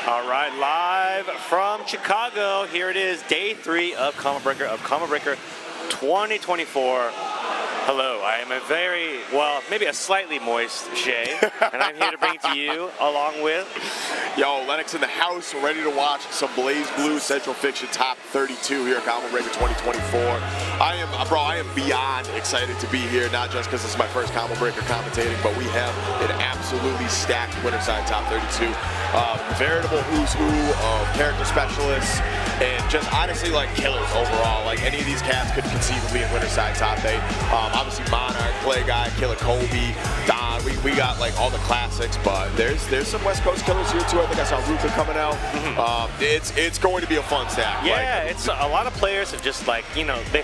All right, live from Chicago. Here it is, day 3 of Combo Breaker 2024. Hello, I am a very, well, maybe a slightly moist Xiei, and I'm here to bring to you along with... Yo, Lennox in the house. We're ready to watch some BlazBlue Centralfiction Top 32 here at Combo Breaker 2024. I am beyond excited to be here, not just because this is my first Combo Breaker commentating, but we have an absolutely stacked Winterside Top 32. Veritable who's who of character specialists, and just honestly like killers overall. Like any of these cats could conceivably in Winterside Top 8. Obviously Monarch, Play Guy, Killer Kobe, Don. We got like all the classics, but there's some West Coast killers here too. I think I saw Ruka coming out. It's going to be a fun stack. Yeah, it's a lot of players have just like, you know, they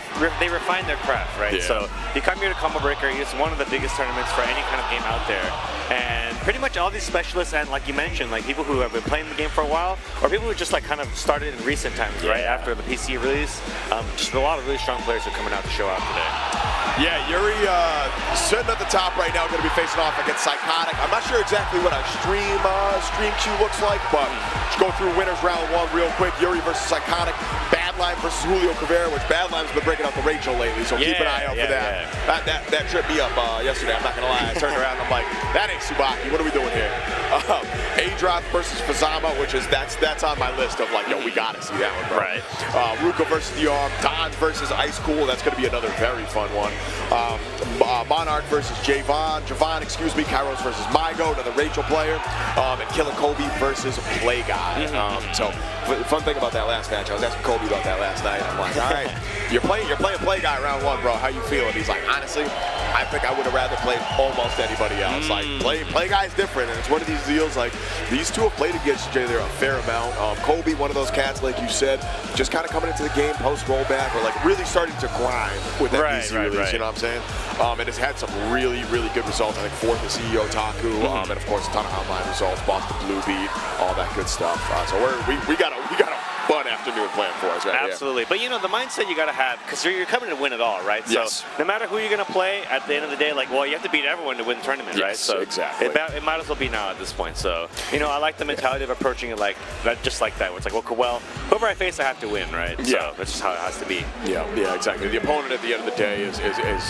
refine their craft, right? Yeah. So you come here to Combo Breaker, it's one of the biggest tournaments for any kind of game out there. And pretty much all these specialists, and like you mentioned, like people who have been playing the game for a while, or people who just like kind of started in recent times, right, after the PC release. Just a lot of really strong players are coming out to show out today. Yeah, Yuri sitting at the top right now, going to be facing off against Psykotik. I'm not sure exactly what our stream queue looks like, but let's go through winners round 1 real quick. Yuri versus Psykotik, Badlime versus juliocrivera, which Badlime's been breaking out the Rachel lately, so keep an eye out for that. That tripped me up yesterday, I'm not going to lie. I turned around and I'm like, that ain't Subaki, what are we doing here? Adroth versus Hazama, which is, that's on my list of like, yo, we got to see that one, bro. Right. Ruka versus TheArm, Don versus Icecool, that's going to be another very fun one. Monarch versus Jahvahn, Kyros versus Maigo, another Rachel player, and Killer Kobe versus Play Guy. So the fun thing about that last match, I was asking Kobe about that last night. I'm like, all right, you're playing Play Guy round 1, bro. How you feeling? He's like, honestly, I think I would have rather played almost anybody else. Like Play Guy's different, and it's one of these deals. Like these two have played against each other a fair amount. Kobe, one of those cats, like you said, just kind of coming into the game post rollback, or like really starting to grind with that PC release. You know what I'm saying? And it's had some really good results. I think 4th in CEO Taku, and of course a ton of online results, Boston Blue Beat, all that good stuff. So we got a fun afternoon planned for us, right? Absolutely. But you know, the mindset you got to have, because you're coming to win it all, right? Yes. So no matter who you're going to play, at the end of the day, like, well, you have to beat everyone to win the tournament, right? So exactly. It might as well be now at this point. So, you know, I like the mentality of approaching it like that, just like that, where it's like, well, whoever I face, I have to win, right? So that's just how it has to be. Yeah, exactly. The opponent at the end of the day is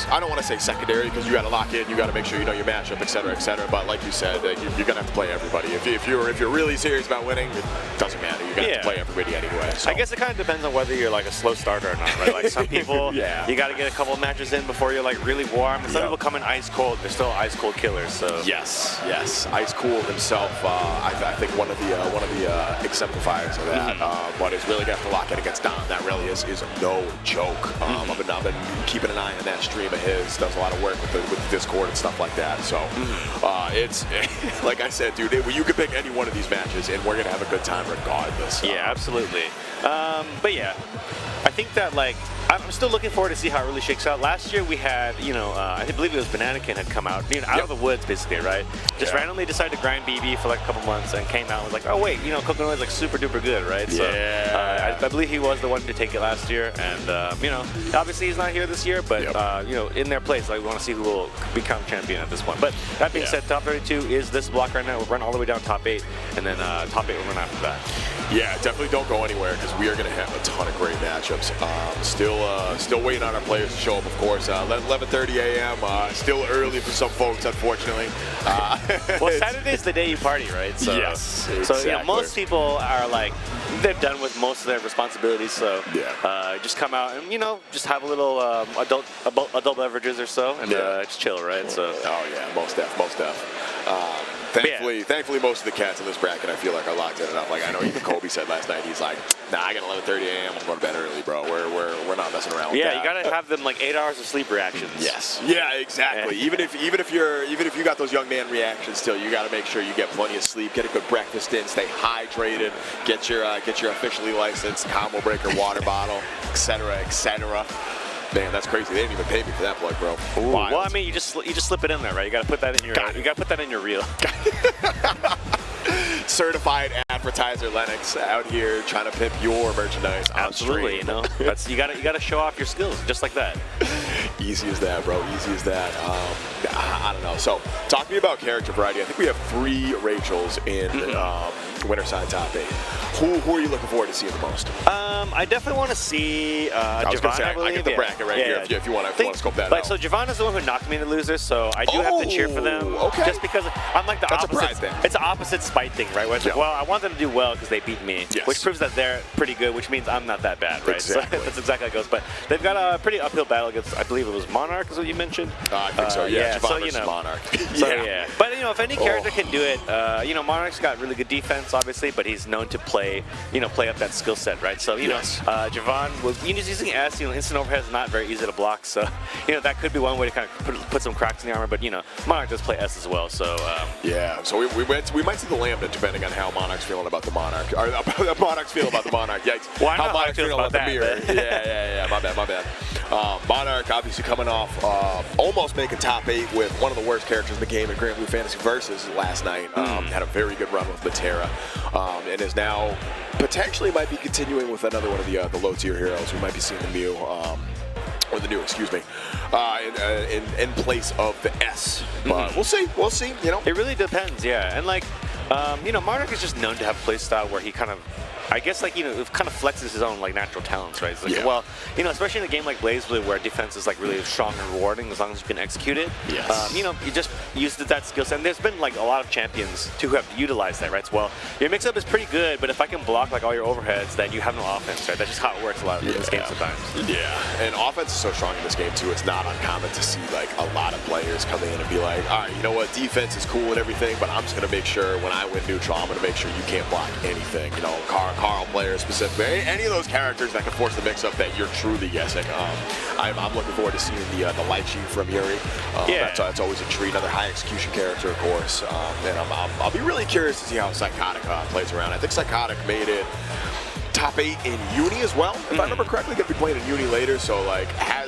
I don't want to say secondary, because you got to lock in, you got to make sure you know your matchup, et cetera, et cetera. But like you said, you're going to have to play everybody. If you're really serious about winning, it doesn't matter. You got to play everybody anyway. So. I guess it kind of depends on whether you're like a slow starter or not, right? Like some people, you got to get a couple of matches in before you're like really warm. And some people come in ice cold. They're still ice cold killers. So yes, Icecool himself. I think one of the exemplifiers of that. But it's really got to lock in against Don. That really is no joke. I've been keeping an eye on that stream of his. Does a lot of work with the Discord and stuff like that. So it's like I said, dude. You could pick any one of these matches, and we're gonna have a good time regardless. Yeah, absolutely. But yeah, I think that like I'm still looking forward to see how it really shakes out. Last year we had, you know, I believe it was Bananakin had come out, you know, out of the woods basically, right? Just randomly decided to grind BB for like a couple months and came out and was like, oh wait, you know, Coconut is like super duper good, right? So I believe he was the one to take it last year, and you know, obviously he's not here this year, but you know, in their place, like we want to see who will become champion at this point. But that being said, top 32 is this block right now. We'll run all the way down top 8, and then top 8 will run after that. Yeah, definitely don't go anywhere, because we are going to have a ton of great matchups. Still waiting on our players to show up, of course. 11:30 a.m. Still early for some folks, unfortunately. Well, Saturday's the day you party, right? So, yes, exactly. So yeah, most people are like, they're done with most of their responsibilities. So just come out and, you know, just have a little adult beverages or so, and just chill, right? So. Oh yeah, most def. Thankfully, most of the cats in this bracket, I feel like, are locked in enough. Like I know even Kobe said last night, he's like, nah, I got 11:30 a.m. I'm going to bed early, bro. We're not messing around with that. Yeah, you gotta have them like 8 hours of sleep reactions. Yes. Yeah, exactly. Even if you got those young man reactions still, you got to make sure you get plenty of sleep, get a good breakfast in, stay hydrated, get your officially licensed Combo Breaker water bottle, etc., etc. Man, that's crazy. They didn't even pay me for that plug, bro. Well, I mean, you just slip it in there, right? You got to put that in your. You got to put that in your reel. Certified advertiser Lennox out here trying to pimp your merchandise. Absolutely, you know. That's you got to show off your skills just like that. Easy as that, bro. Easy as that. I don't know. So, talk to me about character variety. I think we have 3 Rachels in winner side top 8. Who are you looking forward to seeing the most? I definitely want to see Jahvahn, I believe. I get the bracket right here if you want to scope that out. So Jahvahn is the one who knocked me into losers, so I do have to cheer for them. Okay. Just because I'm like the That's opposite. a pride thing. It's an opposite spite thing, right? Where it's like, well, I want them to do well because they beat me, which proves that they're pretty good, which means I'm not that bad, right? Exactly. So that's exactly how it goes. But they've got a pretty uphill battle against, I believe it was Monarch, is what you mentioned. I think so. Yeah. Jahvahn so, versus Monarch. But if any character can do it, Monarch's got really good defense, obviously, but he's known to play up that skill set, right? So Jahvahn was using S. Instant overhead is not very easy to block, so that could be one way to kind of put some cracks in the armor. But Monarch does play S as well, so so we might see the Lambda depending on how Monarch's feeling about the Monarch, or the Monarch's feeling about the Monarch. Yikes! Well, how Monarch's feeling about the mirror? Yeah. My bad. Monarch obviously coming off almost making top 8 with one of the worst characters in the game in Grand Blue Fantasy Versus last night. Had a very good run with Matera, and is now potentially might be continuing with another one of the low tier heroes. We might be seeing the Mew. Or the new, excuse me, in place of the S. But we'll see. It really depends, yeah. And Monarch is just known to have a play style where he kind of, I guess, it kind of flexes his own natural talents, right? It's well, especially in a game like BlazBlue where defense is really strong and rewarding as long as you can execute it. Yes. You just used that skill set. And there's been a lot of champions too who have utilized that, right? So, well, your mix-up is pretty good, but if I can block all your overheads, then you have no offense, right? That's just how it works a lot in this game sometimes. Yeah, and offense is so strong in this game too. It's not uncommon to see a lot of players come in and be like, all right, you know what, defense is cool and everything, but I'm just gonna make sure when I win neutral, I'm gonna make sure you can't block anything. Carl players specifically, any of those characters that can force the mix-up that you're truly guessing. I'm looking forward to seeing the Litchi from Yuri. That's always a treat. Another high execution character, of course. And I'll be really curious to see how Psykotik plays around. I think Psykotik made it top 8 in Uni as well, if I remember correctly. Going to be playing in Uni later, so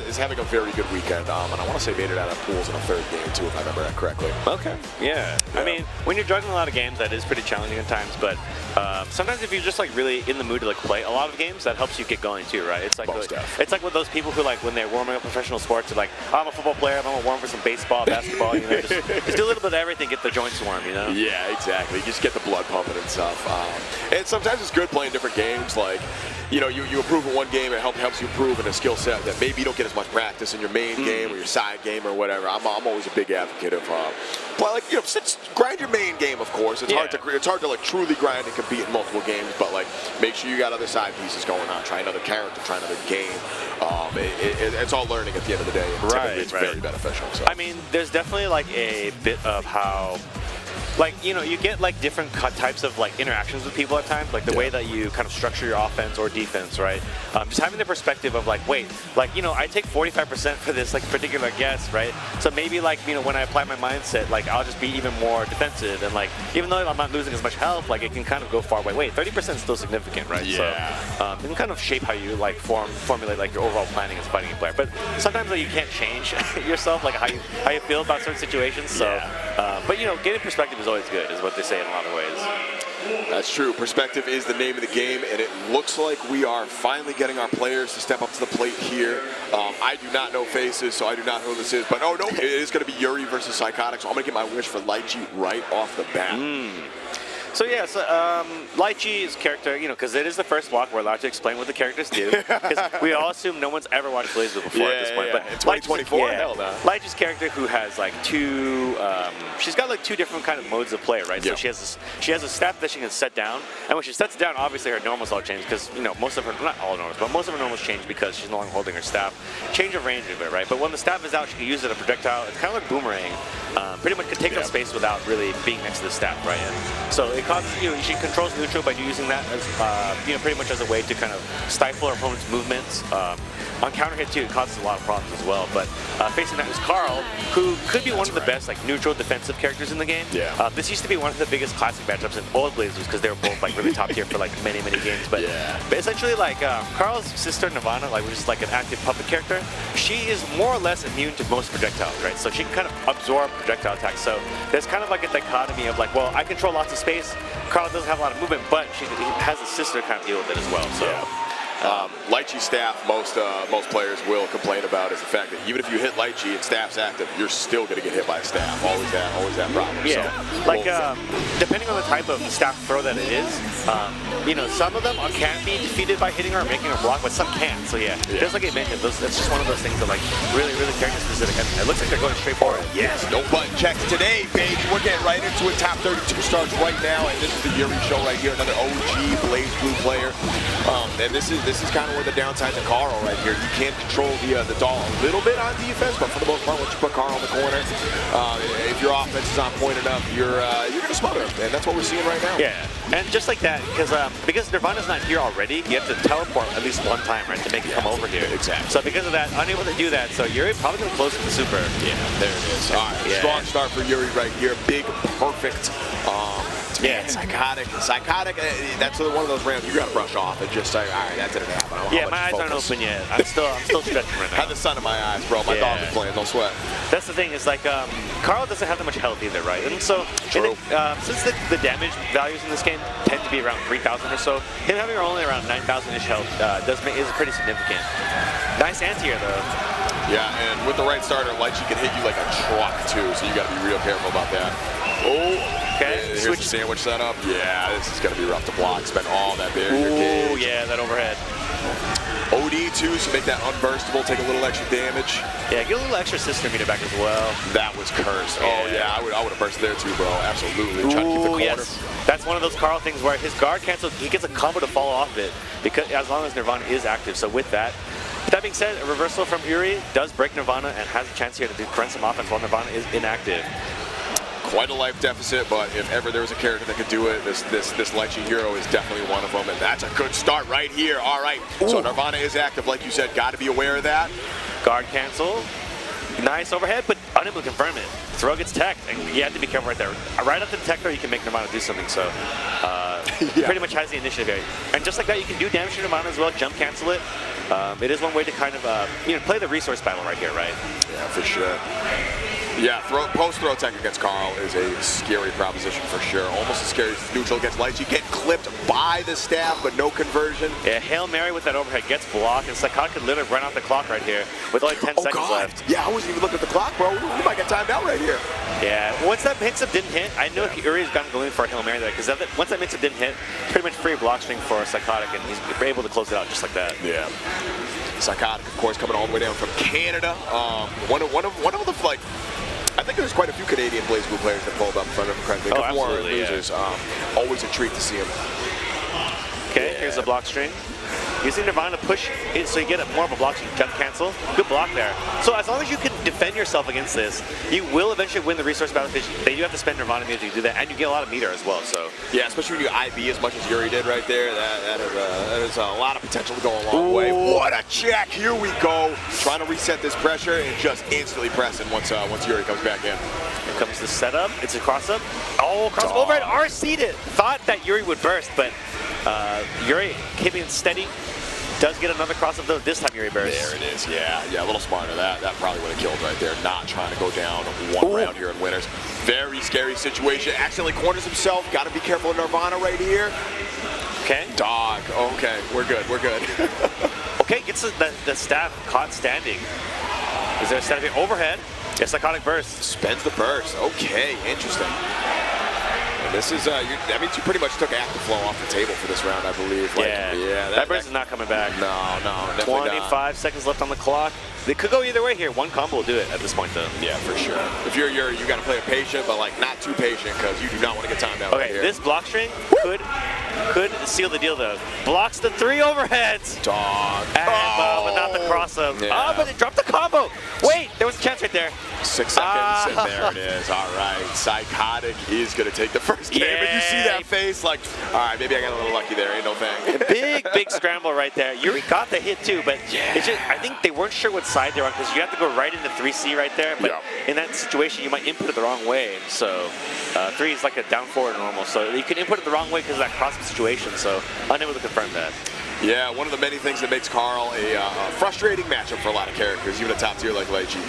is having a very good weekend. And I want to say made it out of pools in a 3rd game too, if I remember that correctly. Okay. Yeah. I mean, when you're juggling a lot of games, that is pretty challenging at times. But sometimes if you're just really in the mood to play a lot of games, that helps you get going too, right? It's it's like with those people who when they're warming up professional sports, are like, oh, I'm a football player, I'm gonna warm for some baseball, basketball. Just do a little bit of everything, get the joints warm. Yeah, exactly. You just get the blood pumping and stuff. And sometimes it's good playing different games. You improve in one game, it helps you improve in a skill set that maybe you don't get as much practice in your main game or your side game or whatever. I'm always a big advocate of grind your main game, of course. It's hard to truly grind and compete in multiple games, but make sure you got other side pieces going on. Try another character, try another game. It's all learning at the end of the day. And typically it's very beneficial. So. I mean, there's definitely a bit of how you get different types of interactions with people at times, the way that you kind of structure your offense or defense, right? Just having the perspective of wait, I take 45% for this particular guess, right? So maybe when I apply my mindset, I'll just be even more defensive, and even though I'm not losing as much health, it can kind of go far away. Wait, 30% is still significant, right? Yeah. So it can kind of shape how you formulate your overall planning as a fighting player. But sometimes you can't change yourself, how you feel about certain situations. So, but getting perspective is always good, is what they say in a lot of ways. That's true. Perspective is the name of the game, and it looks like we are finally getting our players to step up to the plate here. I do not know faces, so I do not know who this is. But no, it is going to be Yuri versus Psykotik, so I'm going to get my wish for Litchi right off the bat. So Litchi is character, because it is the first block we're allowed to explain what the characters do. Because we all assume no one's ever watched BlazBlue before at this point. But in 2024, hell no. Litchi's character who has two, she's got 2 different kind of modes of play, right? So she has a staff that she can set down, and when she sets it down, obviously her normals all change because most of her, not all normals, but most of her normals change because she's no longer holding her staff. Change of range of it, right? But when the staff is out, she can use it as a projectile. It's kind of like boomerang. Pretty much can take up space without really being next to the staff, right? And so it causes she controls neutral by using that as pretty much as a way to kind of stifle her opponent's movements. On counter hit too, it causes a lot of problems as well. But facing that is Carl, who could be one of the best neutral defensive characters in the game. This used to be one of the biggest classic matchups in all of BlazBlue because they were both really top tier for many games. But essentially Carl's sister Nirvana, which is an active puppet character, she is more or less immune to most projectiles, right? So she can kind of absorb projectile attacks. So there's kind of a dichotomy of well, I control lots of space. Carl doesn't have a lot of movement, but he has a sister kind of deal with it as well. So Litchi staff, most players will complain about is the fact that even if you hit Litchi and staff's active, you're still going to get hit by staff. Always that problem. Yeah, so, like depending on the type of staff throw that it is, some of them can be defeated by hitting or making a block, but some can't. So yeah, just like I mentioned, that's just one of those things that like really character specific. And it looks like they're going straight for it. Yes, no button checks today, baby. We're getting right into it. Top 32 starts right now, and this is the Yuri show right here. Another OG BlazBlue player, and this is kind of where the downside to Carl right here. You can control the doll a little bit on defense, but for the most part, once you put Carl in the corner, if your offense is on point enough, you're going to smother him, and that's what we're seeing right now. Yeah, and just like that, because Nirvana's not here already, you have to teleport at least one time, right, to make it come over here. Exactly. So because of that, unable to do that, so Yuri probably going to close with the super. Yeah, there it is. All right, strong start for Yuri right here. Big, perfect. Psykotik. That's one of those rounds you got to brush off and just say, all right, that didn't happen. Yeah, my eyes aren't open yet. I'm still stretching right now. I have the sun in my eyes, bro. My dog is playing. Don't sweat. That's the thing. Is like Carl doesn't have that much health either, right? And so since the damage values in this game tend to be around 3,000 or so, him having only around 9,000-ish health is pretty significant. Nice anti-air though. Yeah, and with the right starter, Litchi can hit you like a truck too, so you got to be real careful about that. Okay. Here's the sandwich setup. Yeah, this is going to be rough to block. Spend all that barrier gauge. Yeah, that overhead. OD too, so make that unburstable, take a little extra damage. Yeah, get a little extra system meter back as well. That was cursed. Oh yeah, I would have bursted there too, bro. Absolutely. Trying to keep the corner. Yes. That's one of those Carl things where his guard cancel, he gets a combo to fall off of it, because as long as Nirvana is active. So with that being said, a reversal from Yuri does break Nirvana and has a chance here to prevent some offense while Nirvana is inactive. Quite a life deficit, but if ever there was a character that could do it, this Litchi hero is definitely one of them, and that's a good start right here. All right, so Nirvana is active, like you said. Got to be aware of that. Guard cancel. Nice overhead, but unable to confirm it. Throw gets teched, and you have to be careful right there. Right after the tech throw, you can make Nirvana do something, so pretty much has the initiative here. And just like that, you can do damage to Nirvana as well, jump cancel it. It is one way to kind of play the resource battle right here, right? Yeah, for sure. Yeah, post-throw tech against Carl is a scary proposition for sure. Almost as scary as neutral against Litchi. Get clipped by the staff, but no conversion. Yeah, Hail Mary with that overhead gets blocked, and Psykotik could literally run out the clock right here with only 10 seconds left. Yeah, I wasn't even looking at the clock, bro. We might get timed out right here. Yeah, once that mix-up didn't hit, I know Yuri's going to go in for a Hail Mary there, because once that mix-up didn't hit, pretty much free block string for Psykotik, and he's able to close it out just like that. Yeah. Psykotik, of course, coming all the way down from Canada. One of the, like, I think there's quite a few Canadian BlazBlue players that pulled up in front of him correctly. Oh, absolutely, losers. Always a treat to see him. Okay, here's the block string. Using Nirvana push in so you get more of a block string jump cancel. Good block there. So as long as you can defend yourself against this, you will eventually win the resource battle, because they do have to spend Nirvana meter to do that, and you get a lot of meter as well. So yeah, especially when you IB as much as Yuri did right there, that is a lot of potential to go a long way. What a check! Here we go, trying to reset this pressure and just instantly pressing once Yuri comes back in. Here comes the setup. It's a cross up. Oh, cross up overhead. RC'd it. Thought that Yuri would burst, but Yuri keeping it steady. Does get another cross up though. This time Yuri bursts. There it is. Yeah, a little smarter. That probably would have killed right there. Not trying to go down one round here in winners. Very scary situation. Accidentally corners himself. Got to be careful of Nirvana right here. Okay. Dog. Okay, we're good. Okay, gets the staff caught standing. Is there a setup here? Overhead. Yes, Psykotik burst. Spends the burst. Okay, interesting. And this is, that means you pretty much took active flow off the table for this round, I believe. Like, yeah, that burst is not coming back. No, 25 seconds left on the clock. They could go either way here. One combo will do it at this point, though. Yeah, for sure. If you're you got to play it patient, but like not too patient, because you do not want to get timed out. Okay, this block string could seal the deal though. Blocks the 3 overheads. Dog. And, but not the cross up. Yeah. Oh, but it dropped the combo. Wait, there was a chance right there. 6 seconds, and there it is. All right, Psykotik is going to take the first game, and you see that face like, all right, maybe I got a little lucky there, ain't no thing. Big scramble right there. Yuri got the hit too, but it's just, I think they weren't sure what side they're on, because you have to go right into 3C right there, but in that situation, you might input it the wrong way. So 3 is like a down forward normal, so you can input it the wrong way because of that cross situation, so unable to confirm that. Yeah, one of the many things that makes Carl a frustrating matchup for a lot of characters, even a top tier like Litchi.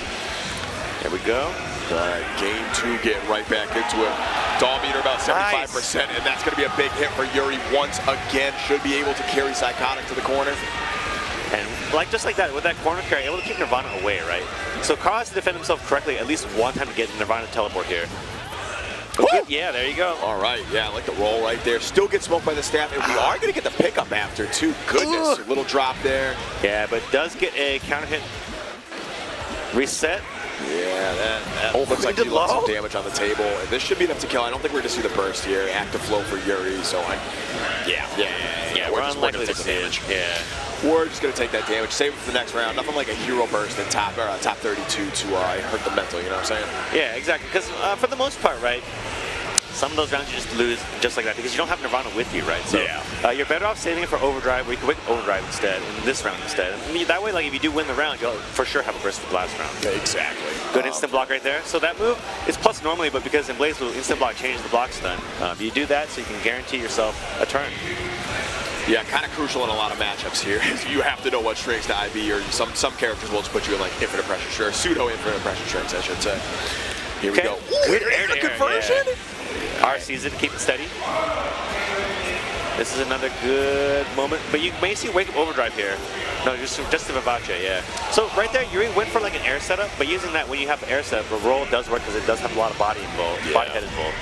There we go. All right, game 2, getting right back into it. Dawn meter about 75%, and that's going to be a big hit for Yuri once again. Should be able to carry Psykotik to the corner. And just like that, with that corner carry, able to keep Nirvana away, right? So Carl has to defend himself correctly at least one time to get Nirvana to teleport here. Good. Yeah, there you go. All right, yeah, I like the roll right there. Still get smoked by the staff, and we are going to get the pickup after, too. Goodness, little drop there. Yeah, but does get a counter hit. Reset. Yeah, that looks like he lost some damage on the table. And this should be enough to kill. I don't think we're going to see the burst here. Active flow for Yuri, so yeah, we're unlikely to take the damage. Yeah. We're just going to take that damage, save it for the next round. Nothing like a hero burst in top 32 to hurt the mental, you know what I'm saying? Yeah, exactly. Because for the most part, right, some of those rounds you just lose just like that because you don't have Nirvana with you, right? So you're better off saving it for overdrive, where you can wait overdrive instead, in this round instead. And that way, like, if you do win the round, you'll for sure have a burst for the last round. Exactly. Good instant block right there. So that move is plus normally, but because in BlazBlue, instant block changes the block stun. You do that so you can guarantee yourself a turn. Yeah, kind of crucial in a lot of matchups here. You have to know what strings to IB, or some characters will just put you in like infinite pressure strings, pseudo infinite pressure strings, I should say. Here we go. Good air the conversion. RC's it to keep it steady. This is another good moment, but you may see Wake Up Overdrive here. No, just the Vivace, yeah. So right there, Yuri went for like an air setup, but using that when you have air setup, the roll does work because it does have a lot of body involved, body head involved.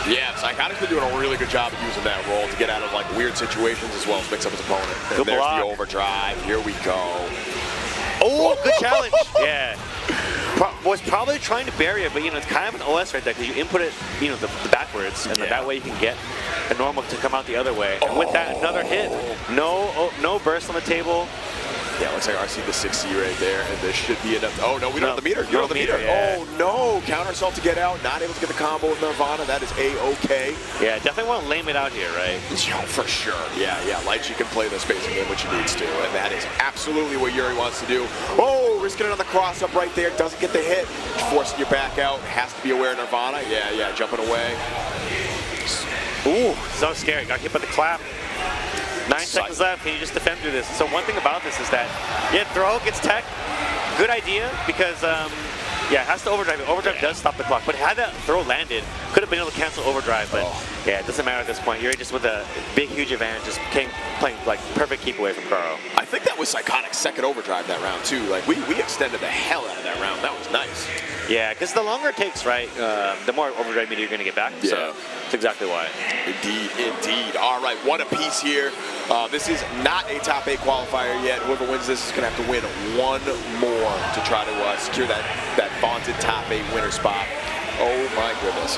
Yeah, Psykotik's been doing a really good job of using that roll to get out of like weird situations as well as mix up his opponent. And there's the overdrive. Here we go. Oh, good challenge. Yeah. Was probably trying to bury it, but it's kind of an OS right there because you input it, the backwards, and that way you can get a normal to come out the other way. And with that, another hit. No burst on the table. Yeah, looks like RC the 6C right there, and this should be enough. Oh, no, we don't have the meter. You don't have the meter. Yeah. Oh, no. Counter assault to get out. Not able to get the combo with Nirvana. That is A-okay. Yeah, definitely want to lame it out here, right? Yo, for sure. Yeah. Litchi can play the spacing game, which he needs to, and that is absolutely what Yuri wants to do. Oh, risking it on the cross-up right there. Doesn't get the hit. Forcing you back out. Has to be aware of Nirvana. Yeah, jumping away. Ooh, so scary. Got hit by the clap. 9 seconds left. Can you just defend through this? So one thing about this is that, throw gets tech. Good idea because, it has to overdrive. Overdrive does stop the clock. But had that throw landed, could have been able to cancel overdrive. But it doesn't matter at this point. You're just with a big, huge advantage, just playing like perfect keep away from Karo. I think that was Psykotik's second overdrive that round too. Like we extended the hell out of that round. That was nice. Yeah, because the longer it takes, right, the more overdrive meter you're going to get back. Yeah. So that's exactly why. Indeed. All right, one apiece here. This is not a top 8 qualifier yet. Whoever wins this is going to have to win one more to try to secure that vaunted top 8 winner spot. Oh my goodness.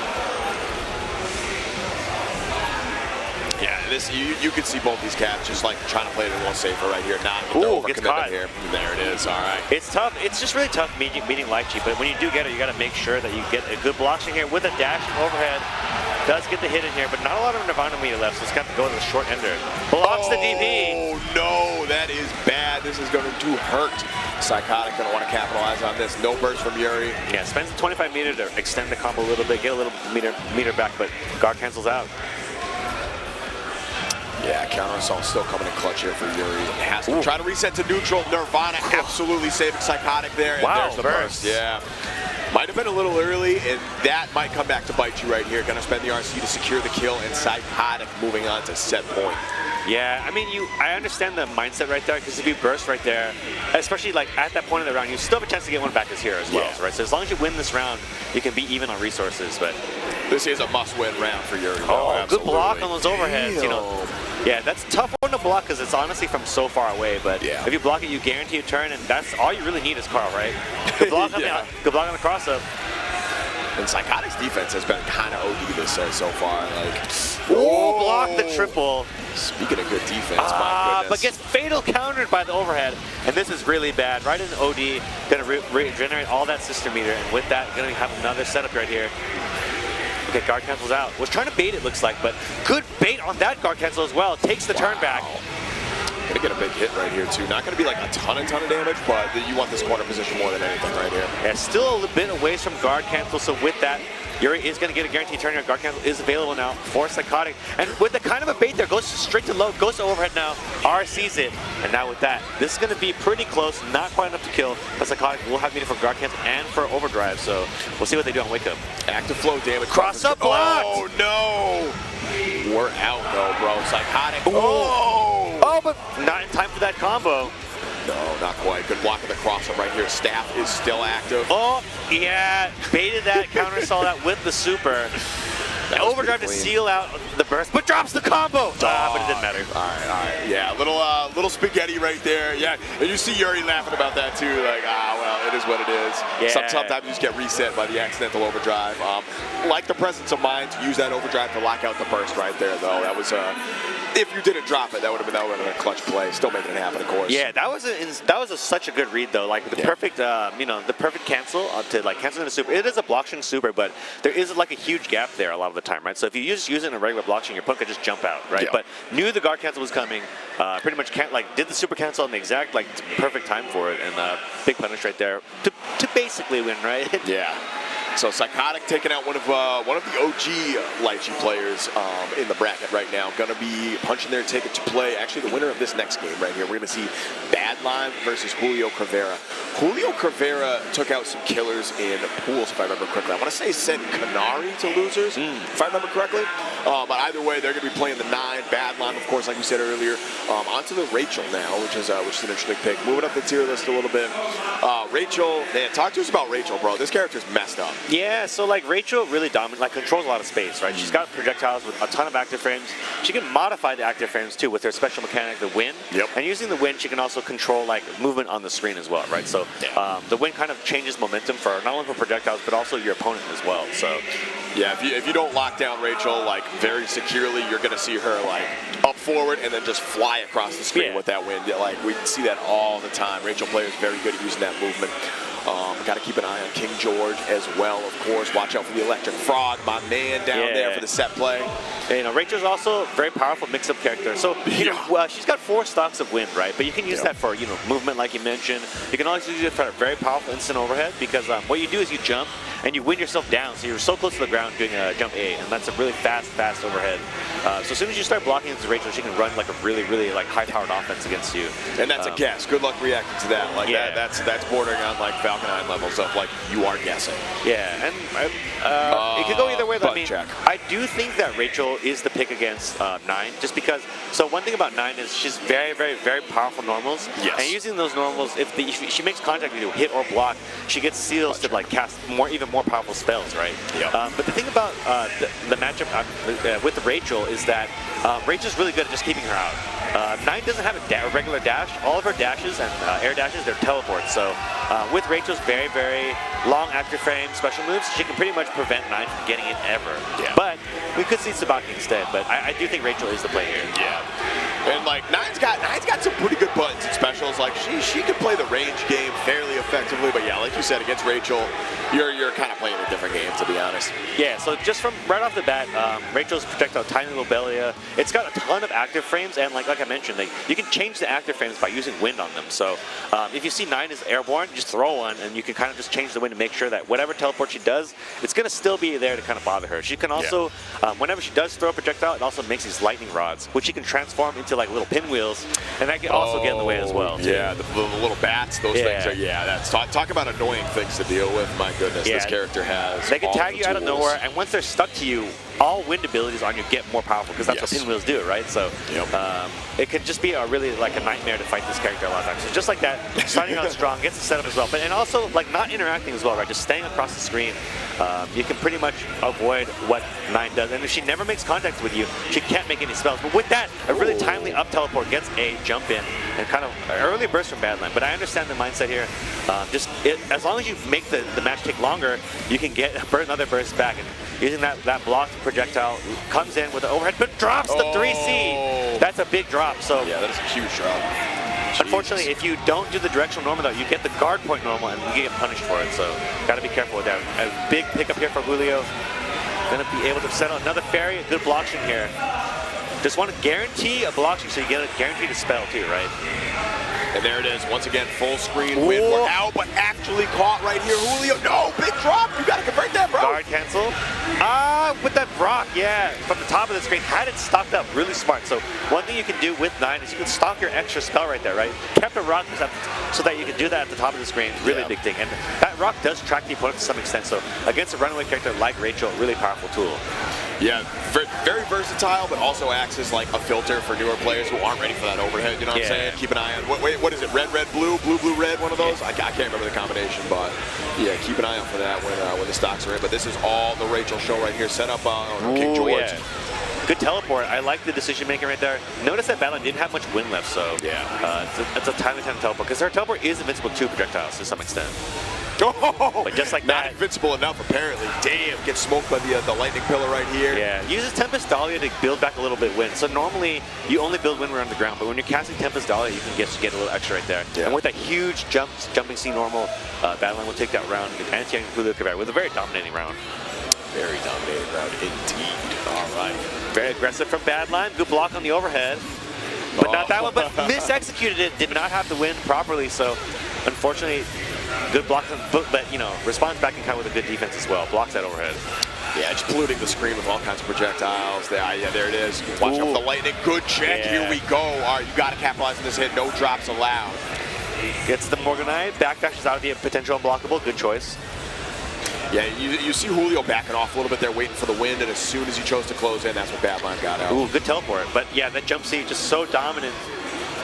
Yeah, this you can see both these cats just like trying to play it a little safer right here. Not with the overcommitment here. There it is. All right. It's tough. It's just really tough beating Litchi, but when you do get it, you got to make sure that you get a good block in here with a dash overhead. Does get the hit in here, but not a lot of Nirvana meter left, so it's got to go to the short ender. Blocks the DP. Oh no, that is bad. This is going to hurt. Psykotik going to want to capitalize on this. No burst from Yuri. Yeah, spends the 25 meter to extend the combo a little bit, get a little meter back, but guard cancels out. Yeah, counter assault still coming in clutch here for Yuri. Has to try to reset to neutral. Nirvana absolutely saving Psykotik there. And there's the burst. Yeah. Might have been a little early, and that might come back to bite you right here. Gonna spend the RC to secure the kill, and Psykotik moving on to set point. Yeah, I mean, I understand the mindset right there, because if you burst right there, especially like at that point of the round, you still have a chance to get one back as hero as well, right? So as long as you win this round, you can be even on resources, but... This is a must-win round for Yuri. Oh, good block on those overheads, Yeah, that's a tough one to block because it's honestly from so far away, but if you block it, you guarantee a turn, and that's all you really need is Carl, right? Good block, good block on the cross-up. And Psykotik's defense has been kind of OD this so far. Block the triple. Speaking of good defense, my goodness. But gets fatal countered by the overhead, and this is really bad. Right in the OD, gonna regenerate all that sister meter, and with that, gonna have another setup right here. Okay, guard cancels out. Was trying to bait it, looks like, but good bait on that guard cancel as well. Takes the turn back. Gonna get a big hit right here too. Not gonna be like a ton of damage, but you want this corner position more than anything right here. Yeah, still a little bit away from guard cancel, so with that, Yuri is going to get a guaranteed turn. Guard cancel is available now for Psykotik. And with the kind of a bait there, goes straight to low, goes to overhead now. R sees it. And now with that, this is going to be pretty close, not quite enough to kill. But Psykotik will have meter for guard cancel and for overdrive. So we'll see what they do on Wake Up. Active flow damage. Cross up blocked. Oh no. We're out though, bro. Psykotik. Oh, but not in time for that combo. No, not quite. Good block of the cross-up right here. Staff is still active. Oh, yeah. Baited that, counter-saw that with the super. Overdrive to seal out the burst, but drops the combo. But it didn't matter. All right. Yeah, little spaghetti right there. Yeah, and you see Yuri laughing about that too. Like, well, it is what it is. Yeah. Sometimes you just get reset by the accidental overdrive. Like the presence of mind to use that overdrive to lock out the burst right there, though. That was if you didn't drop it, that would have been a clutch play. Still making it happen, of course. Yeah, that was such a good read though. Like the perfect, the perfect cancel to like cancel in a super. It is a blockchain super, but there is like a huge gap there a lot of the time, right? So if you just use it in a regular blockchain, your opponent could just jump out, right? Yeah. But knew the guard cancel was coming, pretty much did the super cancel in the exact perfect time for it, and big punish right there to basically win, right? Yeah. So Psykotik taking out one of the OG Litchi players in the bracket right now. Gonna be punching their ticket to play actually the winner of this next game right here. We're gonna see Badlime versus juliocrivera. juliocrivera took out some killers in pools, if I remember correctly. I want to say sent Kinari to losers, if I remember correctly. But either way, they're gonna be playing the 9. Badlime, of course, like we said earlier, onto the Rachel now, which is an interesting pick. Moving up the tier list a little bit. Rachel, man, talk to us about Rachel, bro. This character's messed up. Yeah, so Rachel really controls a lot of space, right? She's got projectiles with a ton of active frames. She can modify the active frames too with her special mechanic, the wind. Yep. And using the wind, she can also control movement on the screen as well, right? So the wind kind of changes momentum for not only for projectiles but also your opponent as well. So yeah, if you don't lock down Rachel very securely, you're gonna see her up forward and then just fly across the screen with that wind. We see that all the time. Rachel players very good at using that movement. Got to keep an eye on King George as well, of course. Watch out for the Electric Frog, my man down there for the set play. And, Rachel's also a very powerful mix-up character. So, she's got 4 stocks of wind, right? But you can use that for, movement, like you mentioned. You can also use it for a very powerful instant overhead because what you do is you jump and you wind yourself down. So you're so close to the ground doing a jump A, and that's a really fast overhead. So as soon as you start blocking against Rachel, she can run a really high-powered offense against you. And that's a guess. Good luck reacting to that. That's bordering on Falcon 9 levels of you are guessing. Yeah, and it could go either way. Check. I do think that Rachel is the pick against 9, just because. So one thing about 9 is she's very, very, very powerful normals. Yes. And using those normals, if she makes contact with you, hit or block, she gets seals to cast even more powerful spells, right? Yep. But the thing about the matchup with Rachel is that Rachel's really good at just keeping her out. 9 doesn't have a regular dash. All of her dashes and air dashes, they're teleports. So with Rachel's very, very long active frame special moves, she can pretty much prevent 9 from getting it ever. Yeah. But we could see Sabaki instead. But I do think Rachel is the play here. Yeah. And Nine's got some pretty good buttons and specials. She can play the range game fairly effectively. But yeah, like you said, against Rachel, you're kind of playing a different game, to be honest. Yeah. So just from right off the bat, Rachel's projectile tiny little Belia. It's got a ton of active frames, and like I mentioned, you can change the active frames by using wind on them. So if you see 9 is airborne, just throw one, and you can kind of just change the wind to make sure that whatever teleport she does, it's going to still be there to kind of bother her. She can also, whenever she does throw a projectile, it also makes these lightning rods, which she can transform into little pinwheels, and that can also get in the way as well. Too. Yeah, the little bats, those things are, that's talk about annoying things to deal with. My goodness, this character has. They can tag you out of nowhere, and once they're stuck to you, all wind abilities on you get more powerful because that's what pinwheels do, right? So it could just be a nightmare to fight this character a lot of times. So just like that, starting out strong, gets the setup as well, and also not interacting as well, right? Just staying across the screen. You can pretty much avoid what 9 does, and if she never makes contact with you, she can't make any spells. But with that, a really timely up teleport gets a jump in and kind of an early burst from Badlime. But I understand the mindset here. As long as you make the match take longer, you can get another burst back. And using that blocked projectile, comes in with the overhead, but drops the 3C. That's a big drop. So yeah, that is a huge drop. Unfortunately, if you don't do the directional normal, though, you get the guard point normal, and you get punished for it. So got to be careful with that. A big pickup here for Julio. Going to be able to settle another fairy. A good blockation here. Just want to guarantee a block so you get a guaranteed a spell too, right? And there it is. Once again, full screen win. We're out, but actually caught right here. Julio, no, big drop. You got to convert that, bro. Guard cancel. With that rock, yeah, from the top of the screen, had it stocked up, really smart. So one thing you can do with 9 is you can stock your extra spell right there, right? Kept a rock so that you can do that at the top of the screen. Really big thing. And that rock does track the opponent to some extent. So against a runaway character like Rachel, really powerful tool. Yeah, very versatile, but also acts as like a filter for newer players who aren't ready for that overhead. You know what I'm saying? Keep an eye on. What is it? Red, blue, blue, red. One of those. I can't remember the combination, but yeah, keep an eye out for that when the stocks are in. But this is all the Rachel show right here. Set up on King George. Yeah. Good teleport. I like the decision making right there. Notice that Badlime didn't have much wind left, so it's a timely time to teleport because her teleport is invincible to projectiles to some extent. But just like not that, invincible enough apparently. Damn, gets smoked by the lightning pillar right here. Yeah, uses Tempest Dahlia to build back a little bit wind. So normally you only build wind when you're on the ground, but when you're casting Tempest Dahlia, you can get a little extra right there. Yeah. And with that huge jumping C normal, Badlime will take that round with anti-ing juliocrivera with a very dominating round. Very dominating round indeed. All right. Very aggressive from Badlime. Good block on the overhead. But not that one, but mis-executed it. Did not have the win properly, so unfortunately, good block, but you know, responds back in kind with a good defense as well. Blocks that overhead. Yeah, just polluting the screen with all kinds of projectiles. Yeah, there it is. Watch out for the lightning. Good check. Here we go. All right, you got to capitalize on this hit. No drops allowed. Gets the Morganite. Backdashes out of the potential unblockable. Good choice. Yeah, you see Julio backing off a little bit there, waiting for the wind, and as soon as he chose to close in, that's what Badlime got out. Ooh, good teleport. But yeah, that jump C just so dominant.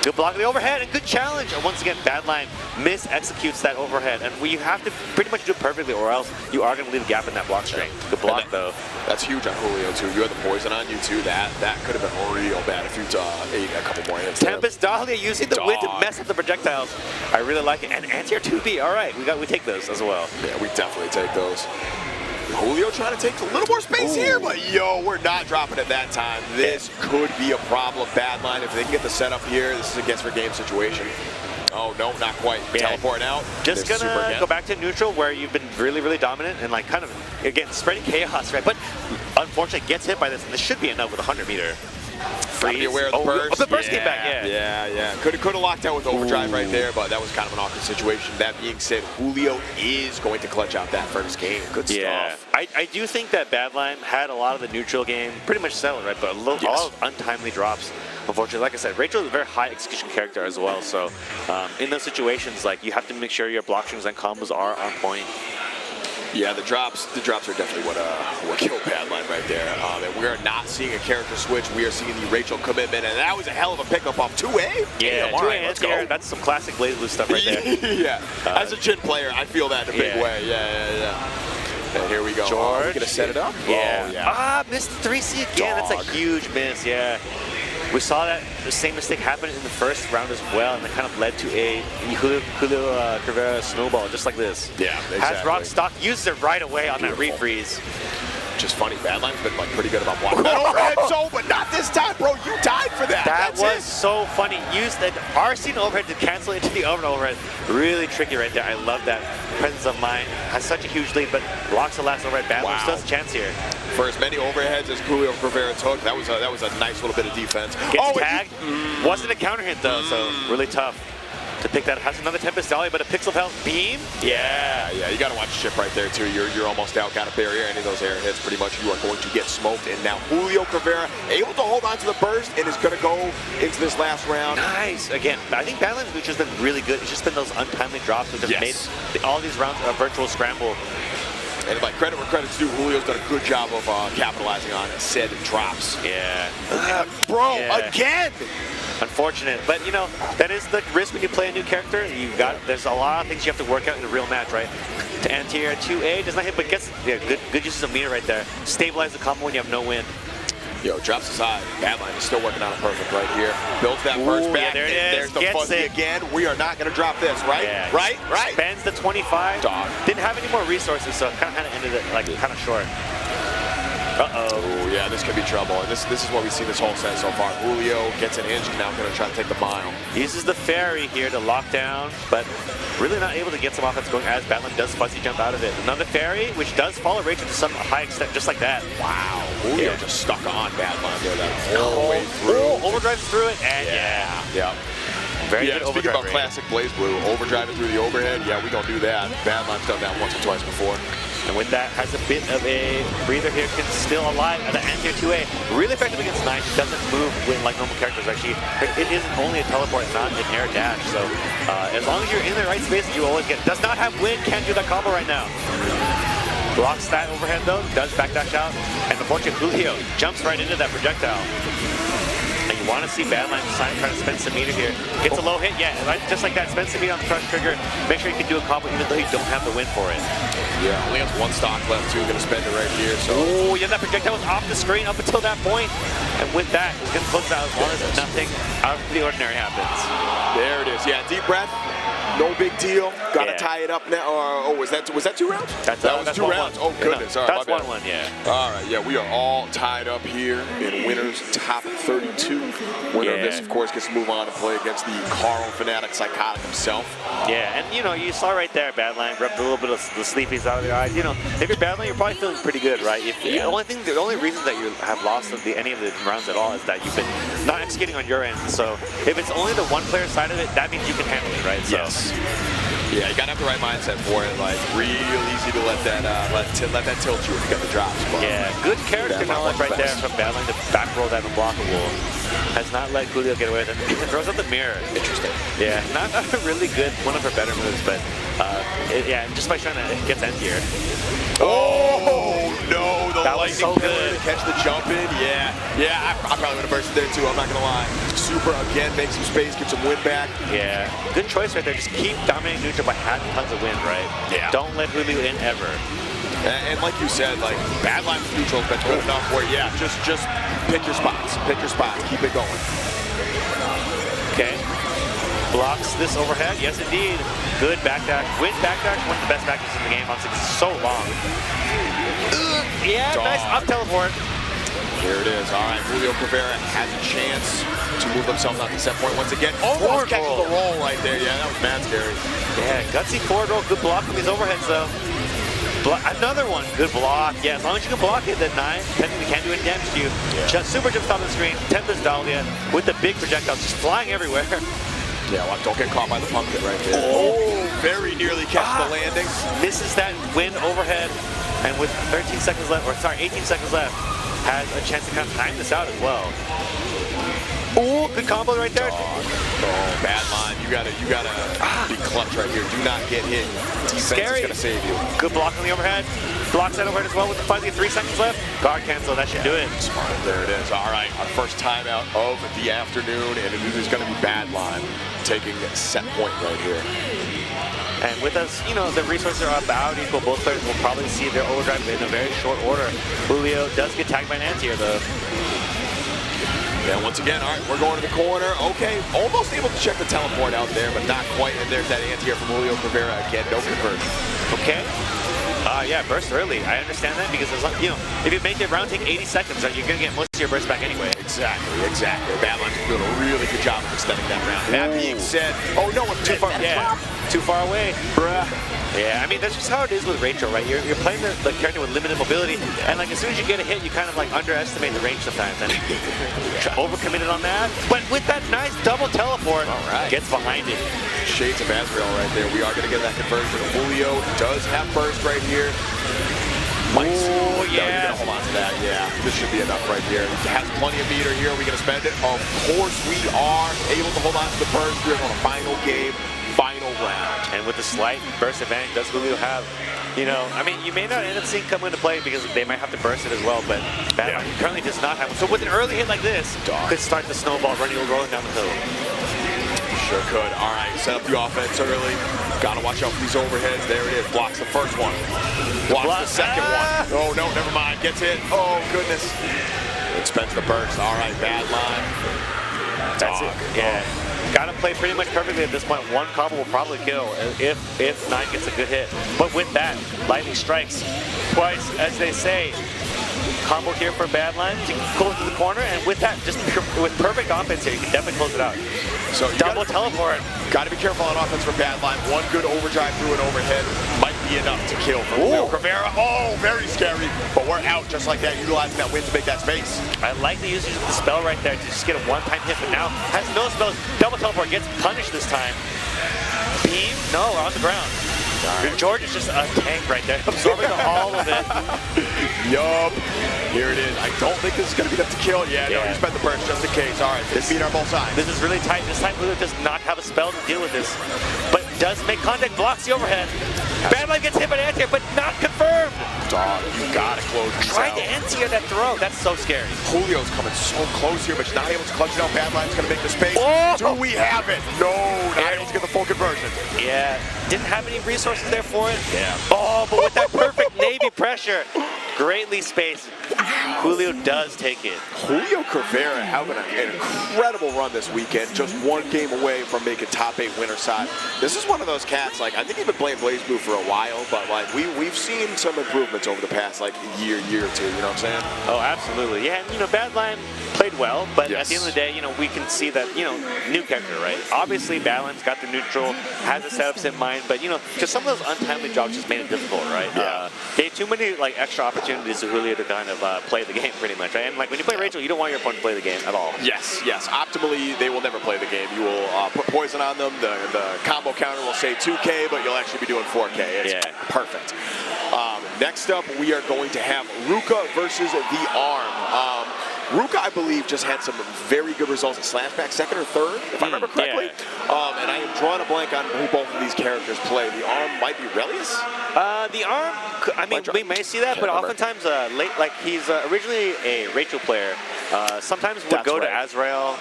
Good block of the overhead and good challenge. And once again, Badlime mis-executes that overhead. And you have to pretty much do it perfectly or else you are going to leave a gap in that block string. Good block, though. That's huge on Julio, too. You had the poison on you, too. That could have been real bad if you'd ate a couple more hits. Tempest Dahlia using the wind to mess up the projectiles. I really like it. And anti-air 2B. All right, we take those as well. Yeah, we definitely take those. Julio trying to take a little more space here, but yo, we're not dropping it that time. This could be a problem. Badlime, if they can get the setup here, this is a guess for game situation. Oh, no, not quite. Teleporting out. Just gonna go back to neutral where you've been really, really dominant and like kind of, again, spreading chaos, right? But unfortunately gets hit by this, and this should be enough with a 100-meter. Gotta be aware of the burst. The burst came back, yeah. Could have locked out with overdrive right there, but that was kind of an awkward situation. That being said, Julio is going to clutch out that first game. Good stuff. I do think that Badlime had a lot of the neutral game pretty much settled, right? But a lot of untimely drops. Unfortunately, like I said, Rachel is a very high execution character as well. So in those situations, like you have to make sure your block strings and combos are on point. Yeah, the drops are definitely what killed Badlime right there. And we are not seeing a character switch. We are seeing the Rachel commitment, and that was a hell of a pickup off 2A. Yeah, 2A, let's go. That's some classic BlazBlue stuff right there. Yeah, as a Jin player, I feel that in a big way. Yeah. And here we go. George. We're gonna set it up. Missed 3C again. That's a huge miss. Yeah. We saw that the same mistake happened in the first round as well, and it kind of led to a juliocrivera snowball, just like this. Yeah, exactly. Has rock stock, uses it right away on that refreeze. Just funny, Badlime's been like pretty good about blocking that overhead zone, but not this time, bro. You died for that. That was so funny. Used the RC overhead to cancel into the overhead. Really tricky right there. I love that presence of mind. Has such a huge lead, but blocks the last overhead. Badlime still has a chance here. For as many overheads as juliocrivera took, that was a nice little bit of defense. Gets tagged. Wasn't a counter hit though, so really tough to pick that. Has another Tempest Dahlia, but a Pixel Health beam. Yeah, you gotta watch the ship right there too. You're almost out. Got a barrier. Any of those air hits, pretty much you are going to get smoked. And now juliocrivera able to hold on to the burst and is gonna go into this last round. Nice. Again, I think Badlime's which has been really good. It's just been those untimely drops which have made all these rounds a virtual scramble. And like credit where credit's due, Julio's done a good job of capitalizing on said drops. Yeah. Again! Unfortunate, but you know, that is the risk when you play a new character. There's a lot of things you have to work out in a real match, right? To anti-air 2A does not hit, but gets good uses of meter right there. Stabilize the combo when you have no win. Yo, drops aside. Badlime is still working on it perfect right here. Builds that first back. Yeah, there's the fuzzy again. We are not going to drop this, right? Yeah. Right? Spends the 25. Dog. Didn't have any more resources, so kind of ended it like kind of short. Oh, yeah, this could be trouble. And this is what we see this whole set so far. Julio gets an inch, now going to try to take the mile. Uses the fairy here to lock down, but really not able to get some offense going as Badlime does fuzzy jump out of it. Another fairy, which does follow Rachel to some high extent, just like that. Wow. Julio just stuck on Badlime there that whole way through. Overdrives through it, and yeah. Very good speaking about overdrive classic BlazBlue, overdriving through the overhead, yeah, we don't do that. Badlime's done that once or twice before. And with that, has a bit of a breather here, can still alive at the anti-air 2A. Really effective against Knight. It doesn't move like normal characters. Actually, it isn't only a teleport, not an air dash. So as long as you're in the right space, you always get it. Does not have wind, can't do that combo right now. Blocks that overhead though, does backdash out. And unfortunately, Julio jumps right into that projectile. And you want to see Badlime try to spend some meter here. Gets a low hit, yeah, right, just like that. Spend some meter on the crush trigger. Make sure you can do a combo even though you don't have the win for it. Yeah, only has one stock left too. Gonna spend it right here. So. Oh, yeah, that projectile was off the screen up until that point. And with that, he's gonna close out as long as nothing out of the ordinary happens. There it is. Yeah, deep breath. No big deal. Gotta tie it up now. Or, was that 2 rounds? That was 2 rounds. Oh goodness. No, all right, that's 1-1, yeah. All right, yeah, we are all tied up here in winners top 32. Winner of this, of course, gets to move on and play against the Carl fanatic Psykotik himself. Yeah, and you know, you saw right there, Badlime rubbed a little bit of the sleepies out of their eyes. You know, if you're Badlime, you're probably feeling pretty good, right? The only reason that you have lost any of the rounds at all is that you've been not executing on your end. So if it's only the one player side of it, that means you can handle it, right? So, yes. Yeah, you gotta have the right mindset for it. Like, real easy to let that tilt you when you got the drops. But yeah, good character knowledge right there from Badlime to back roll that unblockable. Has not let Julio get away with it. Throws out the mirror. Interesting. Yeah, not a really good, one of her better moves, but yeah, just by trying to get end here. Oh no, the that was lightning so good. To catch the jump in. Yeah, I probably would have bursted there too. I'm not gonna lie. Super again, make some space, get some wind back. Yeah, good choice right there. Just keep dominating neutral by having tons of wind, right? Yeah. Don't let Julio in ever. And like you said, like Badlime neutral has been good enough where just pick your spots, keep it going. Okay. Blocks this overhead. Yes, indeed. Good backdash. Wind backdash, one of the best backdashes in the game. Honestly, it's so long. Yeah, nice up teleport. There it is. All right, juliocrivera has a chance to move himself out to set point once again. Almost catches the roll right there. Yeah, that was mad scary. Yeah, gutsy forward roll. Good block from these overheads, though. Another one. Good block. Yeah, as long as you can block it, then 9 technically can't do any damage to you. Yeah. Just super jumps on the screen. Tempest Dahlia with the big projectiles just flying everywhere. Yeah, well, don't get caught by the pumpkin right there. Oh, very nearly catches the landing. Misses that wind overhead, and with 13 seconds left, or sorry, 18 seconds left, has a chance to kind of time this out as well. Oh, good combo right there. Oh, Badlime. You gotta be clutch right here. Do not get hit. Defense is gonna save you. Good block on the overhead. Blocks that overhead as well with the 5 3 seconds left. Guard cancel, that should do it. Smart, there it is. All right, our first timeout of the afternoon, and it is gonna be Badlime taking set point right here. And with us, you know, the resources are about equal. Both players will probably see their overdrive in a very short order. Julio does get tagged by an anti-air though. Yeah, once again, all right, we're going to the corner. Okay, almost able to check the teleport out there, but not quite. And there's that anti-air from juliocrivera again, no conversion. Okay. Yeah, burst early. I understand that because as long, you know, if you make the round take 80 seconds, right, you're gonna get most of your burst back anyway. Exactly. Badlime's doing a really good job of extending that round. That being said, oh no, it's too far. Yeah, too far away. Bruh. Yeah, I mean, that's just how it is with Rachel, right? You're playing the character with limited mobility, and like as soon as you get a hit, you kind of like underestimate the range sometimes, and overcommitted on that. But with that nice double teleport, gets behind it. Shades of Azrael right there. We are going to get that conversion. Julio does have burst right here. Oh, yeah. You're going to hold on to that. Yeah, this should be enough right here. He has plenty of meter here. Are we going to spend it? Of course we are able to hold on to the burst. We're on a final game. Final round. And with the slight burst advantage, does Julio have, you know, I mean, you may not end up seeing come into play because they might have to burst it as well, but Badlime currently does not have one. So with an early hit like this, could start the snowball rolling down the hill. Sure could. All right, set up the offense early. Got to watch out for these overheads. There it is. Blocks the first one. Blocks the second one. Oh, no, never mind. Gets hit. Oh, goodness. It spends the burst. All right, Badlime. That's it. Yeah. Gotta play pretty much perfectly at this point. One combo will probably kill if 9 gets a good hit. But with that, lightning strikes twice, as they say. combo here for Badlime to go into the corner, and with that, just with perfect offense here, you can definitely close it out. So double teleport. Got to be careful on offense for Badlime. One good overdrive through an overhead might be enough to kill for juliocrivera. Oh, very scary. But we're out just like that, utilizing that win to make that space. I like the usage of the spell right there to just get a one-time hit, but now has no spells. Double teleport gets punished this time. Beam? No, on the ground. Right. George is just a tank right there, absorbing all of it. Yup. Here it is. I don't think this is going to be enough to kill. Yeah, no, you spent the burst just in case. All right, this beat on both sides. This is really tight. This time, Julio does not have a spell to deal with this, but does make contact, blocks the overhead. Badlime gets hit by the anti-air, but not confirmed. Dog, you gotta close this out. Try to anti-air that throw. That's so scary. Julio's coming so close here, but she's not able to clutch it out. Badlime's gonna make the space. Oh! Do we have it? No, not able to get the full conversion. Yeah, didn't have any resources there for it. Yeah. Oh, but with that perfect Navy pressure, greatly spaced. Julio does take it. juliocrivera having an incredible run this weekend, just one game away from making top 8 winner side. This is one of those cats, like, I think he's been playing BlazBlue for a while, but like we've seen some improvements over the past like year or two, you know what I'm saying? Oh, absolutely. Yeah, and Badlime played well, but at the end of the day, we can see that, new character, right? Obviously, Badlime's got the neutral, has the setups in mind, but, just some of those untimely jobs just made it difficult, right? Yeah. Gave too many, extra opportunities to Julio to kind of play the game, pretty much, right? And, when you play Rachel, you don't want your opponent to play the game at all. Yes. Optimally, they will never play the game. You will put poison on them. The combo counter will say 2K, but you'll actually be doing 4K. It's perfect. Next up, we are going to have Ruka versus TheArm. Ruka, I believe, just had some very good results at Slashback, second or third, if I remember correctly. Yeah. And I am drawing a blank on who both of these characters play. TheArm might be Relius? TheArm, I mean, we may see that, but oftentimes, he's originally a Rachel player. Sometimes would go to Azrael,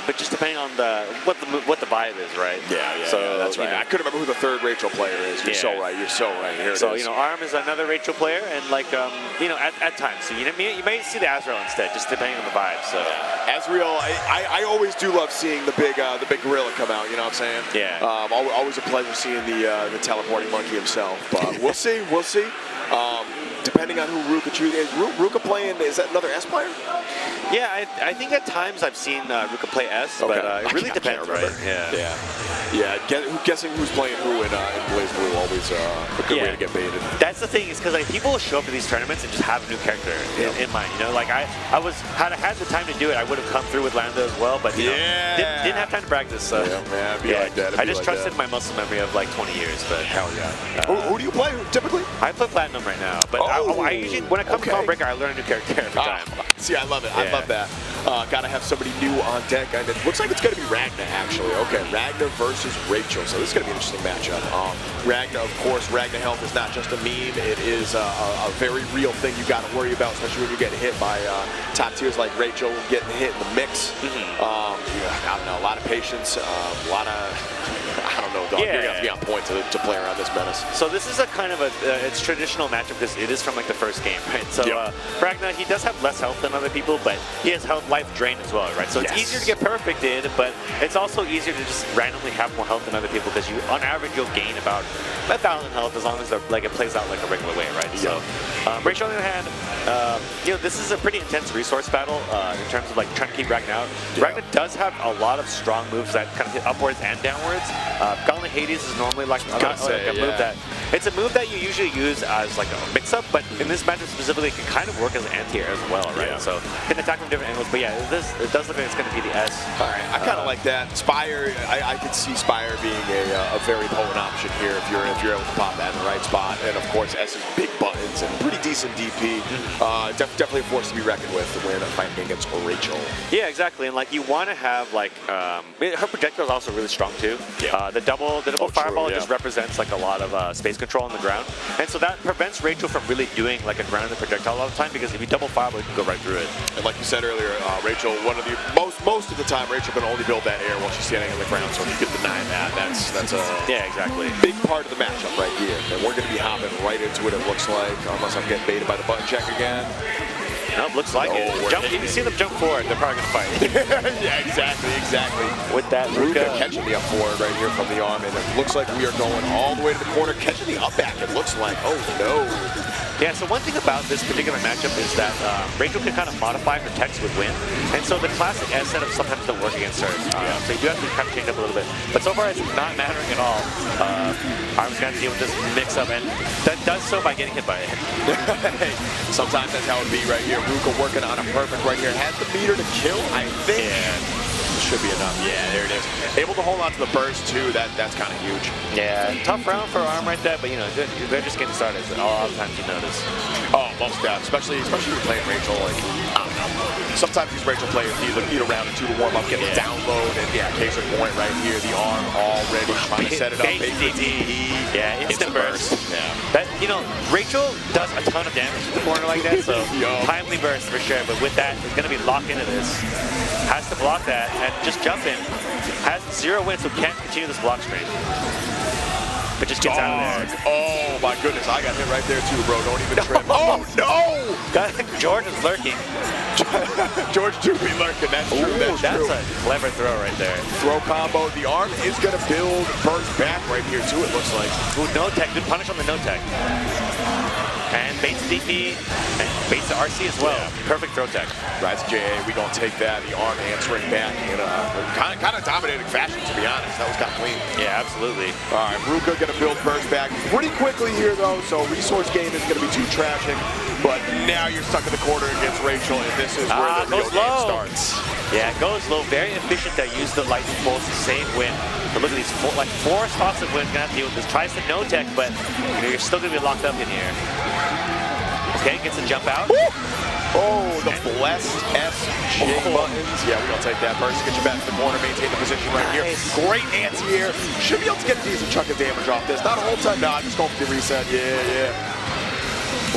but just depending on what the vibe is, right? Yeah, so, that's right. I couldn't remember who the third Rachel player is. You're so right. You're so right. Here it is. Arm is another Rachel player, and at times, so you may see the Azrael instead, just depending on the vibe. So Azrael, I always do love seeing the big gorilla come out. You know what I'm saying? Yeah. Always a pleasure seeing the teleporting monkey himself. But we'll see. We'll see. Depending on who Ruka chooses. Is Ruka playing, is that another S player? Yeah, I think at times I've seen Ruka play S, but it really depends, right? Yeah. Guessing who's playing who in BlazBlue always a good way to get baited. That's the thing, is because people will show up to these tournaments and just have a new character in mind. Had I had the time to do it, I would have come through with Lambda as well, but didn't have time to practice. So it'd be like that. I just trusted my muscle memory of 20 years. But hell yeah. Who do you play typically? I play Platinum right now, but I usually, when I come to Dawnbreaker, I learn a new character every time. See, I love it. I love that. Gotta have somebody new on deck. And it looks like it's gonna be Ragna, actually. Okay, Ragna versus Rachel. So this is gonna be an interesting matchup. Ragna, of course, Ragna health is not just a meme. It is a very real thing you gotta worry about, especially when you get hit by top tiers like Rachel, getting hit in the mix. I don't know, a lot of patience, a lot of, I don't know, dog. You're gonna have to be on point to play around this menace. So this is a kind of it's traditional matchup because it is from the first game, right? So Ragna, he does have less health than other people, but he has life drain as well, right? So it's easier to get perfected, but it's also easier to just randomly have more health than other people because on average you'll gain about 1,000 health as long as it plays out like a regular way, right? So Rachel, on the other hand, this is a pretty intense resource battle in terms of trying to keep Ragna out. Ragna does have a lot of strong moves that kind of hit upwards and downwards. Gauntlet Hades is normally a move that it's a move that you usually use as a mix-up, but in this matchup specifically, it can kind of work as an anti-air as well, right? So you can attack from different angles, but it does look like it's going to be the S. All right, I kind of like that. Spire, I could see Spire being a very potent option here if you're able to pop that in the right spot, and of course S's big buttons and pretty decent DP. Definitely a force to be reckoned with when fighting against Rachel. Yeah, exactly, and you want to have her projectile is also really strong too. The double fireball just represents a lot of space control on the ground, and so that prevents Rachel from really doing a grounded projectile all the time, because if you double fireball, you can go right through it. And like you said earlier, Rachel, most of the time, Rachel can only build that air while she's standing on the ground, so if you can deny that, that's exactly big part of the matchup right here. And we're going to be hopping right into it looks like, unless I'm getting baited by the button check again. Nope, looks like it. If you see them jump forward, they're probably going to fight. Yeah, exactly. With that Ruka catching the up forward right here from TheArm, and it looks like we are going all the way to the corner, catching the up back, it looks like. Oh, no. Yeah, so one thing about this particular matchup is that Rachel can kind of modify her text with wind, and so the classic S setup sometimes don't work against her. So you do have to kind of change up a little bit. But so far, it's not mattering at all. Arm's going to deal with this mix-up, and that does so by getting hit by it. Sometimes that's how it be right here. Ruka working on a perfect right here. Has the meter to kill, I think. Yeah. Should be enough. Yeah, there it is. Able to hold on to the burst too. That's kind of huge. Yeah, tough round for Arm right there, but you know they're just getting started. So a lot of times you notice. Oh, most definitely, especially when you're playing Rachel. Like I don't know. Sometimes these Rachel players need a round or two to warm up, get the download, and yeah, case in point right here. The Arm already trying to set it up. Yeah, instant burst. Yeah. That Rachel does a ton of damage to the corner like that, so timely burst for sure. But with that, it's gonna be locked into this. Has to block that and just jump in. Has 0 wins, so can't continue this block streak. But just gets out of there. Oh my goodness, I got hit right there too, bro. Don't even trip. Oh no! George is lurking. George do be lurking. That's true. That's a clever throw right there. Throw combo. The Arm is gonna build burst back right here too. It looks like. Ooh, no tech. Good punish on the no tech. And baits DP, and baits the RC as well. Yeah. Perfect throw tech. Right, Xiei, we gonna take that. The Arm answering back in a kind of dominating fashion, to be honest. That was kind of clean. Yeah, absolutely. All right, Ruka gonna build burst back pretty quickly here though, so resource game isn't gonna be too trashing. But now you're stuck in the corner against Rachel, and this is where the real game starts. Yeah, it goes low. Very efficient to use the lightning bolts to save wind. But look at these four spots of wind gonna have to deal with this. Tries to no tech, but you're still gonna be locked up in here. Okay, gets a jump out. Woo! Oh, the blessed SJ buttons. Yeah, we're gonna take that burst. Get you back to the corner, maintain the position right here. Great anti-air. Should be able to get a decent chunk of damage off this. Not a whole ton. Nah, just going for the reset. Yeah.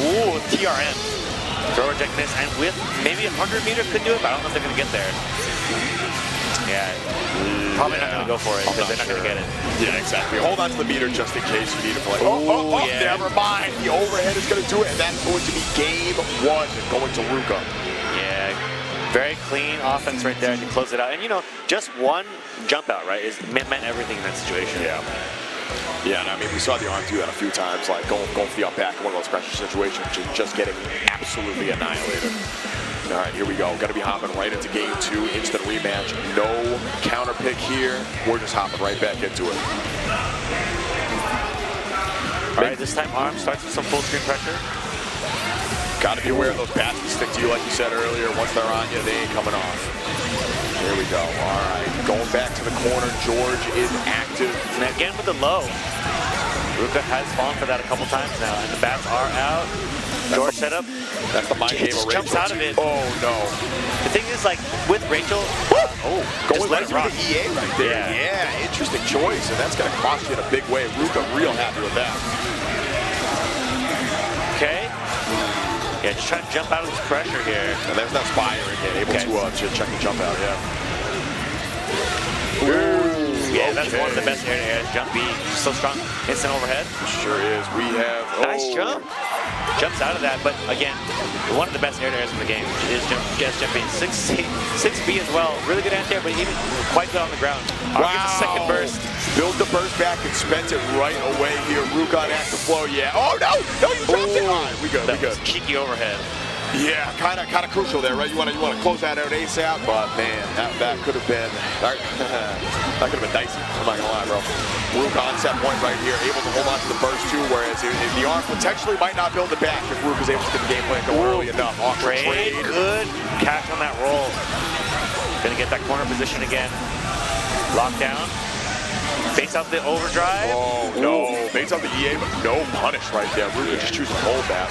Ooh, TRM. Throw reject miss, and with maybe 100 meter could do it, but I don't know if they're gonna get there. Yeah, probably not gonna go for it because they're not gonna get it. Yeah, exactly. Hold on to the meter just in case you need to play. Oh, yeah. Never mind. The overhead is gonna do it, and that's going to be game 1 going to Ruka. Yeah, very clean offense right there to close it out. And just one jump out, right, meant everything in that situation. Yeah, and I mean, we saw the Arm do that a few times, like going for the up back in one of those pressure situations, just getting absolutely annihilated. All right, here we go. Got to be hopping right into game 2, instant rematch. No counter pick here. We're just hopping right back into it. All right, this time Arm starts with some full screen pressure. Got to be aware of those bats that stick to you, like you said earlier. Once they're on you, they ain't coming off. Here we go. All right, going back to the corner. George is active. And again with the low. Ruka has fallen for that a couple times now, and the bats are out. George set up. That's the mind game of Rachel. Jumps out of it. Oh no. The thing is, like with Rachel, going right through the EA right there. Yeah, interesting choice, and that's going to cost you in a big way. Ruka real happy with that. Okay. Yeah, just trying to jump out of this pressure here. And there's that Spire again, able to check the jump out, Yeah, that's one of the best air-to-airs. Jump B, so strong. Instant overhead. Sure is. We have... Nice jump. Jumps out of that, but again, one of the best air-to-airs in the game is jump B. 6B as well. Really good anti-air, but even quite good on the ground. Wow. Gets a second burst. Build the burst back and spent it right away here. Ruka on active flow, Oh, no! No, you dropped it! All right, we good. Cheeky overhead. Yeah, kind of crucial there, right? You want to close that out ASAP, but man, that could have been that could have been dicey. I'm not gonna lie, bro. Ruka on set point right here, able to hold on to the burst too, whereas the Arm potentially might not build it back if Ruka's able to get the game plan go early enough. Trade, good catch on that roll. Gonna get that corner position again. Lockdown. Baits out the overdrive. Oh no, baits out the EA, but no punish right there. Ruka just choosing to hold that.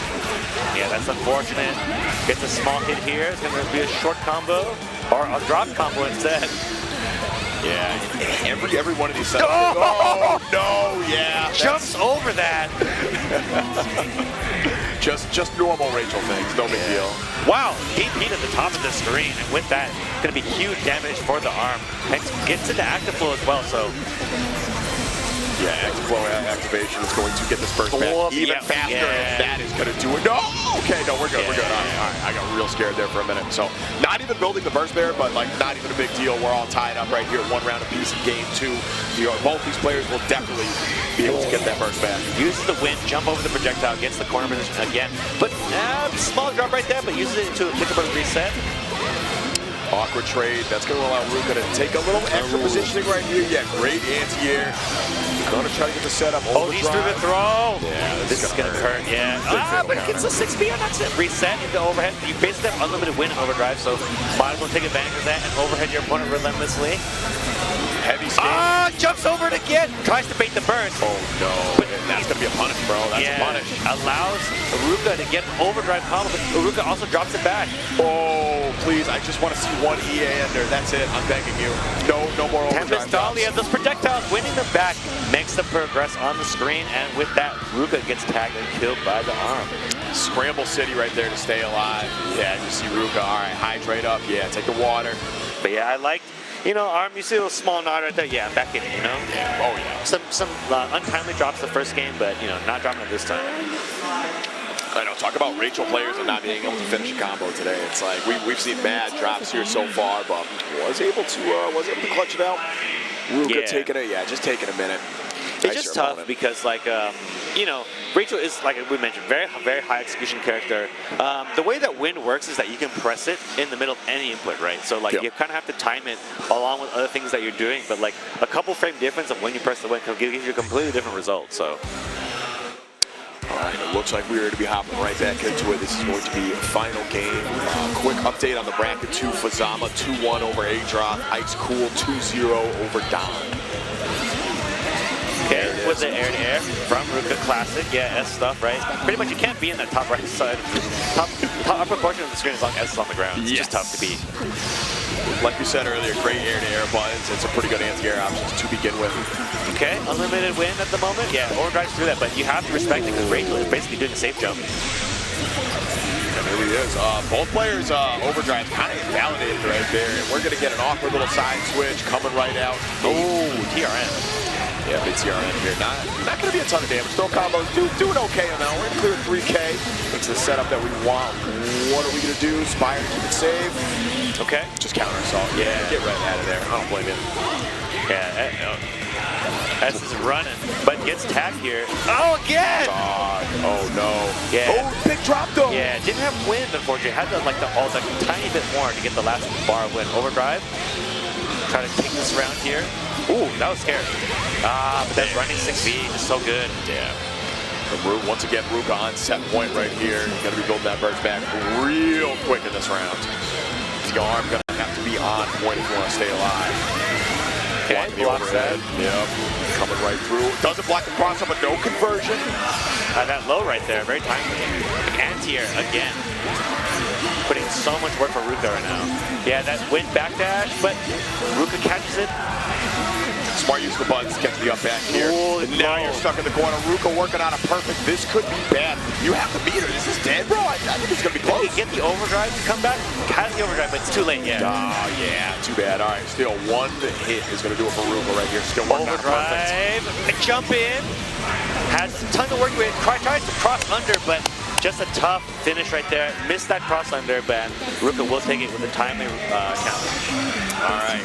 Yeah, that's unfortunate. Gets a small hit here. It's going to be a short combo or a drop combo instead. Yeah, every one of these setups. Oh no, yeah. Jumps over that. just normal Rachel things, no big deal. Wow, deep heat at the top of the screen, and with that, going to be huge damage for the Arm. And gets into active flow as well, so. Yeah, active flow activation is going to get this burst back even faster, and that is going to do it. No! Okay, no, we're good, we're good. All right, I got real scared there for a minute. So, not even building the burst there, but like not even a big deal. We're all tied up right here, 1 round apiece in game 2. Both these players will definitely be able to get that burst back. Uses the wind, jump over the projectile, gets the corner position again. But small drop right there, but uses it to pick up a reset. Awkward trade. That's going to allow Ruka to take a little extra positioning right here. Yeah, great anti-air. Going to try to get the setup. Oh, he's through the throw. Yeah, this is going to hurt. Yeah. But it gets a 6B on that set. Reset into overhead. You basically have unlimited wind and overdrive, so might as well take advantage of that and overhead your opponent relentlessly. Heavy skate. Jumps over it again. Tries to bait the burst. Oh, no. But that's going to be a punish, bro. That's a punish. Allows Ruka to get an overdrive combo, but Ruka also drops it back. Oh, please. I just want to see one EA ender. That's it. I'm begging you. No more overdrive. Tempest those projectiles winning them back. Makes them progress on the screen, and with that, Ruka gets tagged and killed by TheArm. Scramble City right there to stay alive. Yeah, you see Ruka. All right, hydrate up. Yeah, take the water. But yeah, I liked, Arm, you see a little small nod right there. Yeah, I'm back in it, Yeah, oh yeah. Some untimely drops the first game, but, not dropping it this time. I know, talk about Rachel players and not being able to finish a combo today. It's like we've seen bad drops here so far, but was able to clutch it out. Ruka taking it, just taking a minute. It's just tough because, Rachel is, like we mentioned, very high execution character. The way that wind works is that you can press it in the middle of any input, right? So, you kind of have to time it along with other things that you're doing, but, a couple frame difference of when you press the wind can give you a completely different result, so. All right, it looks like we're going to be hopping right back into it. This is going to be a final game. Quick update on the bracket 2. Hazama 2-1 over Adroth. Icecool 2-0 over Dom. Okay, with the air-to-air from Ruka Classic. Yeah, S stuff, right? Pretty much you can't be in the top right side, top upper portion of the screen as long as S is on the ground. It's just tough to beat. Like we said earlier, great air-to-air buttons. It's a pretty good anti-air option to begin with. Okay, unlimited wind at the moment. Yeah, overdrives through that, but you have to respect it because Rachel is basically doing a safe jump. And there he is. Both players' overdrive kind of invalidated right there. And we're going to get an awkward little side switch coming right out. Oh, TRM. Yeah, big TRM here. Not going to be a ton of damage. Still combos doing okay amount. We're going to clear 3K. It's the setup that we want. What are we going to do? Spire, keep it safe. Okay. Just counter assault. Yeah, get right out of there. I don't blame you. Yeah, S is running, but gets tagged here. Oh, again! Oh, no. Yeah. Oh, big drop, though. Yeah, didn't have wind, unfortunately. Had to, the tiny bit more to get the last bar of wind. Overdrive. Try to take this round here. Ooh, that was scary. But that running 6B is so good. Yeah. Once again, Ruka on set point right here. Got to be building that burst back real quick in this round. TheArm going to have to be on point if you want to stay alive. Okay, blocks that. Yep. Coming right through. Doesn't block the cross up, but no conversion. That low right there, very timely. Anti-air again. Putting so much work for Ruka right now. Yeah, that wind backdash, but Ruka catches it. Smart use of the buttons to get to the up back here. Ooh, and now you're stuck in the corner. Ruka working on a perfect. This could be bad. You have to beat her. This is dead, bro. I think it's going to be close. You get the overdrive to come back. Has the overdrive, but it's too late, yeah. Oh, yeah. Too bad. All right. Still, one hit is going to do it for Ruka right here. Still working on a perfect. Jump in. Has a ton of work with it. Tries to cross under, but just a tough finish right there. Missed that cross under, but Ruka will take it with a timely counter. All right.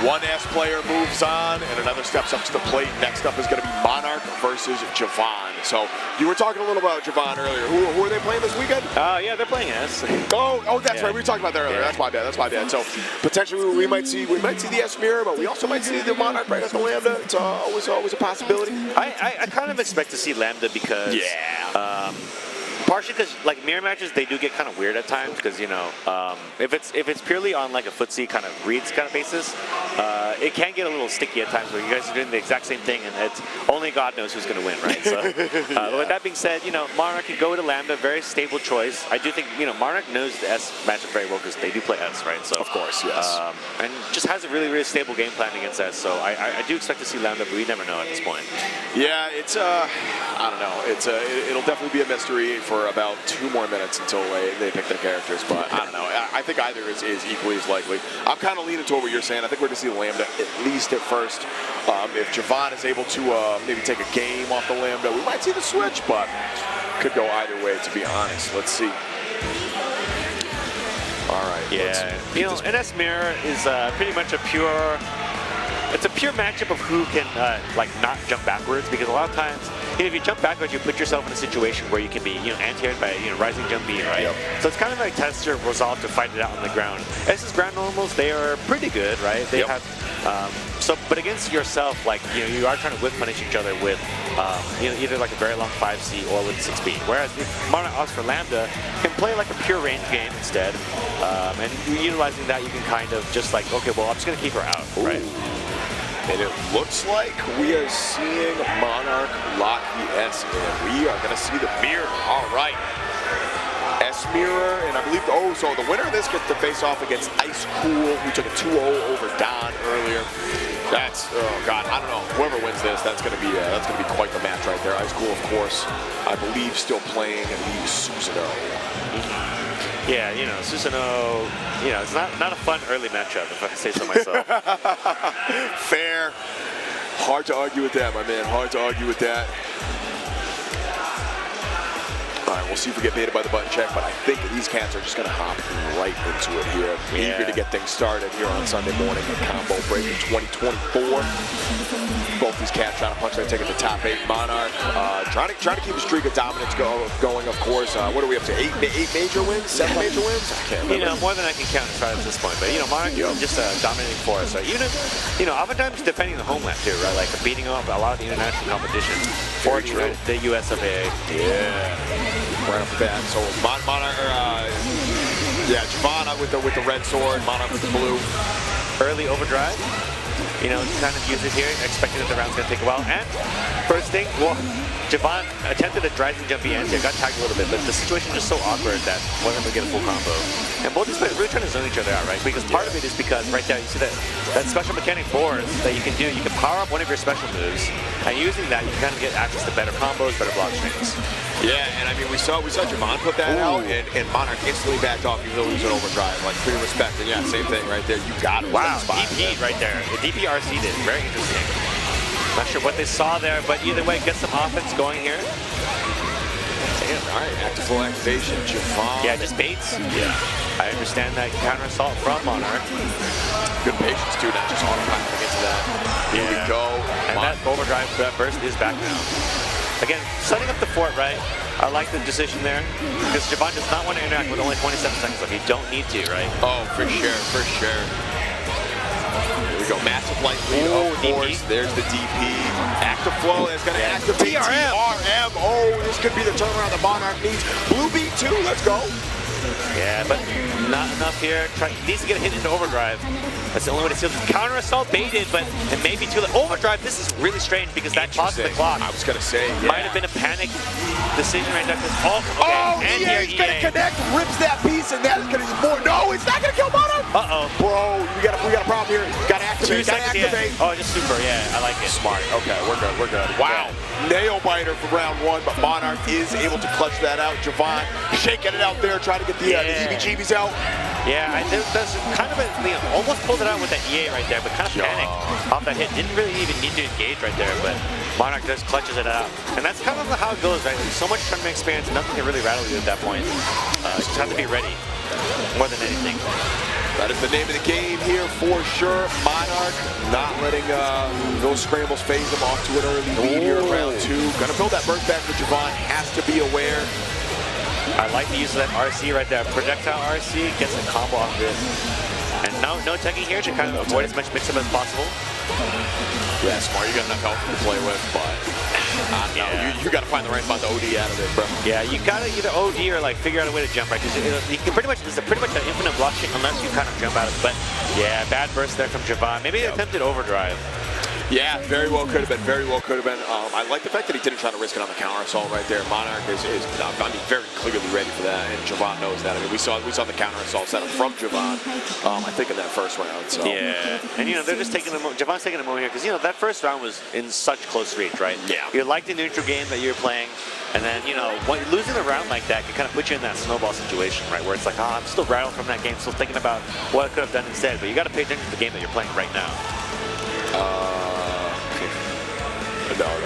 One S player moves on, and another steps up to the plate. Next up is going to be Monarch versus Jahvahn. So you were talking a little about Jahvahn earlier. Who are they playing this weekend? Yeah, they're playing S. Oh, that's right. We were talking about that earlier. That's my bad. So potentially we might see the S mirror, but we also might see the Monarch right at the Lambda. It's always a possibility. I kind of expect to see Lambda because partially because mirror matches, they do get kind of weird at times because if it's purely on a footsie kind of reads kind of basis, it can get a little sticky at times where you guys are doing the exact same thing and it's only God knows who's going to win, right? So with that being said, Monarch can go to Lambda, very stable choice. I do think Monarch knows the S matchup very well because they do play S, right? So of course, yes, and just has a really stable game plan against S. So I do expect to see Lambda, but we never know at this point. Yeah, it's I don't know. It'll definitely be a mystery for about 2 more minutes until they pick their characters, but I don't know. I think either is equally as likely. I'm kind of leaning toward what you're saying. I think we're going to see the Lambda at least at first. If Jahvahn is able to maybe take a game off the Lambda, we might see the switch, but could go either way, to be honest. Let's see. All right. Yeah. You know, NS Mirror is pretty much a pure. It's a pure matchup of who can like not jump backwards, because a lot of times, you know, if you jump backwards, you put yourself in a situation where you can be, you know, anti-aired by, you know, rising jump beam, right? Yep. So it's kind of like test your resolve to fight it out on the ground. SS's ground normals, they are pretty good, right? They have but against yourself, like, you know, you are trying to whip punish each other with you know, either like a very long 5C or with 6B. Whereas if Monarch opts for Lambda, can play like a pure range game instead, and utilizing that, you can kind of just like, okay, well, I'm just gonna keep her out, right? And it looks like we are seeing Monarch lock the S in. We are going to see the mirror. All right. S mirror, and I believe, so the winner of this gets to face off against Icecool, who took a 2-0 over Don earlier. That's, oh God, I don't know. Whoever wins this, that's going to be quite the match right there. Icecool, of course, I believe still playing the Susano'o. Yeah, you know, Susano'o, you know, it's not a fun early matchup, if I say so myself. Fair. Hard to argue with that, my man. Hard to argue with that. All right, we'll see if we get baited by the button check, but I think these cats are just going to hop right into it here. Eager to get things started here on Sunday morning. A combo break in 2024. Both these cats trying to punch their ticket to top 8. Monarch trying to keep a streak of dominance going, of course. What are we up to? 8 major wins? 7 major wins? I can't remember. You know, more than I can count as far as this point. But, you know, Monarch is just a dominating force. Right? Even if, you know, oftentimes defending the homeland too, right? Like beating up a lot of the international competition for the US of A. Yeah. Right off the bat. So Monarch, yeah, Jahvahn with the red sword, Monarch with the blue. Early overdrive. You know, kind of use it here, expecting that the round's going to take a while. And first thing, well, Jahvahn attempted a rising jumpy anti, got tagged a little bit, but the situation is just so awkward that wasn't able to get a full combo. And both these players really trying to zone each other out, right? Because part of it is because right there, you see that special mechanic force that you can do. You can power up one of your special moves, and using that, you can kind of get access to better combos, better block strings. Yeah, and I mean, we saw Jahvahn put that out, and Monarch instantly backed off, even though he was an overdrive. Like, pretty respect. And yeah, same thing right there. You got it. Wow, DP right there. The DPRC did. Very interesting. Not sure what they saw there, but either way, get some offense going here. Damn, all right, active full activation, Jahvahn. Yeah, just baits. Yeah. I understand that counter assault from Monarch. Good patience, too, not just autopiloting into that. Here we go. And that overdrive, that burst is back now. Again, setting up the fort, right? I like the decision there, because Jahvahn does not want to interact with only 27 seconds left. You don't need to, right? Oh, for sure, for sure. Here we go, massive light lead, of course. There's the DP. Active flow is going to activate TRM. Oh, this could be the turnaround the Monarch needs. Blue beat too, let's go. Yeah, but not enough here. He needs to get a hit into overdrive. That's the only way to seal this. Counter assault baited, but it may be too late. Overdrive, this is really strange because that causes the clock. I was going to say, Might have been a panic decision right there. He's going to connect, rips that piece, and that's going to be more. No, it's not going to kill Monarch. Uh-oh. Bro, we got a problem here. Got to activate, Oh, just super, yeah, I like it. Smart. Okay, we're good. Wow. Nail biter for round 1, but Monarch is able to clutch that out. Jahvahn shaking it out there, trying to get the heebie-jeebies out. Yeah, there's kind of almost pulled it out with that EA right there, but kind of panicked off that hit. Didn't really even need to engage right there, but Monarch just clutches it out. And that's kind of how it goes, right? So much tournament experience, nothing can really rattle you at that point. You just have to be ready, more than anything. That is the name of the game here for sure. Monarch not letting those scrambles phase him off to an early lead here in round 2. Gonna build that burst back for Jahvahn, has to be aware. I like the use of that RC right there. Projectile RC gets a combo off this. And no teching here to kind of avoid as much mix-up as possible. Yeah, smart. You got enough health to play with, but you got to find the right spot to OD out of it, bro. Yeah, you got to either OD or like figure out a way to jump, right? Because you can pretty much an infinite block shit unless you kind of jump out of it. But yeah, bad burst there from Jahvahn. Maybe he attempted overdrive. Yeah, very well could have been. Very well could have been. I like the fact that he didn't try to risk it on the counter assault right there. Monarch is very clearly ready for that, and Jahvahn knows that. I mean, we saw the counter assault setup from Jahvahn. I think in that first round. So yeah, and they're just taking Jahvahn's taking a moment here because that first round was in such close reach, right? Yeah. You like the neutral game that you're playing, and then when losing a round like that can kind of put you in that snowball situation, right? Where it's like, I'm still rattled from that game, still thinking about what I could have done instead. But you got to pay attention to the game that you're playing right now.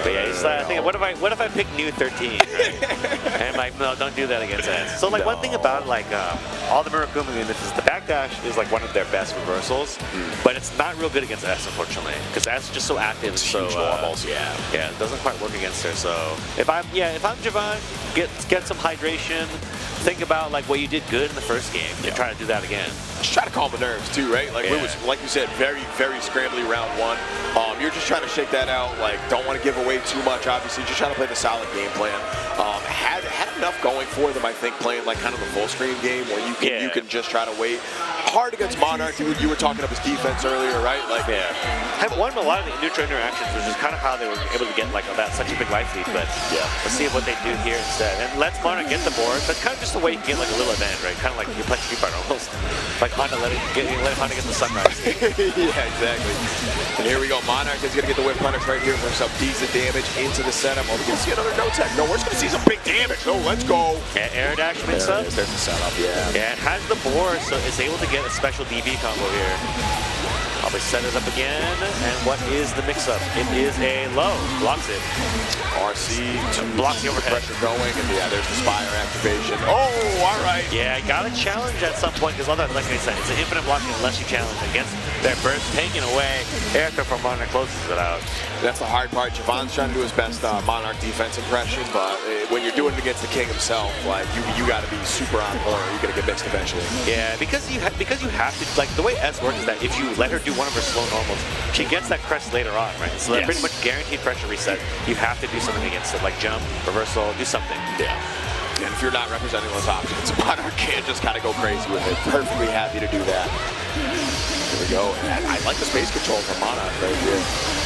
But yeah, he's like, I think, what if I pick new 13, right? And I'm like, no, don't do that against S. So one thing about all the Murakumi units is the backdash is one of their best reversals, but it's not real good against S, unfortunately, because S is just so active. So yeah, it doesn't quite work against her. So if I'm Jahvahn, get some hydration. Think about what you did good in the first game and try to do that again. Just try to calm the nerves too, right? It was, like you said, very, very scrambly round one. You're just trying to shake that out. Don't want to give away too much, obviously. Just trying to play the solid game plan. Had enough going for them, I think, playing kind of the full screen game where you can just try to wait. Hard against Monarch. You were talking up his defense earlier, right? I've won a lot of the neutral interactions, which is kind of how they were able to get such a big life lead. But let's see what they do here instead. And let's Monarch get the board. That's kind of just the way you can get a little advantage, right? Kind of like you're playing Street Fighter almost. Honda let Honda get the sunrise. Yeah, exactly. And here we go. Monarch is going to get the whip punish right here for some decent damage into the setup. Oh, we can see another no tech. No, we're just going to see some big damage. Oh, let's go. Yeah, air dash mix up. There's the setup, yeah. Yeah, it has the board, so it's able to get a special DB combo here. Probably set it up again. And what is the mix-up? It is a low. Blocks it. RC blocks the overhead. Pressure going, and there's the Spire activation. Oh, all right. Yeah, got to challenge at some point, because otherwise, like I said, it's an infinite blocking unless you challenge against their burst, taking away. Aircraft from Monarch closes it out. That's the hard part. Jahvahnn's trying to do his best Monarch defense impression, but when you're doing it against the king himself, you got to be super on point, or you're gonna get mixed eventually. Yeah, because you have to, the way S works is that if you let her do one of her slow normals, she gets that crest later on, right? So that's pretty much guaranteed pressure reset. You have to do something against it, like jump, reversal, do something. Yeah. And if you're not representing those options, Monarch can't just kind of go crazy with it. Perfectly happy to do that. Here we go. And I like the space control from Monarch right here.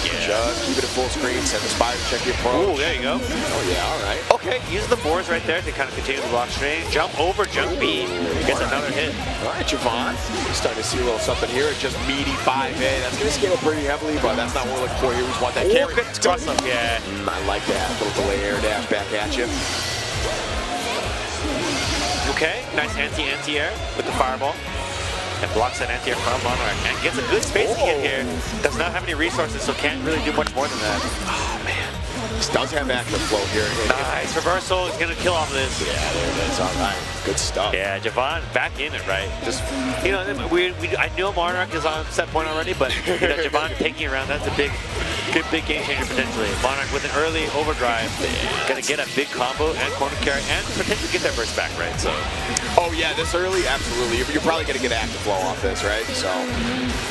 Yeah. Just keep it at full screen, set the Spire, check the approach. Oh, there you go. Oh, yeah, all right. Okay, use the boards right there to kind of continue the block string. Jump over, jump B. Gets another hit. All right, Jahvahn. We're starting to see a little something here. It's just meaty 5A. That's going to scale pretty heavily, but that's not what we're looking for here. We just want that carry. Cross up, yeah. I like that. A little delay air dash back at you. Okay, nice anti-air with the fireball. And blocks that anti-air from Monarch and gets a good spacing hit here. Does not have any resources, so can't really do much more than that. Oh, man. This does have active flow here. Nice reversal. Is going to kill off of this. Yeah, there it is. All right. Good stuff. Yeah, Jahvahn back in it, right? Just, I know Monarch is on set point already, but Jahvahn taking it around, that's a big game changer potentially. Monarch with an early overdrive, going to get a big combo and corner carry and potentially get that burst back, right? So. Oh yeah, this early, absolutely. You're probably going to get active flow off this, right? So.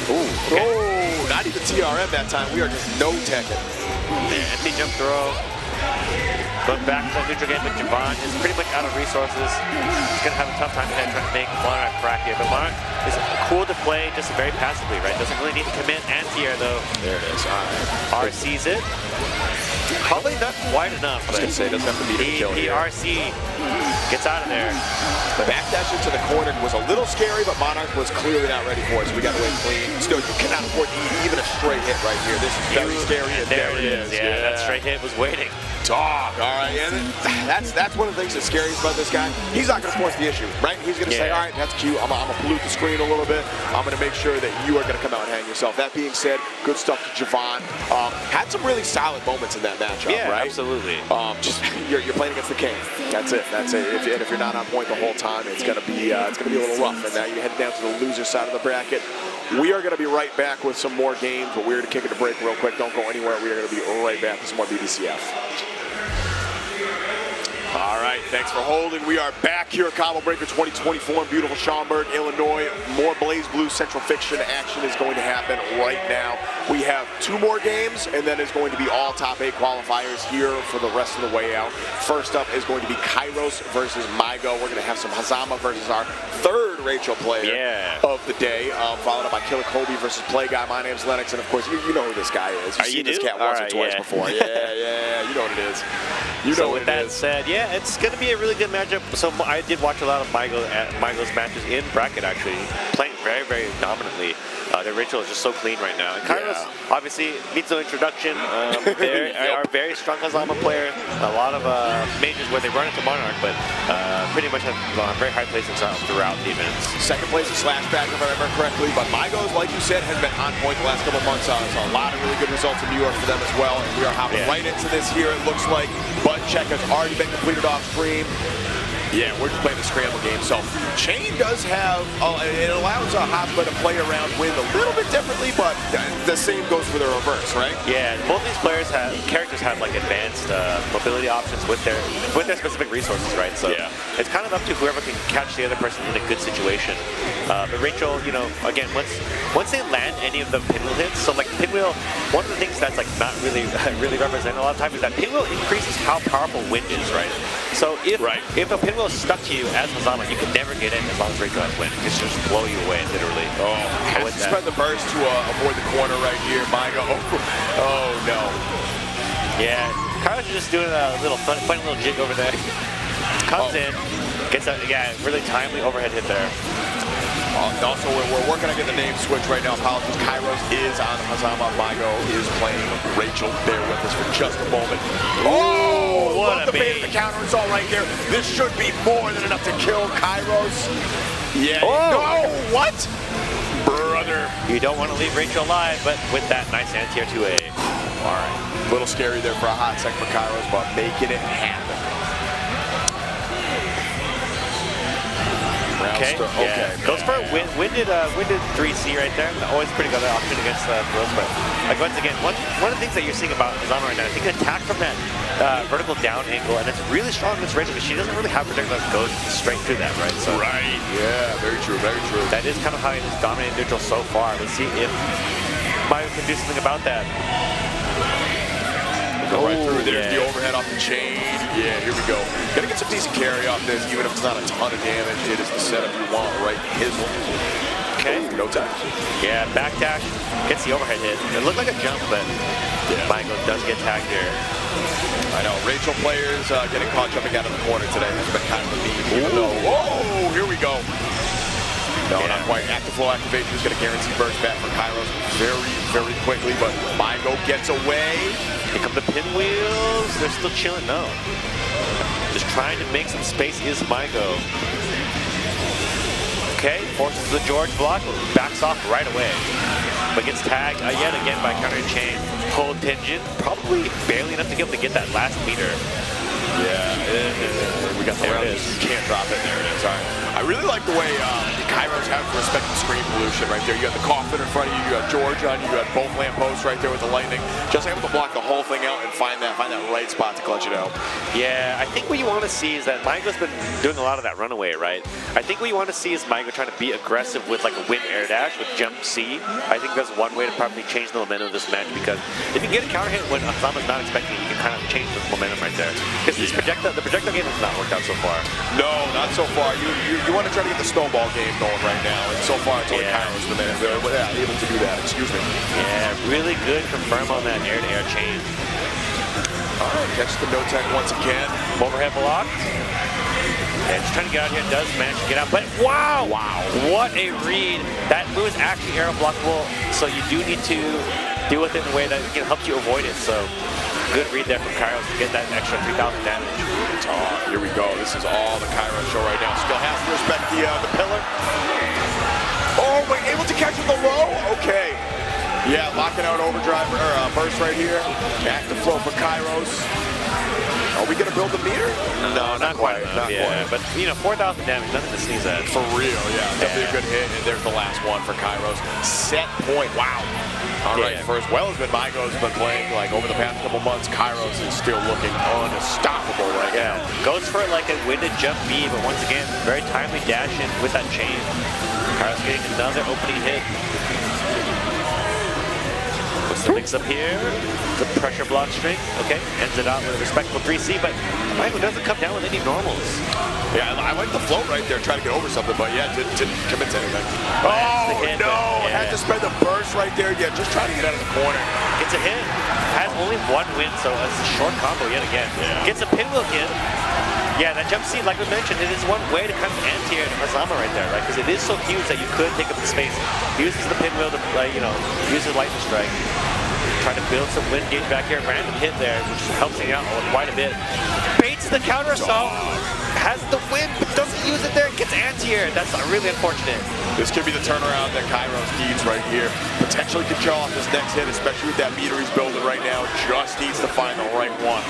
Ooh. Okay. Oh, not even TRM that time. We are just no teching. Empty jump throw. Going back to that neutral game, but Jahvahn is pretty much out of resources. He's going to have a tough time ahead trying to make Monarch crack here. But Monarch is cool to play just very passively, right? Doesn't really need to commit anti-air though. There it is. All right. RC's it. Probably not quite enough. I was going to say, doesn't have to be the kill here. RC gets out of there. The backdash into the corner was a little scary, but Monarch was clearly not ready for it, so we got to win clean. Still, you cannot afford even a straight hit right here. This is very scary. And there it is. Yeah, that straight hit was waiting. Dog. All right, and that's one of the things that's scary about this guy. He's not going to force the issue, right? He's going to say, all right, that's cute. I'm going to pollute the screen a little bit. I'm going to make sure that you are going to come out and hang yourself. That being said, good stuff to Jahvahn. Had some really solid moments in that matchup, right? Absolutely. Just you're playing against the king. That's it. That's it. If you're not on point the whole time, it's going to be a little rough. And now you're heading down to the loser side of the bracket. We are going to be right back with some more games, but we're going to kick it to break real quick. Don't go anywhere. We are going to be right back with some more BBCF. All right, thanks for holding. We are back here at Combo Breaker 2024 in beautiful Schaumburg, Illinois. More BlazBlue Centralfiction action is going to happen right now. We have 2 more games, and then it's going to be all top 8 qualifiers here for the rest of the way out. First up is going to be Kyros versus Maigo. We're going to have some Hazama versus our 3rd Rachel player of the day, followed up by Kyros versus Play Guy. My name's Lennox, and of course, you know who this guy is. You've seen this cat once or twice before. Yeah, you know what it is. So with that said, yeah, it's going to be a really good matchup. So I did watch a lot of Maigo's matches in bracket, actually, playing very, very dominantly. Their Rachel is just so clean right now. And Kyros, obviously, needs no introduction. They are a very strong Hazama player. A lot of majors where they run into Monarch, but pretty much have very high placings throughout the events. Second place is Slashback, if I remember correctly. But Maigo's, like you said, has been on point the last couple of months. So a lot of really good results in New York for them as well. And we are hopping right into this here. It looks like butt check has already been completed off screen. Yeah, we're just playing the scramble game. So Chain does have, it allows Hazama to play around with a little bit differently, but the same goes for the reverse, right? Yeah, both these characters have like advanced mobility options with their specific resources, right? So it's kind of up to whoever can catch the other person in a good situation. But Rachel, you know, again, once they land any of the pinwheel hits, so like pinwheel, one of the things that's like not really represented a lot of times is that pinwheel increases how powerful wind is, right? So if a pinwheel is stuck to you as Hazama, you can never get in as long as Rachel has wind. It can just blow you away, literally. Oh, has to spread the burst to avoid the corner right here. Maigo. Oh no. Yeah, Kyros is just doing a little funny little jig over there. Comes in, gets a really timely overhead hit there. Also, we're working on getting the name switch right now. Apologies. Kyros is on Hazama. Maigo is playing Rachel. Bear with us for just a moment. Oh, what a bait. The counter is all right there. This should be more than enough to kill Kyros. Yeah. No, what? Brother. You don't want to leave Rachel alive, but with that nice anti-air 2A. All right. A little scary there for a hot second for Kyros, but making it happen. Okay. Goes for a winded 3C right there. Always pretty good option against throws, but like once again, one of the things that you're seeing about Hazama right now, I think an attack from that vertical down angle, and it's really strong against Rachel because she doesn't really have a projectile that goes straight through that, right? So yeah, very true, very true. That is kind of how he has dominated neutral so far. Let's see if Maigo can do something about that. Go right through. There's the overhead off the chain. Yeah, here we go. Gotta get some decent carry off this, even if it's not a ton of damage. It is the setup you want, right? Hizzle. Okay. No time. Yeah, back dash. Gets the overhead hit. It looked like a jump, but Maigo does get tagged here. I know. Rachel players getting caught jumping out of the corner today has been kind of a meme. Even though, whoa, here we go. No, not quite. Active flow activation is going to guarantee burst back for Kyros very, very quickly, but Maigo gets away. Here come the pinwheels. They're still chilling. No. Just trying to make some space is Maigo. Okay, forces the George block, backs off right away. But gets tagged yet again by counter chain. Hold Tenjin, probably barely enough to be able to get that last meter. Yeah, we got the round. You can't drop it. There it is. All right. I really like the way Kyros has to respect the screen pollution right there. You got the coffin in front of you. You got George on you. You got both lampposts right there with the lightning. Just able to block the whole thing out and find that right spot to clutch it out. Yeah, I think what you want to see is that Maigo's been doing a lot of that runaway, right? I think what you want to see is Maigo trying to be aggressive with like a wind air dash with jump C. I think that's one way to probably change the momentum of this match, because if you get a counter hit when Hazama's not expecting it, you can kind of change the momentum right there. Because the projectile game has not worked out so far. No, not so far. You want to try to get the snowball game going right now, and so far it's only Kyros the minute. Able to do that. Excuse me. Yeah, really good confirm on that air-to-air chain. All right, catch the no tech once again. Overhead blocked. And just trying to get out here, does manage to get out, but wow, what a read. That move is actually air blockable, so you do need to deal with it in a way that helps you avoid it. So good read there from Kyros to get that extra 3,000 damage. Oh, here we go. This is all the Kyros show right now. Still has to respect the pillar. Oh, wait, able to catch with the low? Okay. Yeah, locking out overdrive or burst right here. Active flow for Kyros. Are we going to build the meter? No, not quite. Not quite. But, 4,000 damage, nothing to sneeze at. For real, yeah. Definitely a good hit. And there's the last one for Kyros. Set point. Wow. All right, for as well as Maigo's been playing like over the past couple months, Kyros is still looking unstoppable right now. Goes for like a winded jump B, but once again, very timely dash in with that chain. Kyros getting another opening hit. What's the mix up here? The pressure block string. Okay, ends it out with a respectful 3C, but Maigo doesn't come down with any normals. Yeah, I like the float right there, trying to get over something, but yeah, didn't commit to anything. Oh, hit, no! Had to spend the burst right there. Yeah, just trying to get out of the corner. Gets a hit. Has only one win, so it's a short combo yet again. Yeah. Gets a pinwheel hit. Yeah, that jump C, like we mentioned, it is one way to kind of anti Hazama right there, right? Because it is so huge that you could take up the space. He uses the pinwheel to, use his lightning strike. Trying to build some wind gauge back here. Random hit there, which helps him out quite a bit. Baits the counter assault. Has the win, but doesn't use it there. Gets anti-air. That's really unfortunate. This could be the turnaround that Kyros needs right here. Potentially could kill off this next hit, especially with that meter he's building right now. Just needs to find the right one.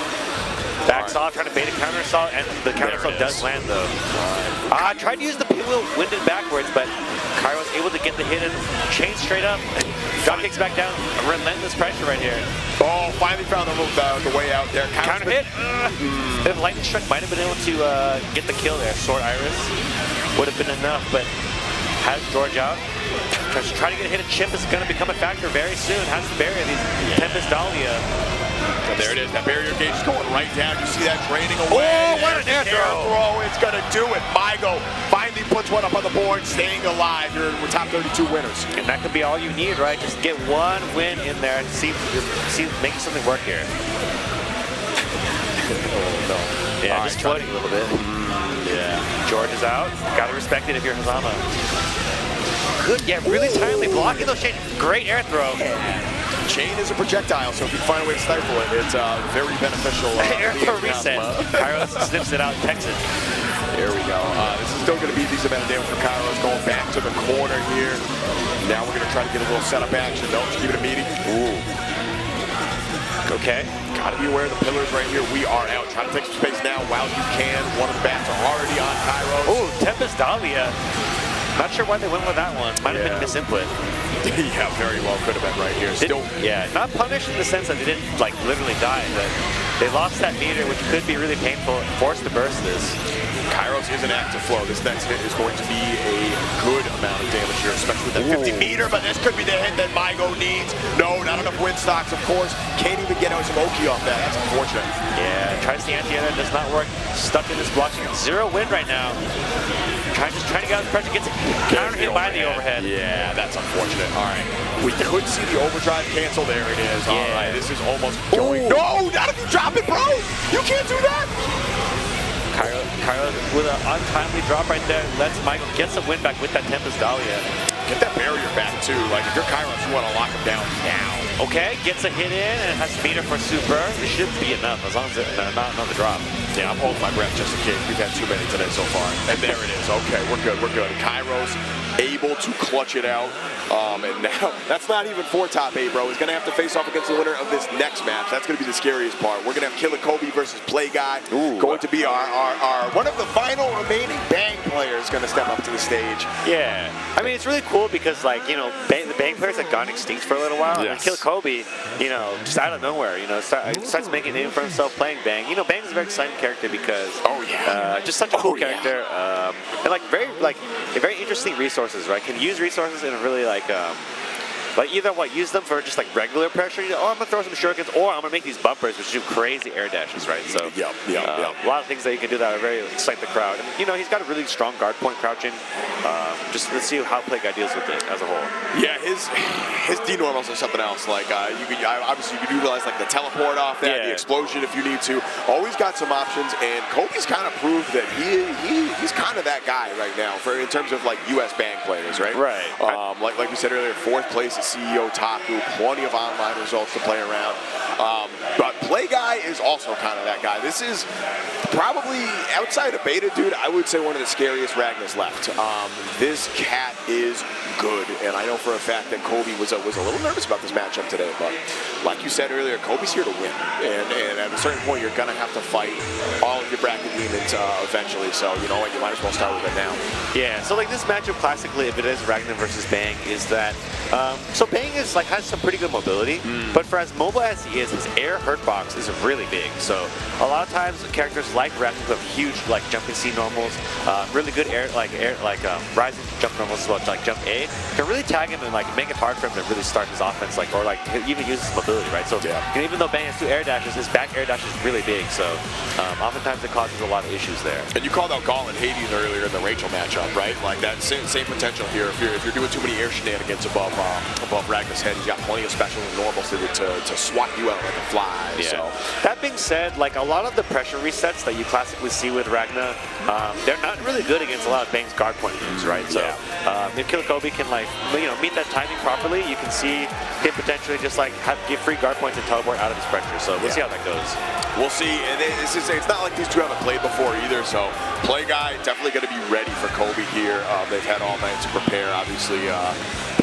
Backs off, trying to bait a counter assault, and the counter assault does land though. Tried to use the pinwheel, winded backwards, but Kyros able to get the hit in, chain straight up, drop kicks back down. Relentless pressure right here. Oh, finally found the way out there. Counter hit. If lightning strike might have been able to get the kill there. Sword Iris would have been enough, but has George out. Trying to get a hit. A chip is going to become a factor very soon. Has to bury these Tempest Dahlia. And there it is. That barrier gauge is going right down. You see that draining away. Oh, what an air throw. It's going to do it. Maigo finally puts one up on the board, staying alive. You're with top 32 winners. And that could be all you need, right? Just get one win in there and see making something work here. Oh, no. Yeah, just floating a little bit. Yeah. George is out. Gotta respect it if you're Hazama. Good, yeah, really timely. Blocking those chains. Great air throw. Chain is a projectile, so if you can find a way to stifle it, it's very beneficial. Air throw reset. Kyros snips it out and techs it. There we go. This is still going to be a decent amount of damage for Kyros. Going back to the corner here. Now we're going to try to get a little setup action. No, just keep it a meeting. Ooh. Okay. Got to be aware of the pillars right here. We are out. Trying to take some space now while you can. One of the bats are already on Kyros. Ooh, Tempest Dahlia. Not sure why they went with that one. Might have been misinput. Yeah, very well could have been right here. Still, not punished in the sense that they didn't like literally die, but they lost that meter, which could be really painful. Forced to burst this. Kyros is an active flow. This next hit is going to be a good amount of damage here, especially with that 50 meter, but this could be the hit that Maigo needs. No, not enough wind stocks, of course. Can't even get out some Oki off that. That's unfortunate. Yeah, tries the anti-air, does not work. Stuck in this blocking. 0 win right now. Just trying to get out of the pressure, gets counter hit by the overhead. Yeah, that's unfortunate. All right. We could see the overdrive cancel. There it is. All right, this is almost going. No, not if you drop it, bro. You can't do that. Kyros with an untimely drop right there lets Maigo get some win back with that Tempest Dahlia. Get that barrier back too. Like if you're Kyros, you want to lock him down now. Okay, gets a hit in and has meter for super. This should be enough as long as it's not another drop. Yeah, I'm holding my breath just in case. We've had too many today so far. And there it is. Okay, we're good. We're good. Kyros able to clutch it out. And now, that's not even for top 8, bro. He's going to have to face off against the winner of this next match. That's going to be the scariest part. We're going to have Kyros versus Play Guy. Going to be our one of the final remaining Bang players going to step up to the stage. Yeah. I mean, it's really cool because, like, the Bang players had gone extinct for a little while. Yes. And Kyros, just out of nowhere, starts making a name for himself playing Bang. Bang is a very exciting character because, just such a cool character. And, very interesting resources, right? Can use resources in a really, either use them for just regular pressure, I'm gonna throw some shurikens, or I'm gonna make these bumpers which do crazy air dashes, right? So a lot of things that you can do that are very excite the crowd. And, he's got a really strong guard point crouching. Just let's see how Play Guy deals with it as a whole. Yeah, his D-normals are something else. Obviously you could utilize the teleport off that, the explosion if you need to. Always got some options, and Kobe's kind of proved that he's kind of that guy right now in terms of US Bang players, right? Right. Like we said earlier, 4th place at CEO Taku, plenty of online results to play around. But Play Guy is also kind of that guy. This is probably, outside of Beta, dude, I would say one of the scariest Ragnas left. This cat is good. And I know for a fact that Kobe was a little nervous about this matchup today. But like you said earlier, Kobe's here to win. And at a certain point, you're going to have to fight all of your bracket demons eventually. So, you know what, you might as well start with it now. Yeah, so like this matchup classically, if it is Ragna versus Bang, is that so Bang is like has some pretty good mobility, but for as mobile as he is, his air hurt box is really big. So a lot of times characters like Ragna who have huge like jumping C normals, really good rising jump normals as well, like jump A, can really tag him and like make it hard for him to really start his offense, like or like even use his mobility, right? So and even though Bang has 2 air dashes, his back air dash is really big. So oftentimes it causes a lot of issues there. And you called out Gauntlet Hades earlier in the Rachel matchup, right? Like that same potential here. If you're doing too many air shenanigans above Ragna's head, he's got plenty of special and normals to swat you out like a fly. Yeah. So that being said, like a lot of the pressure resets that you classically see with Ragna, they're not really good against a lot of Bang's guard point moves, right? So if Kobe can like meet that timing properly, you can see him potentially just like give free guard points and teleport out of his pressure. So we'll see how that goes. We'll see. And it's not like these two haven't played before either. So Play Guy definitely going to be ready for Kobe here. They've had all night to prepare. Obviously,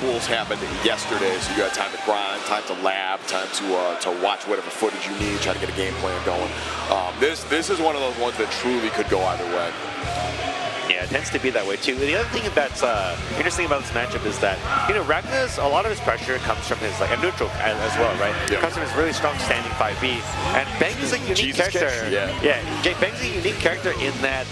pools happened yesterday, so you got time to grind, time to lab, time to watch whatever footage you need, try to get a game plan going. This is one of those ones that truly could go either way. Yeah, it tends to be that way too. The other thing that's interesting about this matchup is that Ragna's a lot of his pressure comes from his like a neutral as well, right? It comes from his really strong standing 5B, and Bang is a unique character. Bang's a unique character in that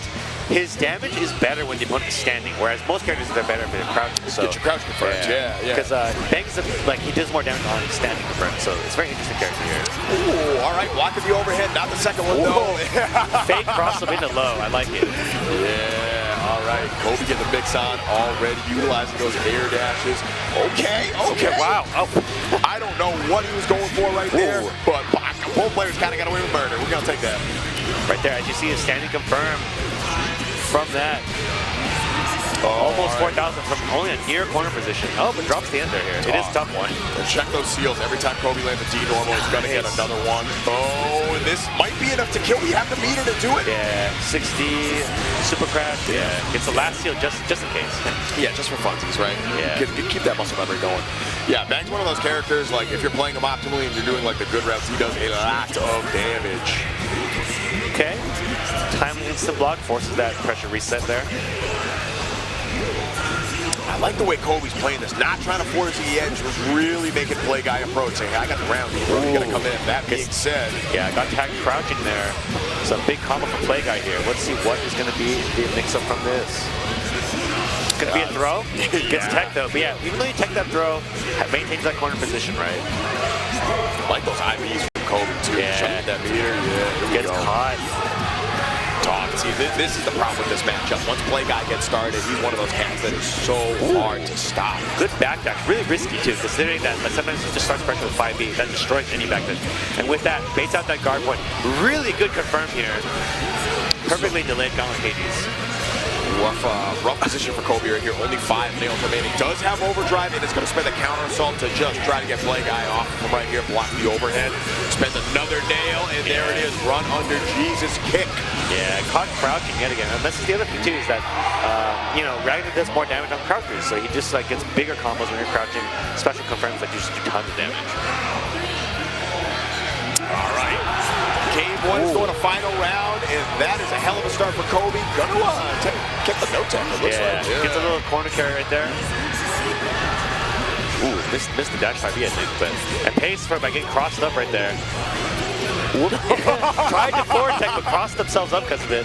his damage is better when the opponent is standing, whereas most characters are better if they're crouching. So get your crouch confirmed. Because Bang's he does more damage on standing confirmed, so it's a very interesting character here. Ooh, all right, blocking the overhead, not the second one though. Fake cross him into low, I like it. Yeah. All right, Kobe getting the mix on already, utilizing those air dashes. Okay. Wow. Oh. I don't know what he was going for right there, but both players kind of got away with murder. We're going to take that. Right there, as you see, his standing confirmed from that. Almost 4,000 from only a near corner position. Oh, but drops the ender here. It is a tough one. And check those seals. Every time Kobe lands a D normal, he's going to get another one. Oh, and this might be enough to kill. We have the meter to do it. Yeah, 60, super crash. Yeah, gets the last seal just in case. Yeah, just for funsies, right? Yeah. Keep that muscle memory going. Yeah, Bang's one of those characters, like, if you're playing him optimally and you're doing, like, the good routes, he does a lot of damage. Okay. Timely instant block forces that pressure reset there. I like the way Kobe's playing this, not trying to force the edge, was really making Play Guy approach, saying, hey, I got the round, you're going to come in. That being said, yeah, got tagged crouching there. So a big combo for Play Guy here. Let's see what is going to be the mix-up from this. It's going to be a throw. Gets tech though, but yeah, even though you tech that throw, maintains that corner position, right? I like those IVs from Kobe too. Yeah. That meter, Gets caught. See, this is the problem with this matchup. Once Play Guy gets started, he's one of those cats that is so hard to stop. Good backdash, really risky too, considering that sometimes he just starts pressure with 5B. That destroys any backdash. And with that, baits out that guard point. Really good confirm here. Perfectly delayed Gauntlet Hades. Rough position for Kobe right here. Only 5 nails remaining. Does have overdrive, and it's going to spend the counter assault to just try to get Play Guy off from right here. Block the overhead. Spend another nail, and there it is. Run under Jesus kick. Yeah, caught crouching yet again. And this is the other thing too, is that Ragna does more damage on crouchers, so he just like gets bigger combos when you're crouching. Special confirms that you just do tons of damage. All right. Game 1 is going to final round, and that is a hell of a start for Kobe. Gonna kick the no tech, it looks like. Yeah. Gets a little corner carry right there. Ooh, missed the dash 5B, I think, but and pays for it by getting crossed up right there. Tried to forward tech, but crossed themselves up because of it.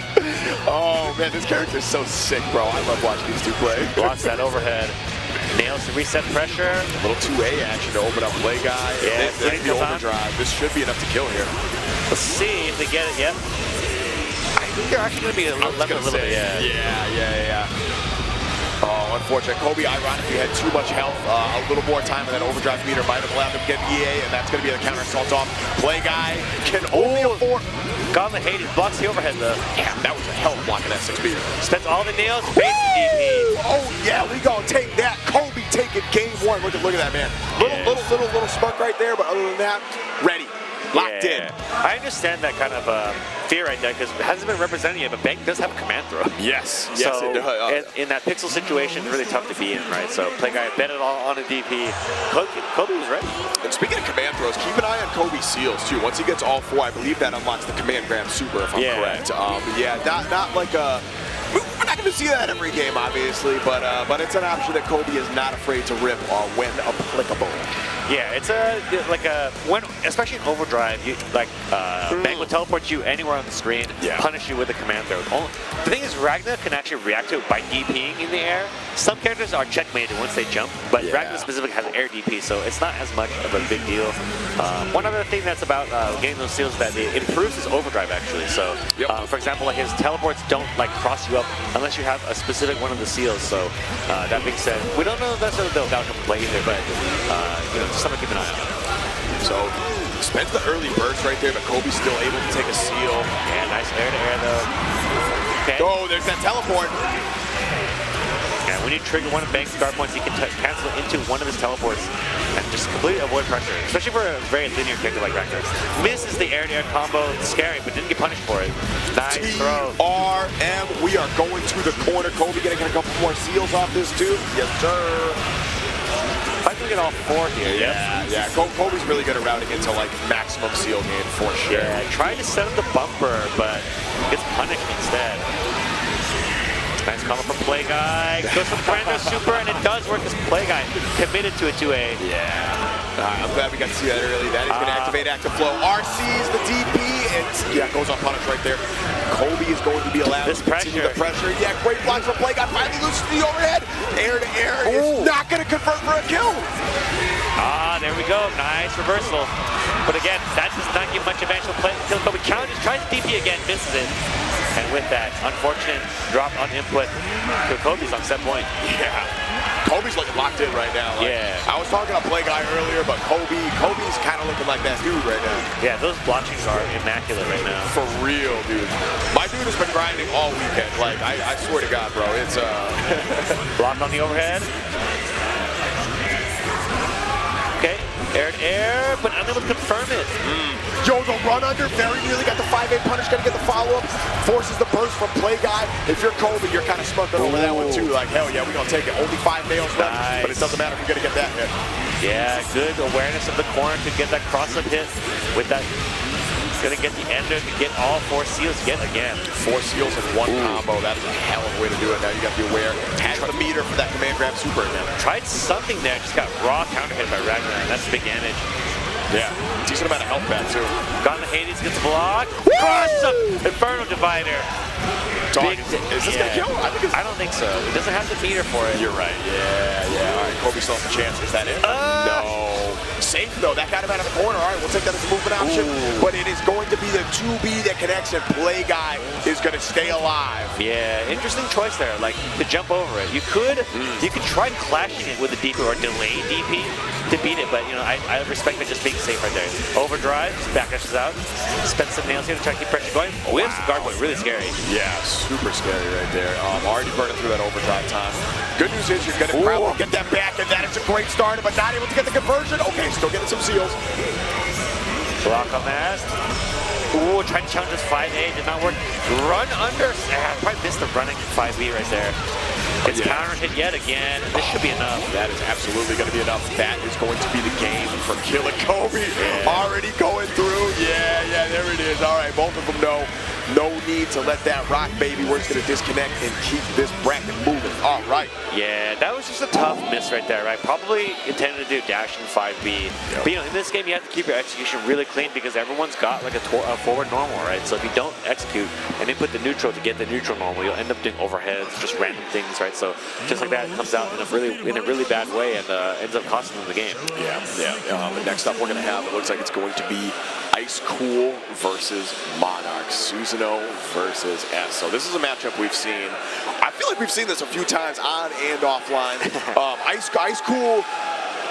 Oh man, this character is so sick, bro. I love watching these two play. Lost that overhead. Nails to reset pressure. A little 2A action to open up Play Guy. Yeah, that's the overdrive. This should be enough to kill here. Let's see if they get it. Yep. I think they're actually going to be a little bit. Yeah. Oh, unfortunate. Kobe, ironically, had too much health. A little more time, and that overdrive meter might have allowed him to get EA, and that's going to be the counter assault off. Play Guy can only afford. Gauntlet Hades blocks the overhead though. Yeah, that was a hell of a block in that 6B. Spends all the nails, base DP. Oh yeah, we gonna take that. Kobe taking game 1. Look at that, man. Little smirk right there, but other than that, ready. Locked in. I understand that kind of fear right there because it hasn't been represented yet, but Bank does have a command throw. Yes. So Yes, it does. in that pixel situation, it's really tough to be in, right? So play guy bet it all on a DP. Kobe was ready. And speaking of command throws, keep an eye on Kobe's seals too. Once he gets all 4, I believe that unlocks the command grab super, if I'm correct. Not like a. We're not going to see that every game, obviously, but it's an option that Kobe is not afraid to rip when applicable. Yeah, it's when especially in overdrive, Bank will teleport you anywhere on the screen, punish you with a command throw. The thing is, Ragna can actually react to it by DPing in the air. Some characters are checkmated once they jump, but Ragna specifically has air DP, so it's not as much of a big deal. One other thing that's about getting those seals that it improves his overdrive actually. So, for example, like his teleports don't cross you up unless you have a specific one of the seals. So that being said, we don't know if that's they'll come play either, but just something to keep an eye on. So spends the early burst right there, but Kobe's still able to take a seal. Yeah, nice air to air though. Okay. Oh, there's that teleport. Yeah, when you trigger one of Bank's guard points, he can cancel into one of his teleports and just completely avoid pressure, especially for a very linear character like Ragnar. Misses the air-to-air combo, it's scary, but didn't get punished for it. Nice throw. TRM, we are going to the corner. Kobe getting a couple more seals off this too. Yes, sir. I think we get all 4 here. Yeah. Kobe's really good at routing into like maximum seal gain for sure. Yeah, tried to set up the bumper, but gets punished instead. Nice combo from Play Guy. Goes from Brando Super, and it does work as Play Guy. Committed to a 2A. Yeah. I'm glad we got to see that early. That is going to activate Active Flow. RC's the DP, and goes unpunished right there. Kobe is going to be allowed to continue the pressure. Yeah, great blocks from Play Guy. Finally loses the overhead. Air to air is not going to convert for a kill. There we go. Nice reversal. But again, that does not give much advantage to kill Kobe. Challenges, tries to DP again, misses it. And with that, unfortunate drop on input, Kobe's on set point. Yeah. Kobe's looking locked in right now. I was talking to Play Guy earlier, but Kobe's kind of looking like that dude right now. Yeah, those blockings are immaculate right now. For real, dude. My dude has been grinding all weekend. Like, I swear to God, bro. It's block on the overhead. Okay, air to air, but unable to confirm it. Yo, the run under, very nearly got the 5A punish, gonna get the follow-up, forces the burst from Play Guy. If you're Kobe, you're kind of smirking over that one too. Like, hell yeah, we're gonna take it. Only 5 nails left, but it doesn't matter if you're gonna get that hit. Yeah, good awareness of the corner to get that cross-up hit with that. Gonna get the ender to get all 4 seals yet again. 4 seals in one combo. That is a hell of a way to do it. Now you got to be aware. Has the meter for that command grab super again. Tried something there, just got raw counter hit by Ragna, and that's big damage. Yeah, decent amount of health back too. Gone to Hades, gets blocked. Cross up, Inferno Divider. Is this gonna kill? I don't think so. It doesn't have the meter for it. You're right. Yeah. All right, Kobe still has a chance. Is that it? No. Safe though. That got him out of the corner. All right, we'll take that as a movement option. But it is going to be the 2B that connects, and Play Guy is going to stay alive. Yeah, interesting choice there. Like to jump over it. You could try clashing it with a DP or delay DP to beat it, but I respect that just being safe right there. Overdrive, backdashes out, spend some nails here to try to keep pressure going. Whips guard point, really scary. Yeah, super scary right there. Already burning through that overdrive time. Good news is you're going to probably get that back, and that is a great start, but not able to get the conversion. Okay, still getting some seals. Block on that. Ooh, trying to challenge this 5A, did not work. Run under. Probably missed the running 5B right there. It's counter hit yet again. This should be enough. That is absolutely going to be enough. That is going to be the game for Killer Kobe. Already going through. Yeah, there it is. All right, both of them know. No need to let that rock, baby. We're just going to disconnect and keep this bracket moving. All right. Yeah, that was just a tough miss right there, right? Probably intended to do dash in 5B. But in this game, you have to keep your execution really clean because everyone's got like a forward normal, right? So if you don't execute and then put the neutral to get the neutral normal, you'll end up doing overheads, just random things, right? So just like that, it comes out in a really bad way and ends up costing them the game. Next up, we're going to have, it looks like it's going to be Icecool versus Monarch. Susano'o versus S. So this is a matchup we've seen.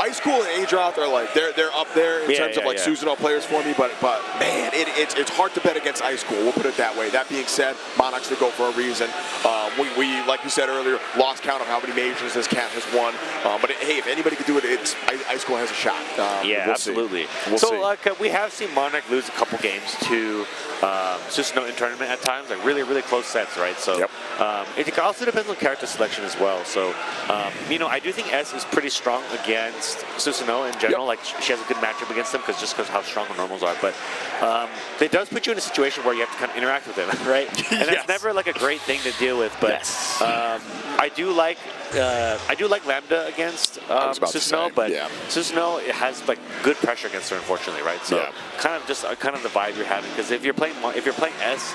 Icecool and Adroth are like they're up there in terms of like Susano'o players for me, but man, it's hard to bet against Icecool. We'll put it that way. That being said, Monarchs to go for a reason. We like you said earlier, lost count of how many majors this cat has won. But hey, if anybody could do it, it's Icecool has a shot. Yeah, absolutely. We'll see. Like we have seen Monarch lose a couple games to Susano'o in tournament at times, like really close sets, right? So it also depends on character selection as well. So you know, I do think S is pretty strong against Susano'o in general. Like she has a good matchup against them because how strong her normals are. But it does put you in a situation where you have to kind of interact with them, right? And that's never like a great thing to deal with. But I do like Lambda against Susano'o, but Susano'o has like good pressure against her, unfortunately, right? So kind of the vibe you're having, because if you're playing S,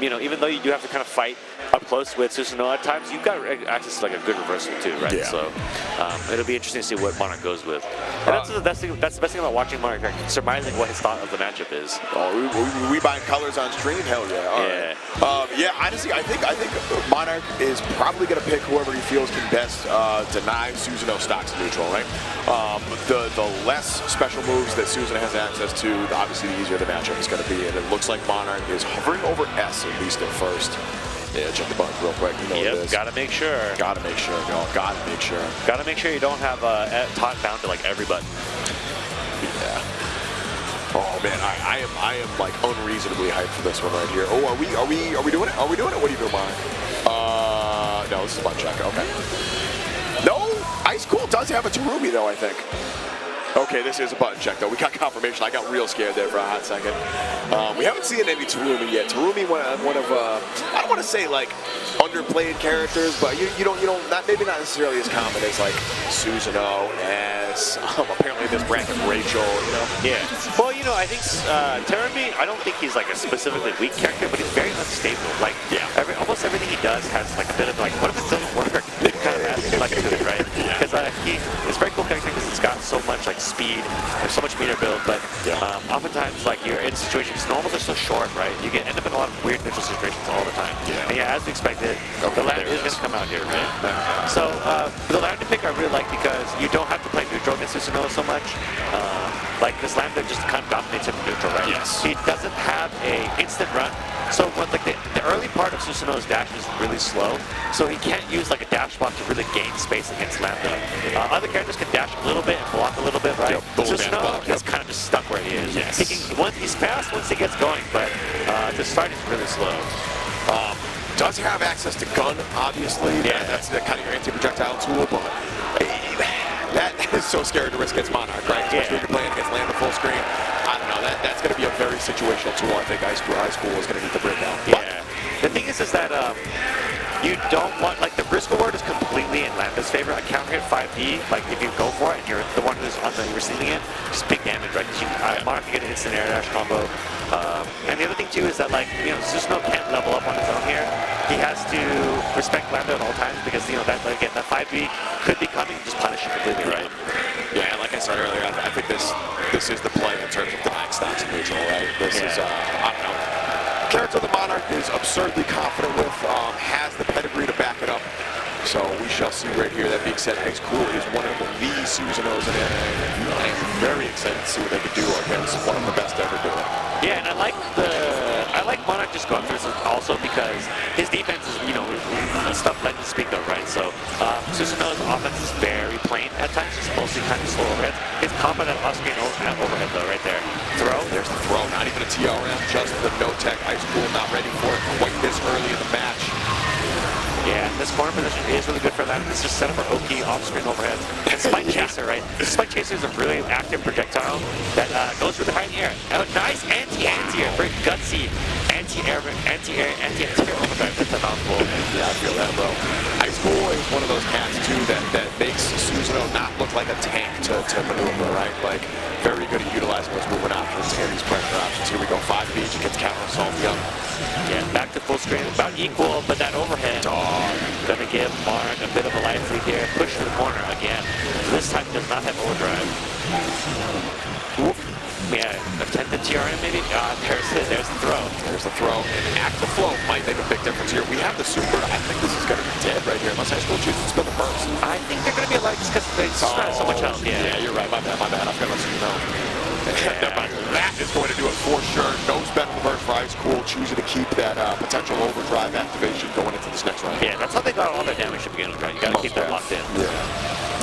you know, even though you do have to kind of fight up close with Susano'o at times, you've got access to like a good reversal too, right? So it'll be interesting to see what Monarch goes with. And that's the best thing about watching Monarch, like, surmising what his thought of the matchup is. Oh, we buying colors on stream? Hell yeah! All right. Yeah, honestly, I think Monarch is probably going to pick whoever he feels can best deny Susano'o stocks neutral, right? The less special moves that Susano'o has access to, obviously the easier the matchup is going to be. And it looks like Monarch is hovering over S, at least at first. Yeah, check the buttons real quick. You know what it is. Gotta make sure. Gotta make sure, y'all. Gotta make sure. Gotta make sure you don't have taunt bound to like every button. Yeah. Oh man, I am like unreasonably hyped for this one right here. Oh, are we doing it? Are we doing it? What are you doing, Monarch? No, this is button check. Okay. No, Icecool does have a Terumi though, I think. Okay, this is a button check though. We got confirmation. I got real scared there for a hot second. We haven't seen any Terumi yet. Terumi, one of I don't want to say like underplayed characters, but you don't maybe not necessarily as common as like Susano'o, S. Apparently this bracket Rachel, you know. Yeah. Well, you know, I think Terumi, I don't think he's like a specifically weak character, but he's very unstable. Like almost everything he does has like a bit of like, what if it doesn't work? Kind of asking like to it, right? Because it's a very cool character because he's got so much like speed, there's so much meter build, but oftentimes like you're in situations, normals are so short, right? You end up in a lot of weird neutral situations all the time. And as we expected, the Lambda is going to come out here, right? So the Lambda pick I really like because you don't have to play neutral against Susano'o so much. Like this Lambda just kind of dominates him neutral, right? Yes. He doesn't have a instant run. So when like the early part of Susano'o's dash is really slow, so he can't use like a dash block to really gain space against Lambda. Other characters can dash a little bit and block a little bit, right? Susano'o is kind of just stuck where he is. Yes. He's fast once he gets going, but the start is really slow. Does have access to gun, obviously. Yeah, that's the kind of your anti-projectile tool, but that is so scary to risk against Monarch, right? Especially if you're playing against Lambda full screen. I don't know, that's going to be a very situational tool. I think Icecool is going to need to break out. Yeah. The thing is that you don't want, like, the risk reward is completely in Lambda's favor. Like, counter hit 5D, like, if you go for it and you're the one who's on the receiving end, just big damage, right? Because Monarch can get an instant air dash combo. And the other thing, too, is that, like, you know, Susano'o can't level up on his own here. He has to respect Lambda at all times because, you know, that, like, again, that 5D could be coming, just punish it completely, right? Yeah, like I said earlier, I think this is the play in terms of denying stocks and neutral, right? This is, I don't know. The character the Monarch is absurdly confident with, has the pedigree to back it up. So we shall see right here. That being said, Icecool is one of the Susano'os in it. I am very excited to see what they can do against one of the best ever do it. Yeah, and I like Monarch just going through this also because his defense is, you know, stuff like to speak of, right? So Susano'o's offense is very plain at times, just mostly kind of slow overheads. His combo that off-screen overhead though, right there. Throw. There's the throw. Not even a TRM, just the no-tech. Icecool not ready for it quite this early in the match. Yeah, this corner position is really good for that. It's just set up for Oki off-screen overheads. And Spike Chaser, right? Spike Chaser is a really active projectile that goes through the high air. Oh, nice anti-air, very gutsy anti-air overdrive. That's a mouthful. Yeah, I feel that, bro. Icecool is one of those cats too that makes Susano'o not look like a tank to maneuver, right? Like very good at utilizing those movement options and these pressure options. Here we go, 5 beach, it gets counter assault. Yeah, back to full screen, about equal, but that overhead gonna give Monarch a bit of a life lead here. Push to the corner again. This time does not have overdrive. Yeah, attempt the TRM maybe. There's the throw. There's the throw. And active flow might make a big difference here. We have the super. I think this is going to be dead right here unless Icecool chooses to spin the burst. I think they're going to be alive just because they spend so much health. Yeah, you're right. My bad. I forgot to let you know. That is going to do it for sure. No spend the burst for Icecool, choosing to keep that potential overdrive activation going into this next round. Yeah, that's how they got all their damage to begin with, right? You got to keep that locked in.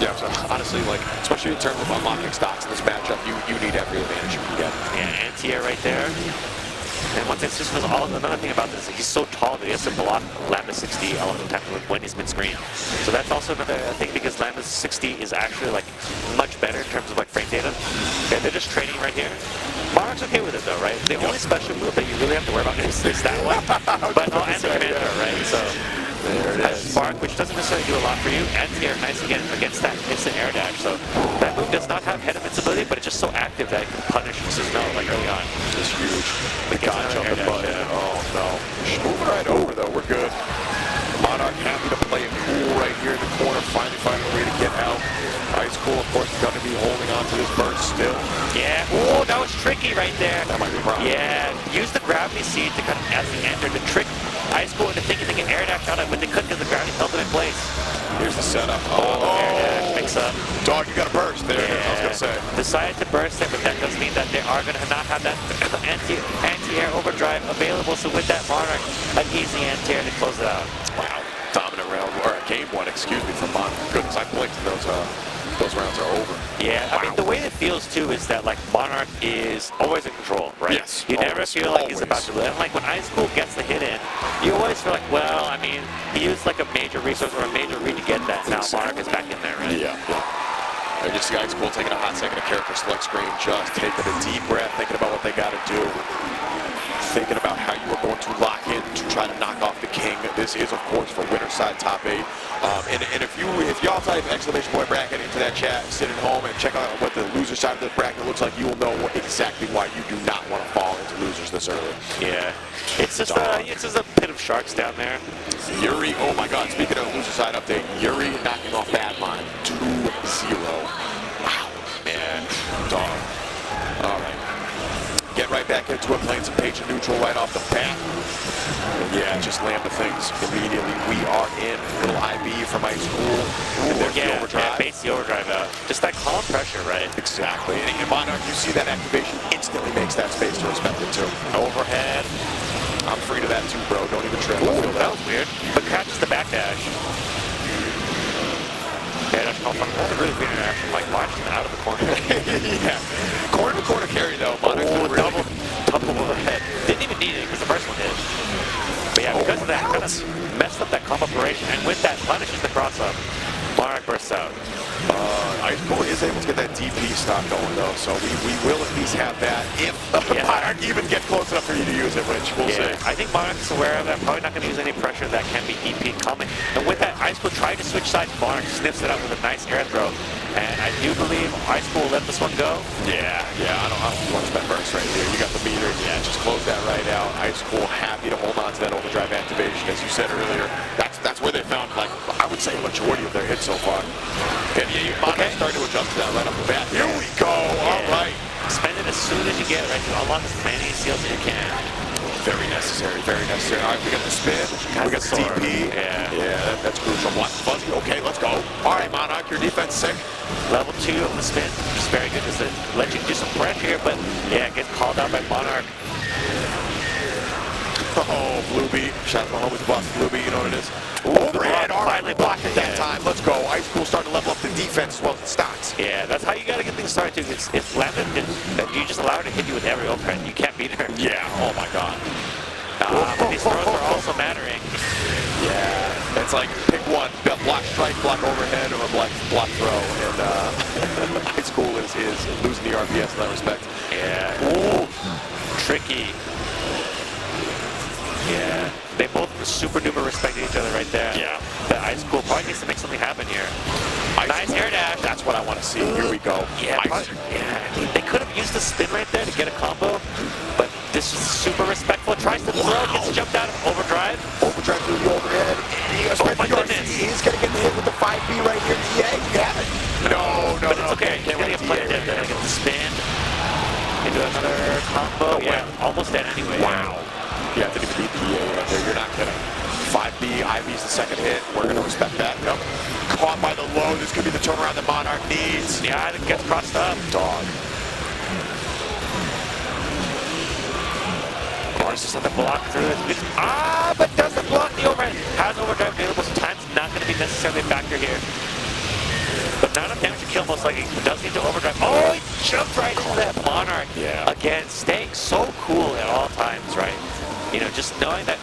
Yeah, so honestly, like, especially in terms of unlocking stocks in this matchup, you need every advantage you can get. Yeah, anti-air right there. And once it's just another thing about this, he's so tall that he has to block Lambda 60 element time when he's mid-screen. So that's also another thing because Lambda 60 is actually like much better in terms of like frame data. Okay, they're just training right here. Monarch's okay with it though, right? The only special move that you really have to worry about is that one. But and the commander, right? So there it is. Spark, which doesn't necessarily do a lot for you, anti-air nice again against that instant air dash. So that move does not have head invincibility, but it's just so active that it can punish Susano'o like early on. It's huge. The gotcha on the button. Oh no. Moving right over though, we're good. Monarch happy to play it cool right here in the corner, finally finding a way to get out. Icecool, of course, going to be holding on to this burst still. Yeah. Oh, that was tricky right there. That might be a problem. Yeah. Use the gravity seed to kind of as the enter to trick Icecool into thinking they can air dash out of it, but they couldn't because the gravity held them in place. Here's the setup. Air dash mix up. Dog, you got to burst there. Yeah. I was going to say. Decided to burst there, but that does mean that they are going to not have that anti-air overdrive available. So with that Monarch, an easy anti-air to close it out. Wow. Dominant round, or game one, excuse me, from Monarch. Goodness, I blinked and those rounds are over. Yeah, wow. I mean, the way it feels, too, is that, like, Monarch is always in control, right? Yes, you never feel like he's about to lose. And, like, when Icecool gets the hit in, you always feel like, well, I mean, he used, like, a major resource or a major read to get that. Now Monarch is back in there, right? Yeah. I just see Icecool taking a hot second to character select screen, just taking a deep breath, thinking about what they got to do. Thinking about how you are going to lock in to try to knock off the king. This is, of course, for winner side top 8. And if y'all type exclamation point bracket into that chat, sit at home and check out what the loser side of the bracket looks like, you will know exactly why you do not want to fall into losers this early. Yeah, it's just a pit of sharks down there. Yuri, oh my God! Speaking of loser side update, Yuri knocking off Badlime 2-0. Wow, man, dog. All right. Get right back into it, playing some patient neutral right off the bat. And yeah, just Lambda things immediately. We are in little IB from Icecool. And there's the overdrive. Yeah, base the overdrive out. Just that calm pressure, right? Exactly. And in Monarch, you see that activation instantly makes that space to respect it too. Overhead. I'm free to that too, bro. Don't even trip. Ooh, that was weird. But catches the backdash. Yeah, that's a really weird interaction, like watching out of the corner. Yeah. Corner to corner carry though. Monarch really double overhead. Didn't even need it because the first one hit. But yeah, because of that, kind of messed up that combo operation, and with that punishes the cross up. Monarch bursts out. Icecool is able to get that DP stock going though, so we will at least have that if Monarch even get close enough for you to use it, which we'll see. I think Monarch is aware of that, probably not going to use any pressure that can be EP coming. And with that, Icecool tried to switch sides, Monarch sniffs it up with a nice air throw. And I do believe Icecool let this one go. Yeah, I don't want to spend burst right here. You got the meter, yeah, just close that right out. Icecool happy to hold on to that overdrive activation, as you said earlier. That's where they found, like, I would say a majority of their hits so far. And yeah, Monarch starting to adjust to that right off the bat. Here we go, all right. Spend it as soon as you get it, right? To unlock as many seals as you can. Very necessary, very necessary. All right, we got the spin, we got the DP. Yeah, that's crucial. Block fuzzy, okay, let's go. All right, Monarch, your defense sick. Level 2 of the spin, which is very good. Just to let you do some pressure here, but yeah, get called out by Monarch. Oh, Blue Beat. Shout out to my homies who bought Blue Beat, you know what it is. Overhead, all right, finally blocked it that time. Let's go. Icecool starting to level up the defense as well as the stocks. Yeah, that's how you got to get things started, too. It's Lambda, you just allow her to hit you with every overhead. You can't beat her. Yeah, oh my God. But these throws are also mattering. Yeah, it's like pick one, block strike, block overhead, or block throw. And Icecool is losing the RPS in that respect. Yeah. Ooh, tricky. Yeah, they both super duper respect each other right there. Yeah. The Icecool probably needs to make something happen here. Nice air dash. That's what I want to see. Here we go. Yeah, they could have used the spin right there to get a combo, but this is super respectful. Tries to throw, gets jumped out of overdrive. Overdrive through the overhead. Oh my goodness. He's going to get the hit with the 5B right here. Yeah, you have it. No, but it's okay. He's going to get plenty of damage. Get the spin into a another combo. Yeah, almost dead anyway. Wow. Yeah, didn't even beat the EA right there. You're not kidding. 5B, IV's the second hit. We're going to respect that. Yep. Caught by the low. This could be the turnaround that Monarch needs. Yeah, it gets crossed up. Dog. Mars just had to block through it. But doesn't block the overhead. Has overdrive available, so time's not going to be necessarily a factor here. But not enough damage to kill, most likely. Does need to overdrive. Oh, he jumped right into that Monarch. Yeah. Again, staying so cool at all times, right? You know, just knowing that,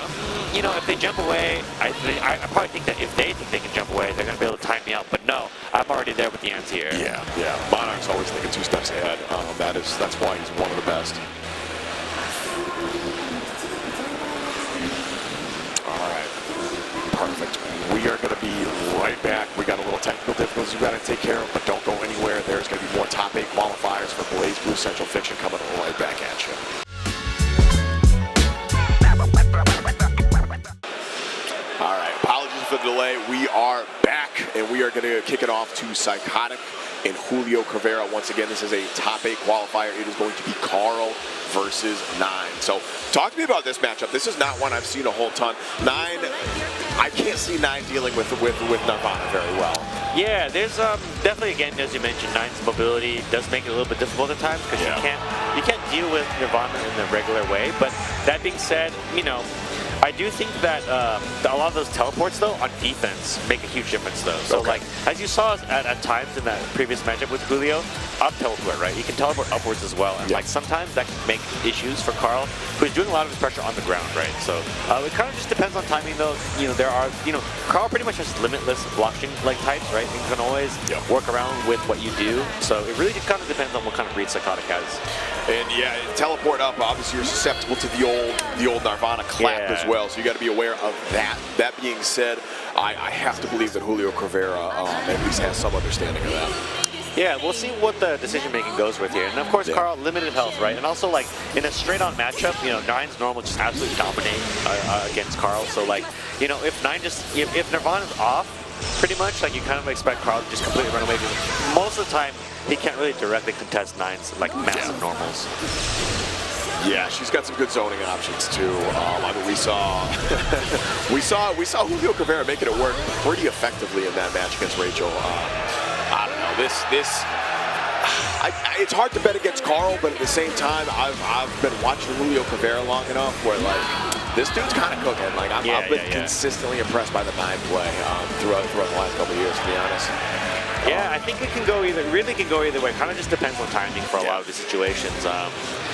you know, if they jump away, I probably think that if they think they can jump away, they're going to be able to time me out. But no, I'm already there with the anti-air. Yeah. Monarch's always thinking 2 steps ahead. That's why he's one of the best. All right. Perfect. We are going to be right back. We got a little technical difficulties we got to take care of, but don't go anywhere. There's going to be more top 8 qualifiers for BlazBlue Centralfiction coming right back at you. All right, apologies for the delay. We are back, and we are going to kick it off to Psykotik and juliocrivera. Once again, this is a top 8 qualifier. It is going to be Carl versus 9. So talk to me about this matchup. This is not one I've seen a whole ton. 9, I can't see 9 dealing with Nirvana very well. Yeah, there's definitely, again, as you mentioned, 9's mobility does make it a little bit difficult at times because you can't deal with Nirvana in the regular way. But that being said, you know, I do think that a lot of those teleports, though, on defense make a huge difference, though. So, like, as you saw at times in that previous matchup with Julio, up teleport, right? He can teleport upwards as well. And, like, sometimes that can make issues for Carl, who's doing a lot of his pressure on the ground, right? So, it kind of just depends on timing, though. You know, there are, you know, Carl pretty much has limitless blocking, like, types, right? You can always work around with what you do. So, it really just kind of depends on what kind of read Psykotik has. And, yeah, teleport up, obviously, you're susceptible to the old Nirvana clap as well. So you got to be aware of that. That being said, I have to believe that juliocrivera at least has some understanding of that. Yeah, we'll see what the decision-making goes with here. And, of course, Carl, limited health, right? And also, like, in a straight-on matchup, you know, 9's normal just absolutely dominate against Carl. So, like, you know, if Nirvana's off, pretty much, like, you kind of expect Carl to just completely run away. Because most of the time, he can't really directly contest 9's, like, massive normals. Yeah, she's got some good zoning options too. I mean, we saw juliocrivera making it work pretty effectively in that match against Rachel. I don't know. It's hard to bet against Carl, but at the same time, I've been watching juliocrivera long enough where, like, this dude's kind of cooking. Like, I've been consistently impressed by the 9 play throughout the last couple of years, to be honest. Yeah, I think it can go either. Really, can go either way. Kind of just depends on timing for a lot of the situations.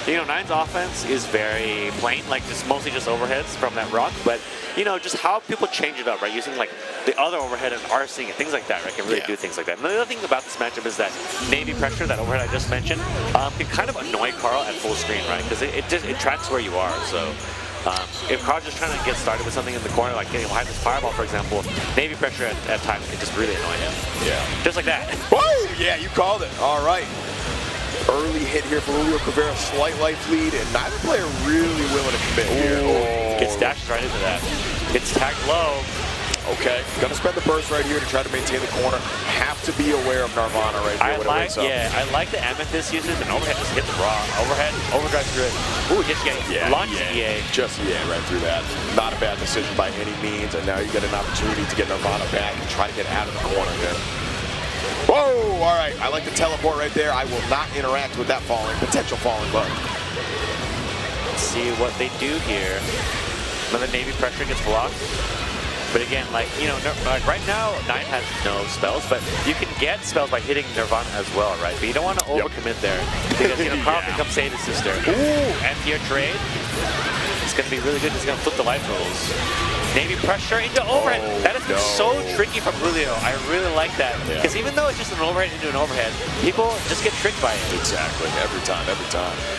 You know, 9's offense is very plain, like just mostly just overheads from that rock. But you know, just how people change it up, right? Using like the other overhead and RCing and things like that, right? Can really do things like that. And the other thing about this matchup is that Navy pressure, that overhead I just mentioned, can kind of annoy Carl at full screen, right? Because it tracks where you are. So. If Carl's just trying to get started with something in the corner, like getting behind this fireball, for example, Navy pressure at times can just really annoy him. Yeah. Just like that. Whoa! Yeah, you called it. All right. Early hit here for juliocrivera, slight life lead, and neither player really willing to commit here. Oh. Gets dashed right into that. Gets tagged low. Okay, gonna spend the burst right here to try to maintain the corner. Have to be aware of Nirvana right here. I like the Amethyst uses, and overhead just hit the raw. Overhead, overdrive through it. Ooh, just launches EA. Just EA right through that. Not a bad decision by any means, and now you get an opportunity to get Nirvana back and try to get out of the corner here. Whoa, all right, I like the teleport right there. I will not interact with that potential falling button. Let's see what they do here. Another Navy pressure gets blocked. But again, like, you know, like right now, 9 has no spells, but you can get spells by hitting Nirvana as well, right? But you don't want to overcommit there, because, you know, Carl can come save his sister. Ooh, anti-air trade. It's going to be really good. He's going to flip the life rolls. Navy pressure into overhead. That is so tricky from Julio. I really like that. Because even though it's just an overhead into an overhead, people just get tricked by it. Exactly. Every time.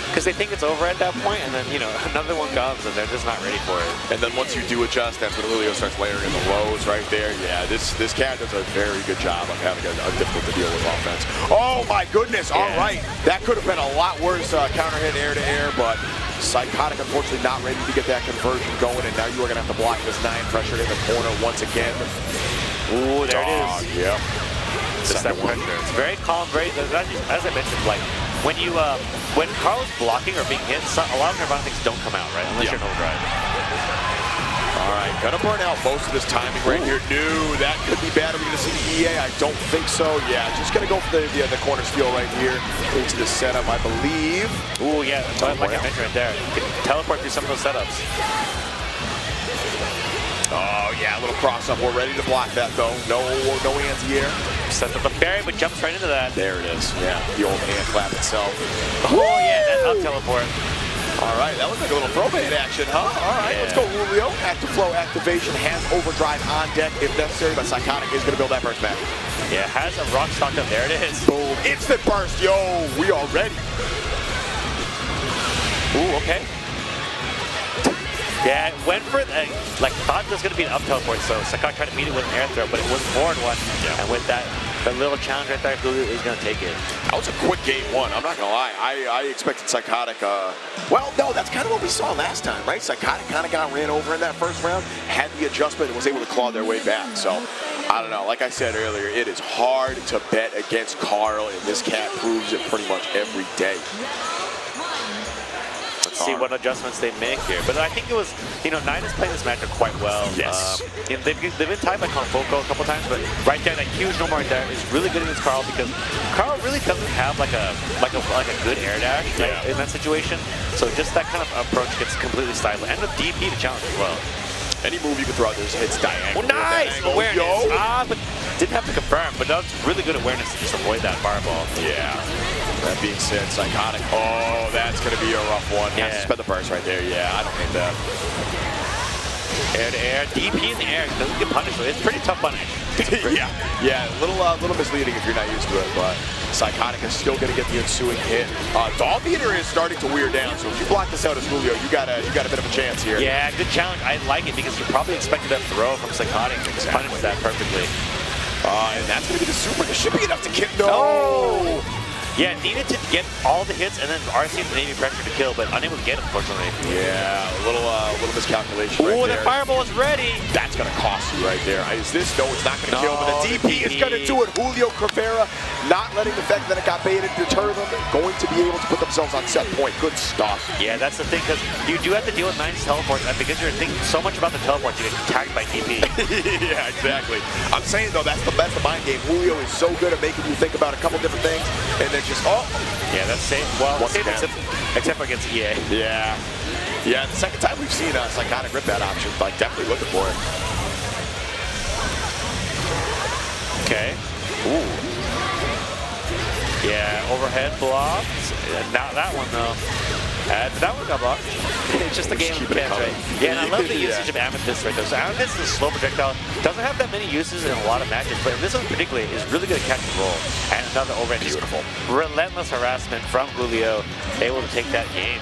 Because they think it's over at that point, and then, you know, another one comes, and they're just not ready for it. And then once you do adjust, that's when Julio starts layering in the lows right there. Yeah, this cat does a very good job of having a difficult to deal with offense. Oh, my goodness. All right. That could have been a lot worse counter hit air to air, but Psykotik, unfortunately, not ready to get that conversion going, and now you are going to have to block this 9 pressure in the corner once again. Ooh, there it is. Yep. Just that pressure. It's very calm, very, as I mentioned, like, when Carl's blocking or being hit, a lot of Nirvana things don't come out, right? Unless you're in overdrive. All right, gonna burn out most of this timing right here. No, that could be bad. Are we gonna see the EA? I don't think so. Yeah, just gonna go for the corner steal right here into the setup, I believe. Ooh, yeah, like I mentioned right there, you can teleport through some of those setups. Oh yeah, a little cross up. We're ready to block that though. No anti-air. Sets up the fairy, but jumps right into that. There it is. Yeah, the old hand clap itself. Oh yeah, that up teleport. All right, that looks like a little throwback action, huh? All right, let's go, Julio. Active flow activation has overdrive on deck if necessary, but Psykotik is going to build that burst back. Yeah, has a rock stocked up. There it is. Boom. Instant burst, yo. We are ready. Ooh, okay. Yeah, went for, thought it was going to be an up teleport, so Psykotik tried to meet it with an air throw, but it was a forward one. Yeah. And with that little challenge right there, Julio is going to take it. That was a quick game one, I'm not going to lie. I expected Psykotik, well, no, that's kind of what we saw last time, right? Psykotik kind of got ran over in that first round, had the adjustment, and was able to claw their way back. So, I don't know, like I said earlier, it is hard to bet against Carl, and this cat proves it pretty much every day. See what adjustments they make here. But I think it was, Nine is playing this matchup quite well. Yes. They've been tied by Confoco a couple times, but right there, that huge normal right there is really good against Carl because Carl really doesn't have like a good air dash in that situation. So just that kind of approach gets completely stifled. And with DP to challenge as well. Any move you can throw out there hits diagonal. Oh, nice awareness. But didn't have to confirm, but that's really good awareness to just avoid that fireball. Yeah. That being said, Psykotik. Oh, that's going to be a rough one. Yeah. Has to spend the burst right there. Yeah, I don't hate that. Air to air, DP in the air. Doesn't get punished. It's pretty tough punish. Yeah, a little misleading if you're not used to it, but Psykotik is still going to get the ensuing hit. Dog Eater is starting to wear down, so if you block this out as Julio, you got a bit of a chance here. Yeah, good challenge. I like it because you probably expected a throw from Psykotik to punish that perfectly. And that's going to be the super. It should be enough to kill. No! Yeah, needed to get all the hits and then RC and Navy pressure to kill, but unable to get it, unfortunately. Yeah, a little miscalculation right there. Ooh, the fireball is ready. That's going to cost you right there. Is this? No, it's not going to kill, but the DP is going to do it. Juliocrivera not letting the fact that it got baited deter them. Going to be able to put themselves on set point. Good stuff. Yeah, that's the thing, because you do have to deal with 9's teleports, and because you're thinking so much about the teleports, you get tagged by DP. Yeah, exactly. I'm saying, though, that's the mind game. Julio is so good at making you think about a couple different things, and then just, yeah, that's safe. Well, safe except for against EA. Yeah. Yeah, the second time we've seen Psykotik rip that option, like, definitely looking for it. Okay. Ooh. Yeah, overhead blocked. Not that one, though. That one got blocked. It's just a game of catch, right? Yeah, and I love the usage of Amethyst right there. So Amethyst is a slow projectile. Doesn't have that many uses in a lot of matches, but in this one particularly is really good at catch and roll. And another overhead. Beautiful. Relentless harassment from Julio, able to take that game.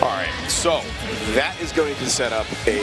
All right, so that is going to set up a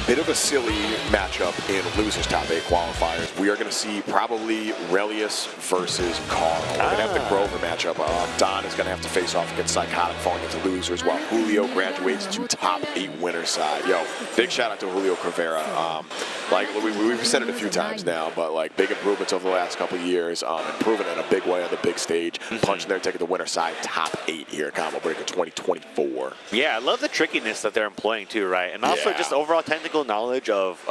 bit of a silly matchup in losers top 8 qualifiers. We are going to see probably Relius versus Carl. We're going to have the Grover matchup. Don is going to have to face off against Psykotik falling into losers while Julio graduates to top 8 winner side. Yo, big shout out to Juliocrivera. Like we've said it a few times now, but like big improvements over the last couple of years, improving in a big way on the big stage, punching there, taking the winner side top 8 here at Combo Breaker 2024. Yeah, I love the trickiness that they're employing too, right? And also just overall technical knowledge of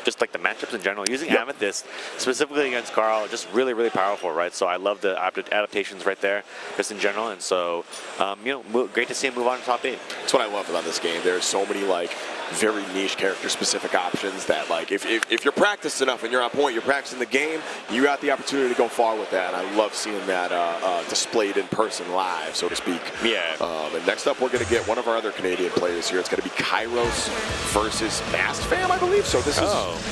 just like the matchups in general. Using Amethyst specifically against Carl, just really, really powerful, right? So I love the adaptations right there, just in general. And so, great to see him move on to top 8. That's what I love about this game. There's so many like very niche character-specific options that like if you're practiced enough and you're on point, you're practicing the game, you got the opportunity to go far with that. And I love seeing that displayed in person live, so to speak. Yeah. And next up, we're going to get one of our other Canadian players here. It's going to be Kyros versus Mastfam, I believe. So this is.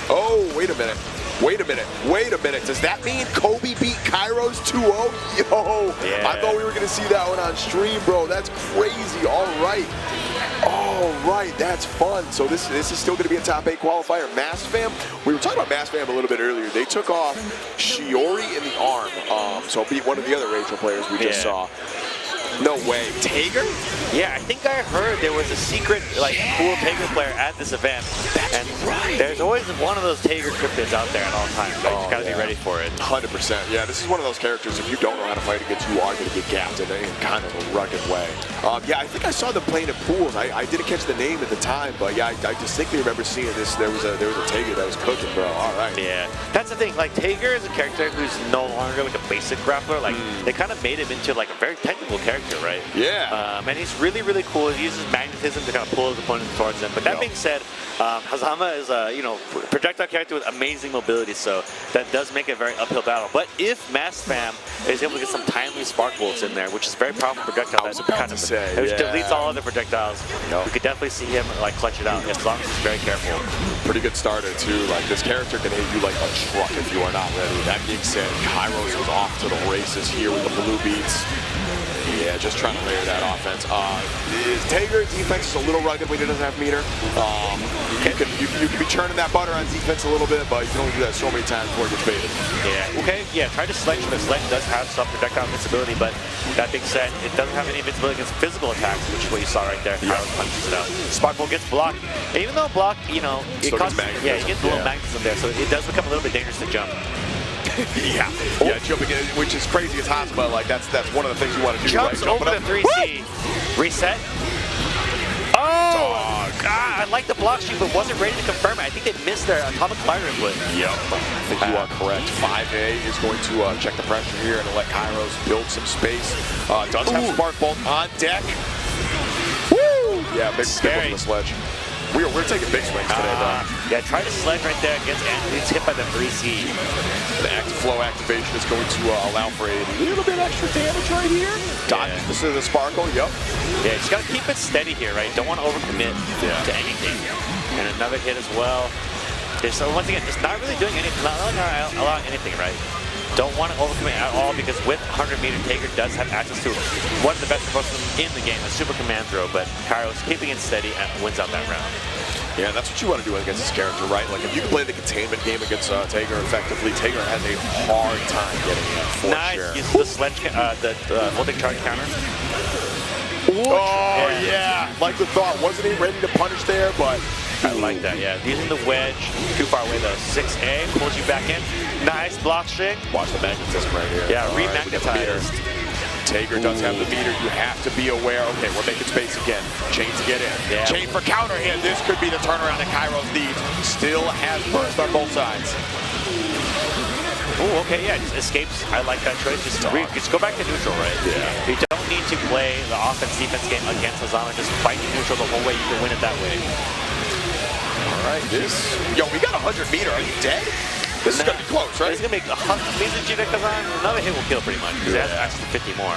Oh, wait a minute. Wait a minute. Does that mean Kobe beat Kyros 2-0? Yo, I thought we were going to see that one on stream, bro. That's crazy. All right, that's fun. So this is still going to be a top 8 qualifier. Mastfam, we were talking about Mastfam a little bit earlier. They took off Xiei in the ARM, so beat one of the other Rachel players we just saw. No way. Tager? Yeah, I think I heard there was a secret, like, cool Tager player at this event. That's right. There's always one of those Tager cryptids out there at all times. So you just gotta be ready for it. 100%. Yeah, this is one of those characters, if you don't know how to fight against, you are going to get gapped in kind of a rugged way. Yeah, I think I saw them playing in pools. I didn't catch the name at the time, but yeah, I distinctly remember seeing this. There was a Tager that was cooking, bro. All right. Yeah, that's the thing. Like, Tager is a character who's no longer like a basic grappler. Like, they kind of made him into like a very technical character, right? Yeah. And he's really, really cool. He uses magnetism to kind of pull his opponents towards him. But that being said, Hazama is a projectile character with amazing mobility, so that does make it a very uphill battle. But if Mastfam is able to get some timely spark bolts in there, which is a very powerful projectile, which deletes all other projectiles, we could definitely see him like clutch it out as long as he's very careful. Pretty good starter too. Like, this character can hit you like a truck if you are not ready. That being said, Kyros was off to the races here with the blue beats. Yeah, just trying to layer that offense. Tager defense is a little rugged when he doesn't have meter. You can be churning that butter on defense a little bit, but you can only do that so many times before it gets baited. Yeah. Okay. Yeah. Try to sledge. The sledge does have some projectile invincibility, but that being said, it doesn't have any invincibility against physical attacks, which is what you saw right there. Kyros punches it out. Sparkle gets blocked. And even though block, it costs. Yeah, you get a little magnetism there, so it does become a little bit dangerous to jump. Yeah, jumping in, which is crazy as Hazama. Like, that's one of the things you want to do. Jumps right? over the 3C. Reset. Oh! God, I like the block shoot, but wasn't ready to confirm it. I think they missed their atomic fire input. Yep. I think you are correct. 5A is going to check the pressure here and let Kyros build some space. Does have Spark Bolt on deck. Woo! Yeah, big stick on the sledge. We're taking big swings today, bro. Yeah, try to sledge right there against Anthony. It's hit by the 3C. The active flow activation is going to allow for a little bit extra damage right here. Dodge the sparkle, yep. Yeah, just gotta keep it steady here, right? Don't want to overcommit to anything. And another hit as well. So once again, just not really doing anything, not allowing anything, right? Don't want to overcommit at all, because with 100-meter, Tager does have access to one of the best approaches in the game, a super command throw, but Kyros keeping it steady and wins out that round. Yeah, that's what you want to do against this character, right? Like, if you can play the containment game against Tager effectively, Tager has a hard time getting in, for sure. Uses the sledge, the voltage charge counter. Oh, yeah. Like the thought, wasn't he ready to punish there, but... I like that, yeah. Using the wedge, too far away though. 6A pulls you back in. Nice block string. Watch the magnetism right here. Yeah, remagnetized. Tager does have the meter. You have to be aware. Okay, we're making space again. Chain to get in. Yeah. Chain for counter hit. This could be the turnaround that Kyros needs. Still has burst on both sides. Oh, okay, yeah, just escapes. I like that choice. Just go back to neutral, right? Yeah. You don't need to play the offense-defense game against Hazama. Just fight neutral the whole way. You can win it that way. All right, yo, we got 100 meter. Are you dead? This is going to be close, right? It's going to make 100 meters of GDEC Hazama. Another hit will kill pretty much, because it has access to 50 more.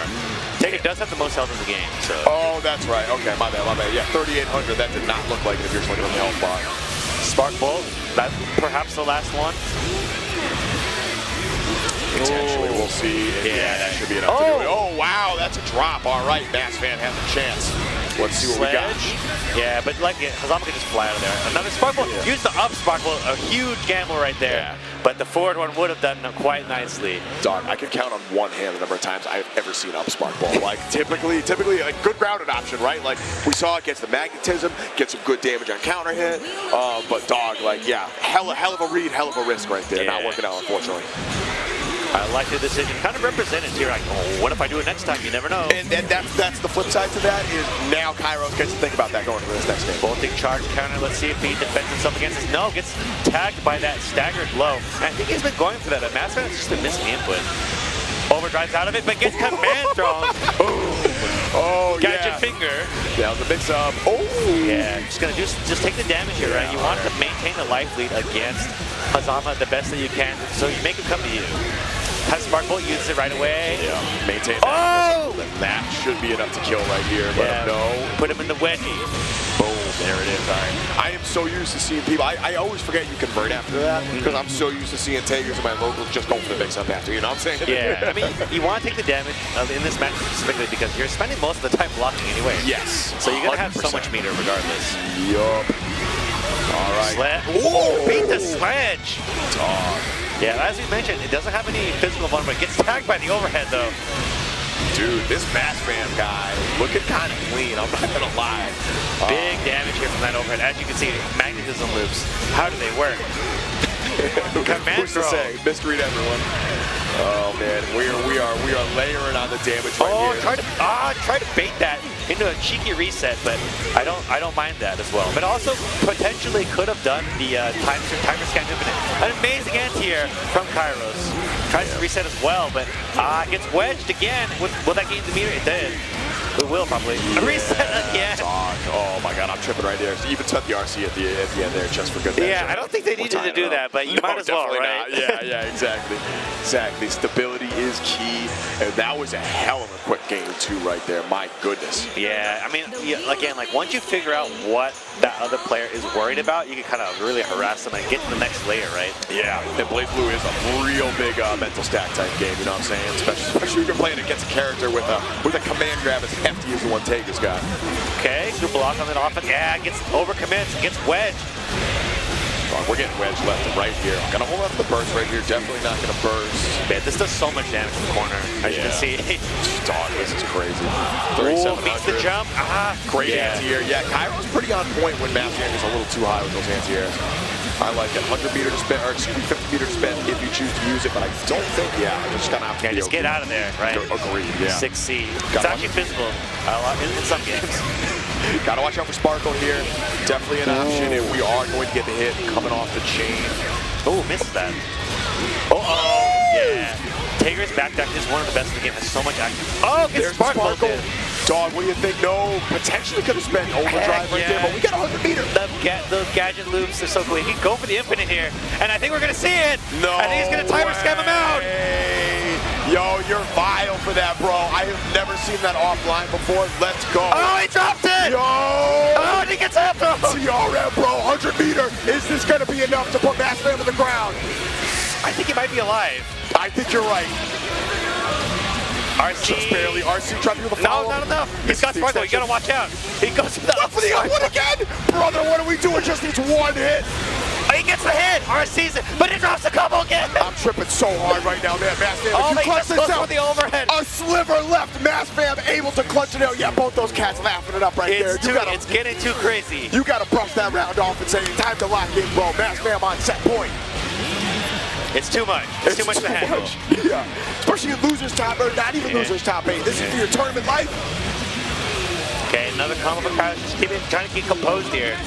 Tager does have the most health in the game, so. Oh, that's right. Okay, my bad. Yeah, 3,800. That did not look like it if you're looking at the health bar. Spark Bolt, that's perhaps the last one. Potentially, we'll see. Yeah, that should be enough to do it. Oh, wow, that's a drop. All right, Mastfam has a chance. Let's see what we got. Yeah, but like Hazama could just fly out of there. Another Sparkle. Use the up Sparkle. A huge gamble right there. Yeah. But the forward one would have done quite nicely. Dog, I can count on one hand the number of times I've ever seen up Sparkle. Like, typically a good grounded option, right? Like, we saw it gets the magnetism, gets some good damage on counter hit. But dog, like, yeah, hell of a read, hell of a risk right there. Not working out, unfortunately. I like the decision. Kind of represented here. Like, oh, what if I do it next time? You never know. And that's the flip side to that is now Kyros gets to think about that going into this next game. Bolting charge counter. Let's see if he defends himself against this. No, gets tagged by that staggered blow. And I think he's been going for that. Mastfam has just been missing the input. Overdrives out of it, but gets command thrown. Oh, Gadget finger. That was a big sub. Oh. Yeah, just gonna just take the damage here, right? You want to maintain the life lead against Hazama the best that you can, so you make him come to you. Has Spark Bolt, uses it right away. Yeah, maintain that. Oh! That should be enough to kill right here. Let him know. Put him in the wedgie. Boom, there it is. All right. I am so used to seeing people. I always forget you convert after that because I'm so used to seeing Tagers in my locals just go for the mix-up after. You know what I'm saying? Yeah, I mean, you want to take the damage in this match specifically because you're spending most of the time blocking anyway. Yes. So you're going to have so much meter regardless. Yup. All right. Oh, beat the sledge. Dog. Yeah, as we mentioned, it doesn't have any physical vulnerability. It gets tagged by the overhead, though. Dude, this Mastfam guy looking kind of clean, I'm not going to lie. Big damage here from that overhead. As you can see, magnetism loops. How do they work? Command Who's to throw. say? Mystery to everyone. Oh man, we are layering on the damage right here. Try to bait that into a cheeky reset, but I don't mind that as well. But also potentially could have done the timer scan infinite. An amazing anti-air from Kyros. Tries to reset as well, but gets wedged again. Will that gain the meter? It did. It will probably. A reset again. Oh my god, I'm tripping right there. So even set the RC at the end there just for good measure. Yeah, I don't think they needed to do that, but you might as well, right? Not. Yeah, exactly. Exactly. Stability is key, and that was a hell of a quick game too right there. My goodness. Yeah, I mean, again, like once you figure out what that other player is worried about, you can kind of really harass them and get to the next layer, right? Yeah, and BlazBlue is a real big mental stack type game, you know what I'm saying? Especially if you're playing against a character with a command grab as hefty as the one Tager's got. Okay, good block on that offense. Yeah, gets overcommits, gets wedged. We're getting wedged left and right here. I'm gonna hold on to the burst right here. Definitely not gonna burst. Man, this does so much damage in the corner, as you can see. Dog, this is crazy. Ooh, meets the jump. Great anti-air. Yeah, Kyro's pretty on point when Mastfam is a little too high with those anti-airs. I like it. 100 meter to spend, or excuse me, 50 meter to spend if you choose to use it, but I don't think, you're just gonna have to just get out of there, right? Agreed, yeah. 6C. It's actually physical in some games. Gotta watch out for Sparkle here. Definitely an option if we are going to get the hit coming off the chain. Oh, missed that. Yeah. Tager's backdash is one of the best in the game. Has so much action. Oh, there's Sparkle. Dog, what do you think? No, potentially could have spent overdrive right there, but we got 100 meters. Those gadget loops are so cool. He can go for the infinite here, and I think we're gonna see it. No, I think he's gonna timer scam him out. Yo, you're vile for that, bro. I have never seen that offline before. Let's go. Oh, he dropped it. Yo. Oh, and he gets after him. TRM, bro, 100 meter. Is this gonna be enough to put Mastfam on the ground? I think he might be alive. I think you're right. RC. Just barely. RC trying to do the follow. No, not enough. He's got Sparkle. You gotta watch out. He goes for the up for the up one again. Brother, what are we doing? Just needs one hit. He gets the hit. RC's it, but he drops the couple again. I'm tripping so hard right now, man. Mastfam, oh, if you clutch this out, the overhead. A sliver left. Mastfam able to clutch it out. Yeah, both those cats laughing it up right there. It's getting too crazy. You gotta brush that round off and say, time to lock in, bro. Mastfam on set point. It's too much. It's too much to handle. Yeah, especially in loser's top, or not even loser's top 8. This is for your tournament life. Okay, another combo for Kyros. Just trying to keep composed here.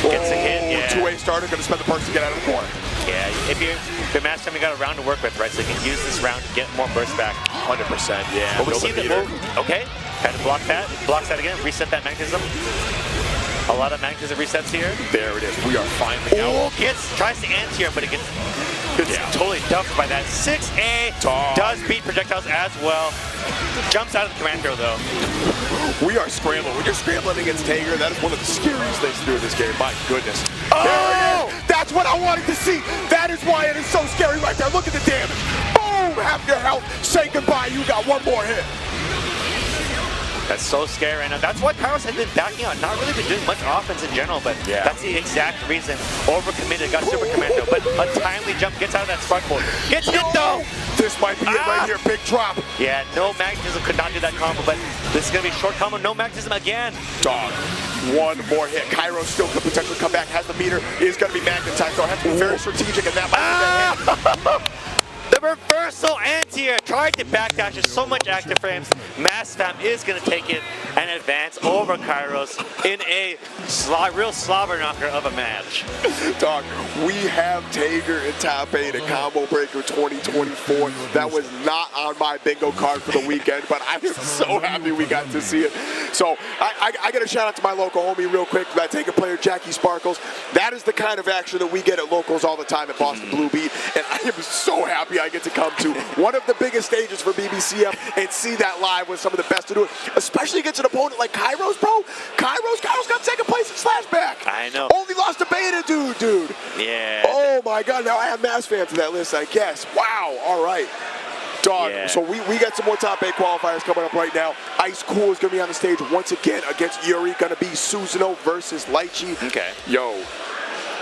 Gets a hit, yeah. Two-way starter, gonna spend the perks to get out of the corner. Yeah, if you're Mastfam, you got a round to work with, right? So you can use this round to get more burst back. 100%, yeah. But we see that, okay, had to block that. Blocks that again, reset that magnetism. A lot of magnetism resets here. There it is. We are finally out. Tries to anti-air, but it gets totally dumped by that. 6A does beat projectiles as well. Jumps out of the command throw though. We are scrambling. When you're scrambling against Tager, that is one of the scariest things to do in this game. My goodness. Oh! There it is. That's what I wanted to see. That is why it is so scary right there. Look at the damage. Boom! Half your health. Say goodbye. You got one more hit. That's so scary right now. That's why Kyros has been backing out. Not really been doing much offense in general, but that's the exact reason. Overcommitted, got super commando, but a timely jump gets out of that sparkle. Gets hit though! This might be it right here, big drop. Yeah, no magnetism could not do that combo, but this is gonna be a short combo, no magnetism again. Dog, one more hit. Kyros still could potentially come back, has the meter, is gonna be magnetized, so I have to be very strategic, and that might be that hit. The reversal anti-air tried to backdash. There's so much active frames. Mastfam is going to take it and advance over Kyros in a real slobber knocker of a match. Dog, we have Tager in top 8 at Combo Breaker 2024. That was not on my bingo card for the weekend, but I am so happy we got to see it. So I got a shout out to my local homie real quick, that Tager player, Jackie Sparkles. That is the kind of action that we get at locals all the time at Boston Blue Beat, and I am so happy I get to come to one of the biggest stages for BBCF and see that live with some of the best to do it, especially against an opponent like Kyros, bro. Kyros got second place in Slashback. I know. Only lost to Beta dude. Yeah. Oh my God, now I have Mastfam to that list, I guess. Wow, all right. Dog, so we got some more top 8 qualifiers coming up right now. Icecool is going to be on the stage once again against Yuri. Going to be Susano'o versus Litchi. Okay. Yo,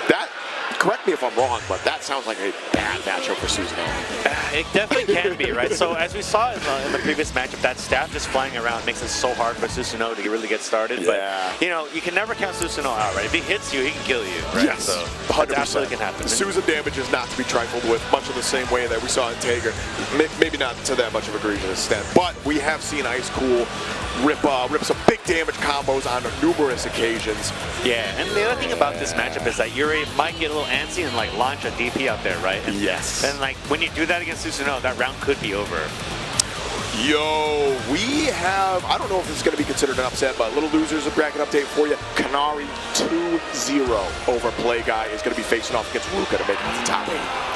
that correct me if I'm wrong, but that sounds like a bad matchup for Susano'o. It definitely can be, right? So as we saw in the previous matchup, that staff just flying around makes it so hard for Susano'o to really get started. Yeah. But, you know, you can never count Susano'o out, right? If he hits you, he can kill you, right? Yes, so 100%. that absolutely can happen. Susan damage is not to be trifled with, much of the same way that we saw in Tager. Maybe not to that much of a egregious extent, but we have seen Icecool rip some big damage combos on numerous occasions. Yeah, and the other thing about this matchup is that Yuri might get a little antsy and like launch a DP out there, right? And, yes. And like when you do that against Susano'o, that round could be over. Yo, we have, I don't know if this is going to be considered an upset, but little losers, a bracket update for you. Kinari 2-0 over Play Guy is going to be facing off against Ruka to make it to the top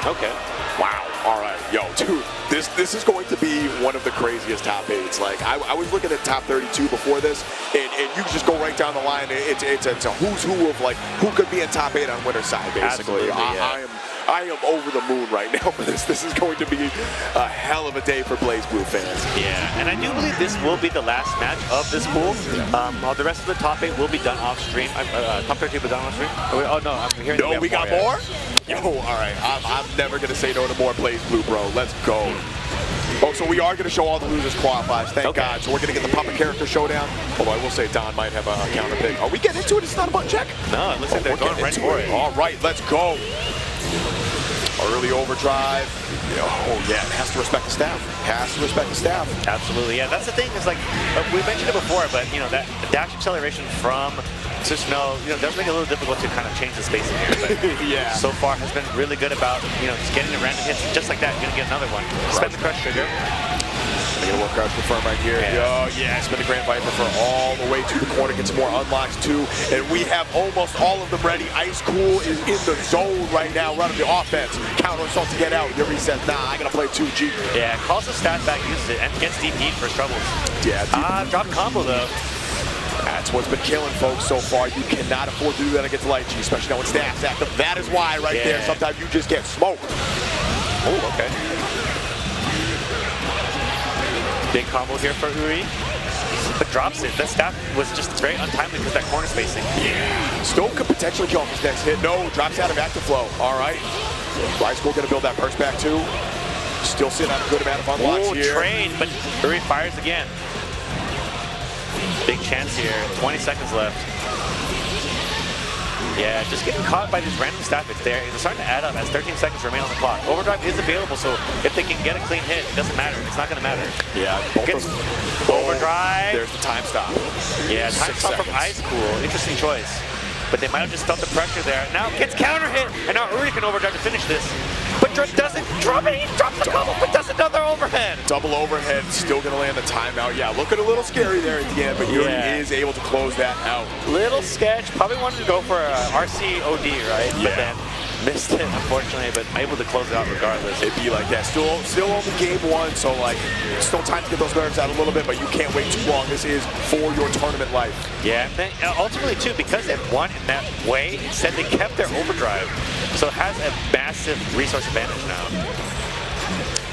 8. Okay. Wow. All right. Yo, dude, this is going to be one of the craziest top 8s. Like, I was looking at top 32 before this, and you can just go right down the line. It's a who's who of, like, who could be in top 8 on winner's side, basically. Yeah. I am over the moon right now for this. This is going to be a hell of a day for BlazBlue fans. Yeah, and I do believe this will be the last match of this pool. The rest of the top 8 will be done off stream. Top 13 will be done off stream. Oh no, I'm hearing. No, we got more? Yo, all right. I'm never going to say no to more BlazBlue, bro. Let's go. Oh, so we are going to show all the losers qualifiers. Thank God. So we're going to get the Puppet Character Showdown. Although I will say Don might have a counter pick. Are we getting into it? It's not a button check? No, it looks like they're going right for it. All right, let's go. Early overdrive. Oh, yeah, it has to respect the staff. Has to respect the staff. Absolutely, yeah. That's the thing. Is like we mentioned it before, but you know that dash acceleration from Susano'o, you know, does make it a little difficult to kind of change the spacing here. But yeah. So far has been really good about just getting the random hits just like that. You're gonna get another one. Spin the crush trigger. I get a work crouch confirm right here. Yeah. Yo, yeah, spin the Grand Viper for all the way to the corner. Get some more unlocks too. And we have almost all of them ready. Icecool is in the zone right now, running the offense. Counter assault to get out. Yuri says, nah, I gotta play 2G. Yeah, calls the stat back, uses it, and gets DP'd for troubles. Yeah, drop combo though. That's what's been killing folks so far. You cannot afford to do that against Litchi, especially now when staff's active. That is why right there, sometimes you just get smoked. Oh, okay. Big combo here for Uri, but drops it. That staff was just very untimely because that corner spacing. Yeah. Stone could potentially kill off his next hit. No, drops out of active flow. All right. Icecool gonna build that burst back too. Still sitting on a good amount of unlocks here. Trade, but Uri fires again. Big chance here. 20 seconds left. Yeah, just getting caught by these random staff hits there. It's starting to add up as 13 seconds remain on the clock. Overdrive is available, so if they can get a clean hit, it doesn't matter. It's not going to matter. Yeah, overdrive. There's the time stop. Yeah, time stop from Icecool. Interesting choice. But they might have just felt the pressure there. Now gets counter hit, and now Uri can overdrive to finish this. But doesn't drop it. He drops the combo, but does another overhead. Double overhead, still going to land the timeout. Yeah, looking a little scary there at the end, but Yuri is able to close that out. Little sketch. Probably wanted to go for a RC OD, right? Yeah. But then missed it, unfortunately, but able to close it out regardless. It'd be like that. Still only game 1, so like still time to get those nerves out a little bit, but you can't wait too long. This is for your tournament life. Yeah, and then ultimately too, because they won in that way, instead they kept their overdrive. So it has a massive resource advantage now.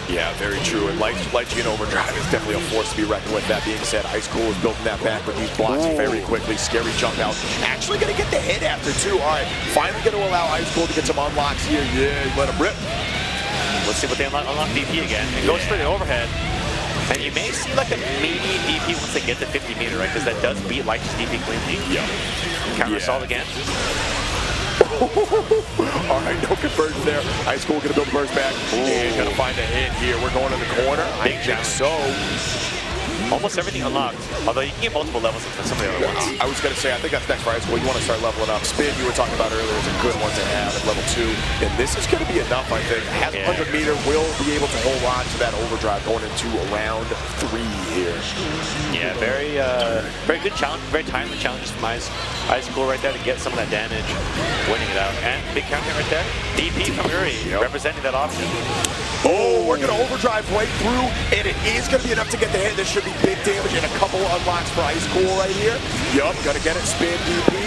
Yeah, very true. And Litchi and overdrive is definitely a force to be reckoned with. That being said, Icecool is building that back with these blocks very quickly. Scary jump out. Actually going to get the hit after too. All right, finally going to allow Icecool to get some unlocks here. Yeah, let him rip. Let's see what they unlock DP again. It goes for the overhead. And you may see like a mini DP once they get the 50 meter, right? Because that does beat Litchi's DP cleanly. Yeah. Counter assault again. All right, no conversion there. Icecool gonna build the burst back. And gonna find a hit here. We're going in the corner. Big challenge. So. Almost everything unlocked. Although you can get multiple levels of some of the other ones. I was gonna say, I think that's next for Icecool. You want to start leveling up. Spin, you were talking about earlier, is a good one to have at level 2. And this is gonna be enough, I think. Has 100 meter, will be able to hold on to that overdrive going into round 3 here. Yeah, very good challenge, very timely challenges from Icecool right there to get some of that damage, winning it out. And big counter right there. DP from Uri, representing that option. Oh, we're going to overdrive right through, and it is going to be enough to get the hit. This should be big damage and a couple unlocks for Icecool right here. Yup, going to get it, spin, DP.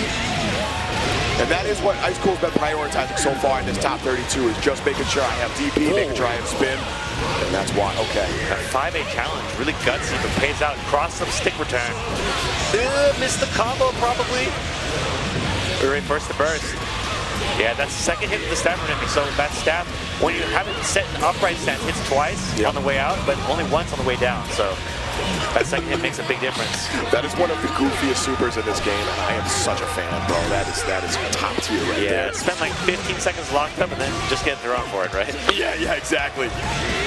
And that is what Icecool's been prioritizing so far in this top 32, is just making sure I have DP, making sure I have spin. And that's why, okay. That 5-8 challenge, really gutsy, but pays out. Cross some stick return. Missed the combo, probably. Uri first to burst. Yeah, that's the second hit of the staff enemy. So that staff, when you have it set in upright stance, hits twice on the way out, but only once on the way down. So that second hit makes a big difference. That is one of the goofiest supers in this game, and I am such a fan, bro. That is top tier right there. Yeah, spend like 15 seconds locked up and then just get thrown for it, right? Yeah, exactly.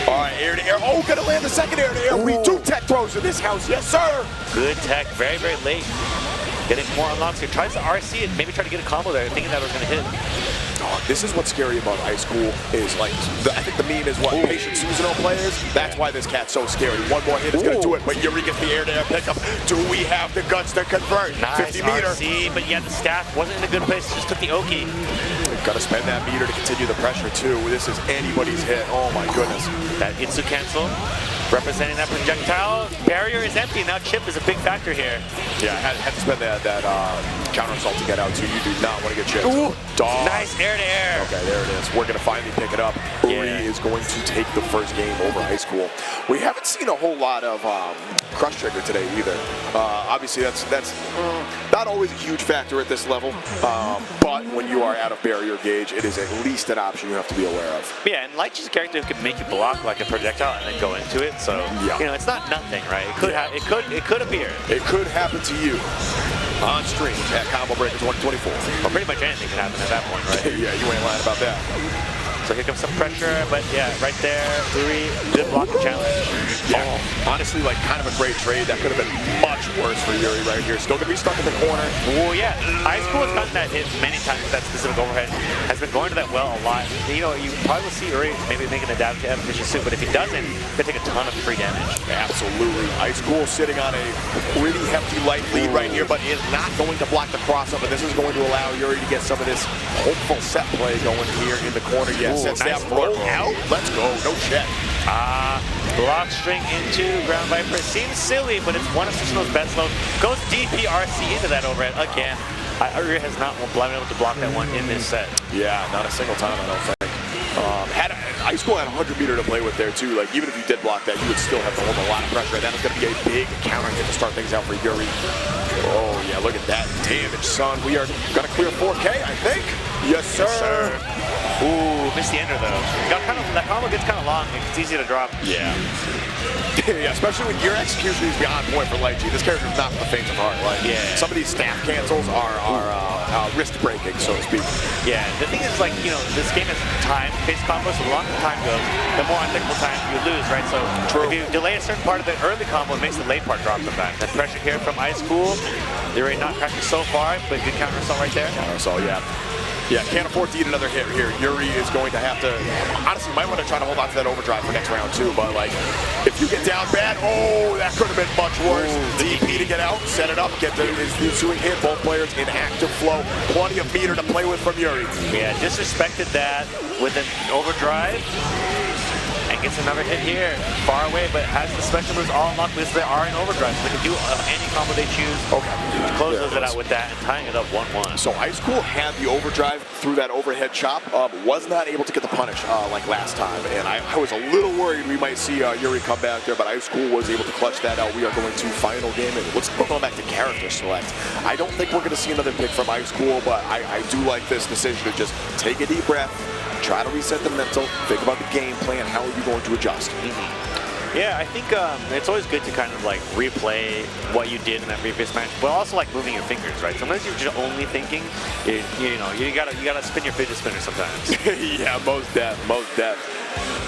All right, air to air. Oh, gonna land the second air to air. We do tech throws in this house, yes, sir. Good tech, very, very late. Getting more unlocks here. Tries to RC and maybe try to get a combo there, thinking that it was gonna hit. This is what's scary about Icecool is like, I think the meme is what patient Susano'o players. That's why this cat's so scary. One more hit is gonna do it, but Yuri gets the air-to-air pickup. Do we have the guts to convert? Nice 50 meter. RC, but yeah, the staff wasn't in a good place. Just took the Oki. Gotta spend that meter to continue the pressure too. This is anybody's hit. Oh my goodness. That Itsu cancel. Representing that projectile. Barrier is empty. Now chip is a big factor here. Yeah, I had to spend that counter assault to get out too. You do not want to get chipped. Dog. Nice air to air. Okay, there it is. We're going to finally pick it up. Uri is going to take the first game over Icecool. We haven't seen a whole lot of crush trigger today either. Obviously, that's not always a huge factor at this level. But when you are out of barrier gauge, it is at least an option you have to be aware of. Yeah, and Litchi's character could make you block like a projectile and then go into it. So you know, it's not nothing, right? It could it could appear. It could happen to you on stream at Combo Breakers 124. Well, pretty much anything can happen at that point, right? Yeah, you ain't lying about that. So here comes some pressure, but yeah, right there, Uri, good blocking challenge. Yeah, honestly, like kind of a great trade. That could have been much worse for Yuri right here. Still gonna be stuck in the corner. Oh yeah, Icecool has gotten that hit many times with that specific overhead. Has been going to that well a lot. You know, you probably will see Uri maybe make an adaptation soon, but if he doesn't, he's gonna take a ton of free damage. Absolutely. Icecool sitting on a pretty hefty light lead right here, but is not going to block the crossover. This is going to allow Yuri to get some of this hopeful set play going here in the corner. Yeah, set nice staff roll out. Let's go. No check. Block string into Ground Viper. Seems silly, but it's one of Susano'o's best lows. Goes DPRC into that overhead again. Uri has not been able to block that one in this set. Yeah, not a single time, I don't think. Icecool had 100 meter to play with there too. Like even if you did block that, you would still have to hold a lot of pressure. That is going to be a big counter hit to start things out for Yuri. Oh yeah, look at that damage, son. We are going to clear 4K, I think. Yes, sir. Yes, sir. Ooh, missed the ender though. That combo gets kind of long. It's easy to drop. Yeah. Yeah, especially when your execution is beyond point for Litchi. This character is not for the faint of heart. Like, some of these staff cancels are wrist breaking, so to speak. Yeah, the thing is, like, you know, this game is time-based combos. So the longer time goes, the more unthinkable time you lose, right? So if you delay a certain part of the early combo, it makes the late part drop sometimes. That pressure here from Icecool. They're already not cracking so far, but good counter assault right there. Counter assault, yeah. Yeah, can't afford to eat another hit here. Yuri is going to have to, honestly, might want to try to hold on to that overdrive for next round too, but like, if you get down bad, oh, that could have been much worse. DP to get out, set it up, get the ensuing hit, both players in active flow. Plenty of meter to play with from Yuri. Yeah, disrespected that with an overdrive. And gets another hit here, far away, but has the special moves all unlocked because they are in overdrive. So they can do any combo they choose. Okay. Closes it out with that and tying it up 1-1. So Icecool had the overdrive through that overhead chop, was not able to get the punish like last time. And I was a little worried we might see Yuri come back there, but Icecool was able to clutch that out. We are going to final game. And let's go back to character select. I don't think we're going to see another pick from Icecool, but I do like this decision to just take a deep breath, try to reset the mental, think about the game plan, how are you going to adjust? Yeah, I think it's always good to kind of like replay what you did in that previous match, but also like moving your fingers, right? Sometimes you're just only thinking, you know, you gotta spin your fidget spinner sometimes. Yeah, most def.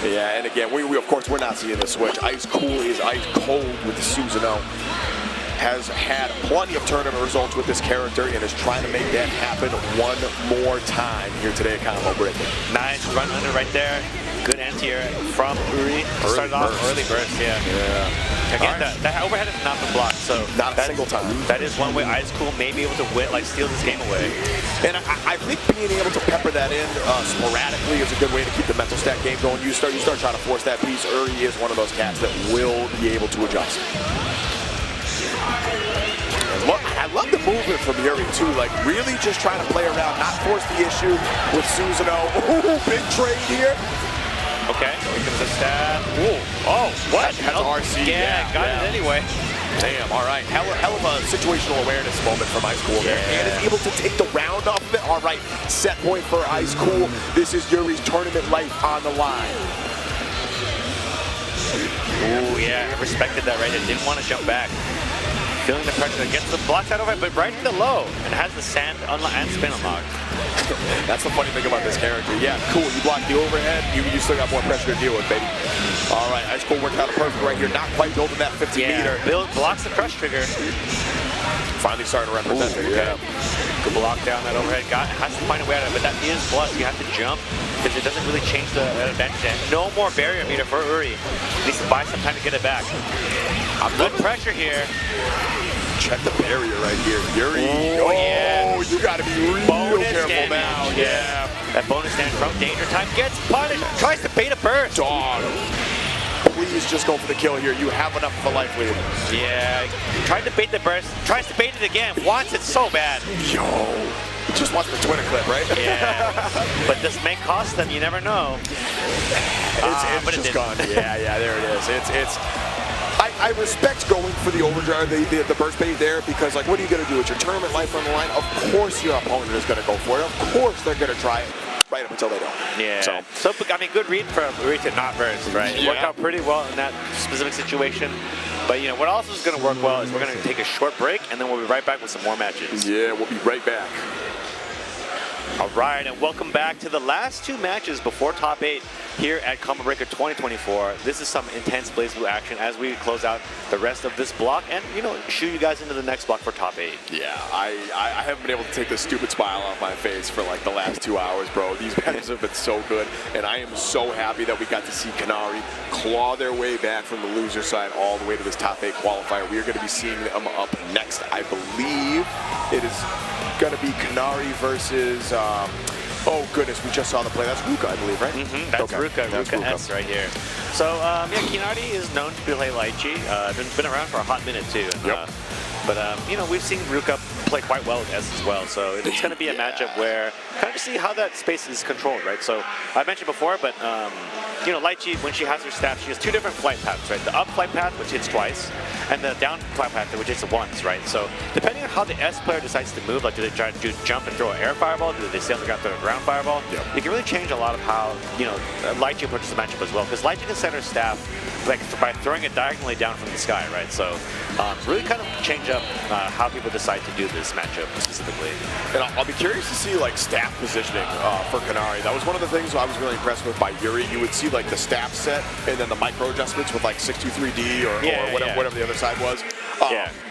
Yeah, and again, we of course we're not seeing the switch. Icecool is ice cold with Susano'o. Has had plenty of tournament results with this character and is trying to make that happen one more time here today at Combo Breaker. Nice run under right there. Good anti-air from Uri. Started off early burst, yeah. Again, that overhead has not been blocked, so not a single time. That is one way Icecool may be able to win, like steal this game away. And I think being able to pepper that in sporadically is a good way to keep the mental stat game going. You start trying to force that piece. Uri is one of those cats that will be able to adjust. Look, I love the movement from Yuri too, like really just trying to play around, not force the issue with Susano'o. Ooh, big trade here. Okay, here comes the stab. Ooh, oh, what? That's RC. Yeah, got it anyway. Damn, all right. Hell of a situational awareness moment from Icecool there. And is able to take the round off of it. All right, set point for Icecool. This is Yuri's tournament life on the line. Ooh, yeah, I respected that right there. Didn't want to jump back. Feeling the pressure, gets the blocks out of it, but right in the low, and has the sand and spin unlocked. That's the funny thing about this character. Yeah, cool, you block the overhead, you still got more pressure to deal with, baby. All right, Icecool worked out a perfect right here, not quite building that 15 meter. Blocks the crush trigger. Finally starting to represent it, yeah. Good block down that overhead, has to find a way out of it, but that is plus, you have to jump, because it doesn't really change the advantage. No more barrier meter for Uri. Needs to buy some time to get it back. Good pressure here. Check the barrier right here. Yuri. Oh, yeah. You got to be real careful now. Yeah. That bonus damage from Danger Time gets punished. Tries to bait a burst. Dog. Please just go for the kill here. You have enough of a life lead. Yeah. Tried to bait the burst. Tries to bait it again. Wants it so bad. Yo. Just watch the Twitter clip, right? Yeah. But this may cost them. You never know. It's just gone. Yeah. There it is. I respect going for the overdrive, the burst bait there, because like, what are you going to do? It's your tournament life on the line. Of course your opponent is going to go for it. Of course they're going to try it right up until they don't. Yeah. So I mean, good read from Uri to not burst, right? It worked out pretty well in that specific situation. But you know, what also is going to work well is we're going to take a short break, and then we'll be right back with some more matches. Yeah, we'll be right back. All right, and welcome back to the last two matches before top 8 here at Combo Breaker 2024. This is some intense BlazBlue action as we close out the rest of this block and, you know, shoot you guys into the next block for top 8. Yeah, I haven't been able to take this stupid smile off my face for like the last 2 hours, bro. These matches have been so good, and I am so happy that we got to see Kinari claw their way back from the loser side all the way to this top 8 qualifier. We are going to be seeing them up next, I believe. It is going to be Kinari versus, oh goodness, we just saw the play. That's Ruka, I believe, right? That's Ruka. Ruka S right here. So, yeah, Kinari is known to play Litchi. Been around for a hot minute, too. And, but, you know, we've seen Ruka play quite well with S as well. So it's going to be a matchup where kind of see how that space is controlled, right? So I mentioned before, but, you know, Litchi, when she has her staff, she has 2 different flight paths, right? The up flight path, which hits twice, and the down flight path, which hits once, right? So depending on how the S player decides to move, like do they try to jump and throw an air fireball? Do they stay on the ground, throw a ground fireball? You can really change a lot of how, you know, Litchi approaches the matchup as well. Because Litchi can set her staff like by throwing it diagonally down from the sky, right? So really kind of change up how people decide to do this matchup specifically. And I'll be curious to see like staff positioning for Kinari. That was one of the things I was really impressed with by Yuri. You would see like the staff set and then the micro adjustments with like 623D or whatever the other side was.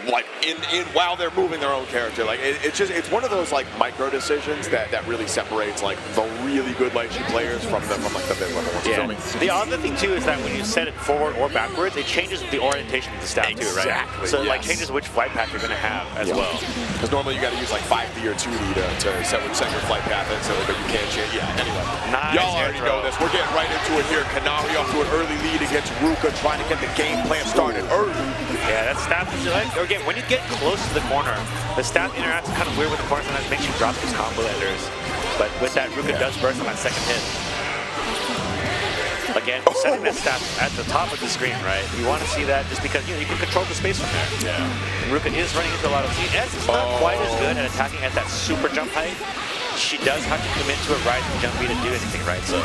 Like while they're moving their own character, like it's one of those like micro decisions that really separates like the really good Litchi players from like the mid level ones. Yeah. The other thing too is that when you set it forward or backwards, it changes the orientation of the staff too, right? Exactly. So it like changes which flight path you're going to have as well. Because normally you got to use like 5D or 2D to set your flight path in, so but you can't change. Yeah. Anyway, y'all already know this. We're getting right into it here. Kinari off to an early lead against Ruka, trying to get the game plan started early. Yeah, that staff is like, again, when you get close to the corner, the staff interacts kind of weird with the corner, sometimes makes you drop these combo enders. But with that, Ruka does burst on that second hit. Again, setting that staff at the top of the screen, right? You want to see that just because, you know, you can control the space from there. Yeah. Ruka is running into a lot of S is not quite as good at attacking at that super jump height. She does have to commit to a rising jump B to do anything, right? So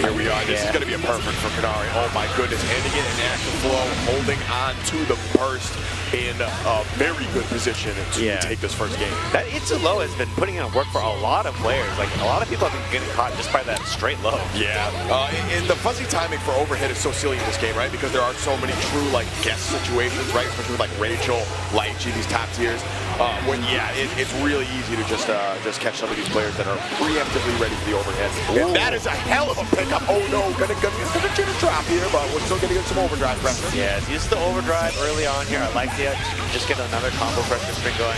here we are. This is going to be a perfect for Kinari. Oh my goodness. Ending it in action flow, holding on to the burst in a very good position to take this first game. That Itsu-low has been putting in work for a lot of players. Like, a lot of people have been getting caught just by that straight low. Yeah. And the fuzzy timing for overhead is so silly in this game, right? Because there are so many true, like, guess situations, right? Especially with, like, Rachel, Litchi, these top tiers. When, it's really easy to just catch some of these players that are preemptively ready for the overhead. And that is a hell of a pickup. Oh, no. Gonna get a drop here, but we're still gonna get some overdrive pressure. Yeah, use the overdrive early on here. I like it. Just get another combo pressure string going.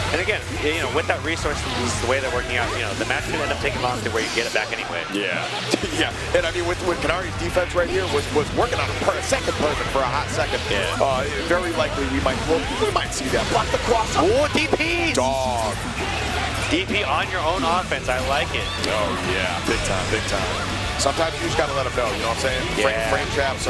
And again, you know, with that resource, this is the way they're working out. You know, the match could end up taking long to where you get it back anyway. Yeah. Yeah. And I mean, with Kinari's defense right here was working on a second perfect for a hot second. Yeah. Very likely we might see that. Block the cross. Oh, DP! Dog. DP on your own offense. I like it. Oh, yeah. Big time, big time. Sometimes you just gotta let them know, you know what I'm saying? Yeah. Frame traps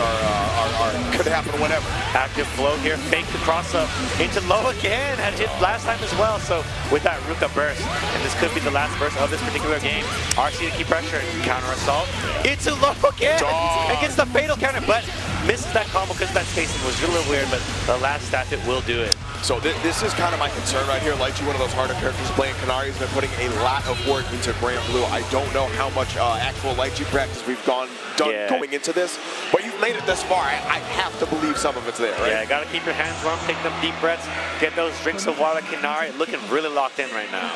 could happen whenever. Active flow here, fake the cross up into low again, had hit last time as well. So with that Ruka burst, and this could be the last burst of this particular game, RC to keep pressure, counter assault, into low again, and gets the fatal counter, but misses that combo because that spacing was a little weird, but the last stat it will do it. So this is kind of my concern right here. Litchi, one of those harder characters playing. Kinari has been putting a lot of work into BlazBlue. I don't know how much actual Litchi practice we've done going into this, but you've made it this far. I have to believe some of it's there, right? Yeah, gotta keep your hands warm, take them deep breaths, get those drinks of water. Kinari looking really locked in right now.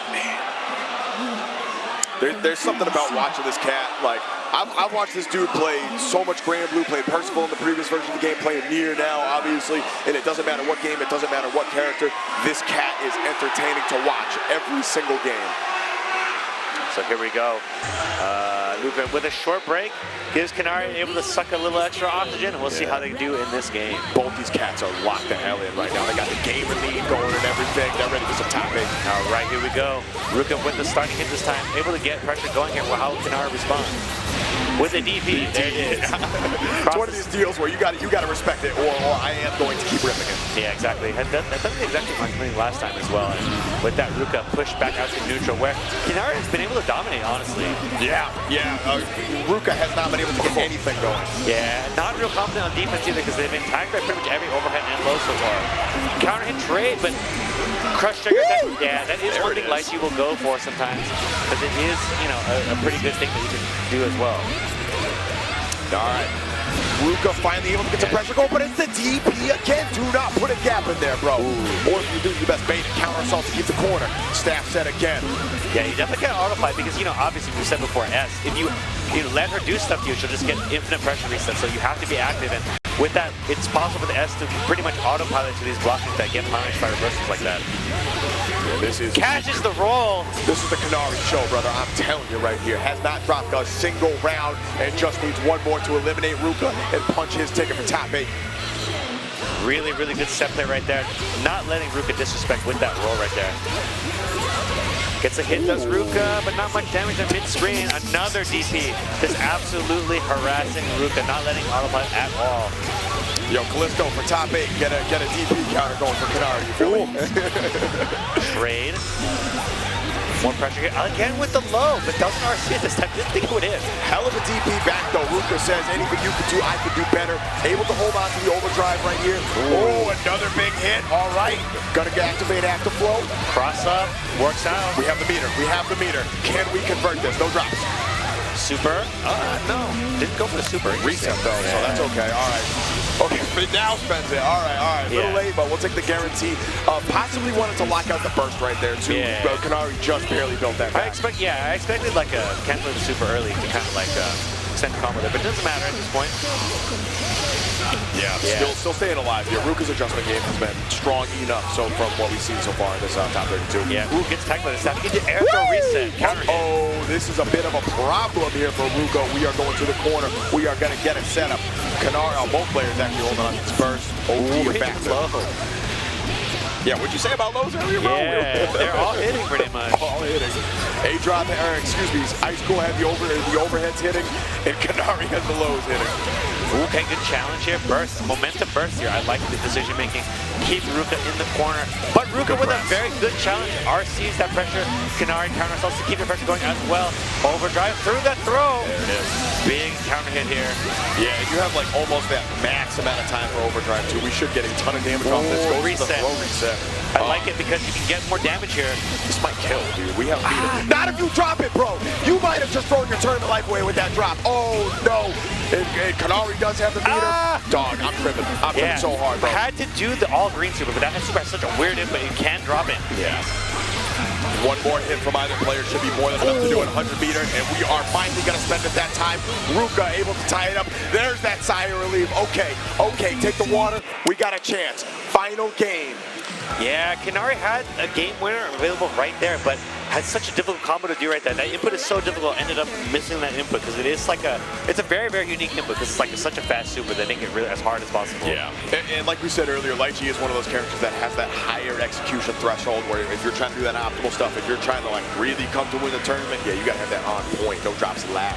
There's something about watching this cat. Like, I've watched this dude play so much BlazBlue, played Percival in the previous version of the game, playing Nier now, obviously, and it doesn't matter what game, it doesn't matter what character, this cat is entertaining to watch every single game. So here we go. Ruka with a short break gives Kinari able to suck a little extra oxygen, and we'll see how they do in this game. Both these cats are locked the hell in right now. They got the game lead going and everything. They're ready for some top eight. All right, here we go. Ruka with the starting hit this time, able to get pressure going here. Well, how will Kinari respond? With a DP, there it is. It's one of these deals where you got to respect it, or I am going to keep ripping it. Yeah, exactly. Had done exactly my thing last time as well. And with that Ruka pushed back out to neutral, where Kinari has been able to dominate, honestly. Yeah. Ruka has not been able to get anything going. Yeah, not real confident on defense either, because they've been tagged by pretty much every overhead and low so far. Counter hit trade, but crush trigger. That is one thing Litchi will go for sometimes, because it is, you know, a pretty good thing that you can do as well. All right. Ruka finally able to get some pressure going, but it's the DP again. Do not put a gap in there, bro. Or if you do your best, bait and counter assault to keep the corner. Staff set again. Yeah, you definitely can't auto fight because, you know, obviously we said before, S, if you let her do stuff to you, she'll just get infinite pressure reset. So you have to be active, and with that, it's possible for the S to pretty much autopilot to these blockings that get punished by reversals like that. Yeah, this is catches the roll. This is the Kinari show, brother. I'm telling you right here. Has not dropped a single round and just needs one more to eliminate Ruka and punch his ticket for top 8. Really, really good step play right there. Not letting Ruka disrespect with that roll right there. Gets a hit, does Ruka, but not much damage on mid-screen. Another DP. Just absolutely harassing Ruka, not letting autopilot at all. Yo, Callisto for top 8. Get a DP counter going for Kinari. You feel me? Trade. More pressure here. Again with the low, but doesn't RC this time. Didn't think it would hit. Hell of a DP back though. Ruka says anything you can do, I can do better. Able to hold on to the overdrive right here. Oh, another big hit. All right. Gonna activate active flow. Cross up. Works out. We have the meter. We have the meter. Can we convert this? No drops. Super? No. Didn't go for the super. Reset though, so that's okay. All right. Okay, but now spends it. All right. A little late, but we'll take the guarantee. Possibly wanted to lock out the burst right there too. Yeah. Kinari just barely built that back. I expected like a canceling super early to kind of like send a combo there, but it doesn't matter at this point. Yeah. Still staying alive here. Ruka's adjustment game has been strong enough. So from what we've seen so far in this top 32. Yeah. Ooh, gets tagged by the staff. Get the air throw reset. Counter hit. Oh, this is a bit of a problem here for Ruka. We are going to the corner. We are going to get it set up. Kinari, both players actually holding on to this burst. Ooh, back low. Yeah, what'd you say about those earlier, bro? Yeah, they're all hitting pretty much. All hitting. A-Drop, Icecool had the overheads hitting, and Kinari has the lows hitting. Okay, good challenge here. Burst, momentum burst here. I like the decision making. Keep Ruka in the corner. But Ruka with a very good challenge. RCs that pressure. Kinari counter assaults to keep the pressure going as well. Overdrive through that throw. There it is. Big counter hit here. Yeah, you have like almost that max amount of time for overdrive too. We should get a ton of damage off this. Go reset. To the throw reset. I like it because you can get more damage here. This might kill, dude. We have beat it. Not if you drop it, bro. You might have just thrown your tournament life away with that drop. Oh, no. And Kinari does have the meter. Dog, I'm tripping. I'm tripping so hard, bro. I had to do the all-green super, but that super has such a weird input. You can drop it. Yeah. One more hit from either player should be more than enough to do a 100-meter, and we are finally going to spend it that time. Ruka able to tie it up. There's that sigh of relief. Okay, take the water. We got a chance. Final game. Yeah, Kinari had a game winner available right there, but had such a difficult combo to do right there. That input is so difficult, ended up missing that input because it is like it's a very, very unique input because it's like such a fast super that they make it really as hard as possible. Yeah, and like we said earlier, Litchi is one of those characters that has that higher execution threshold where if you're trying to do that optimal stuff, if you're trying to like really come to win the tournament, yeah, you gotta have that on point, no drops allowed.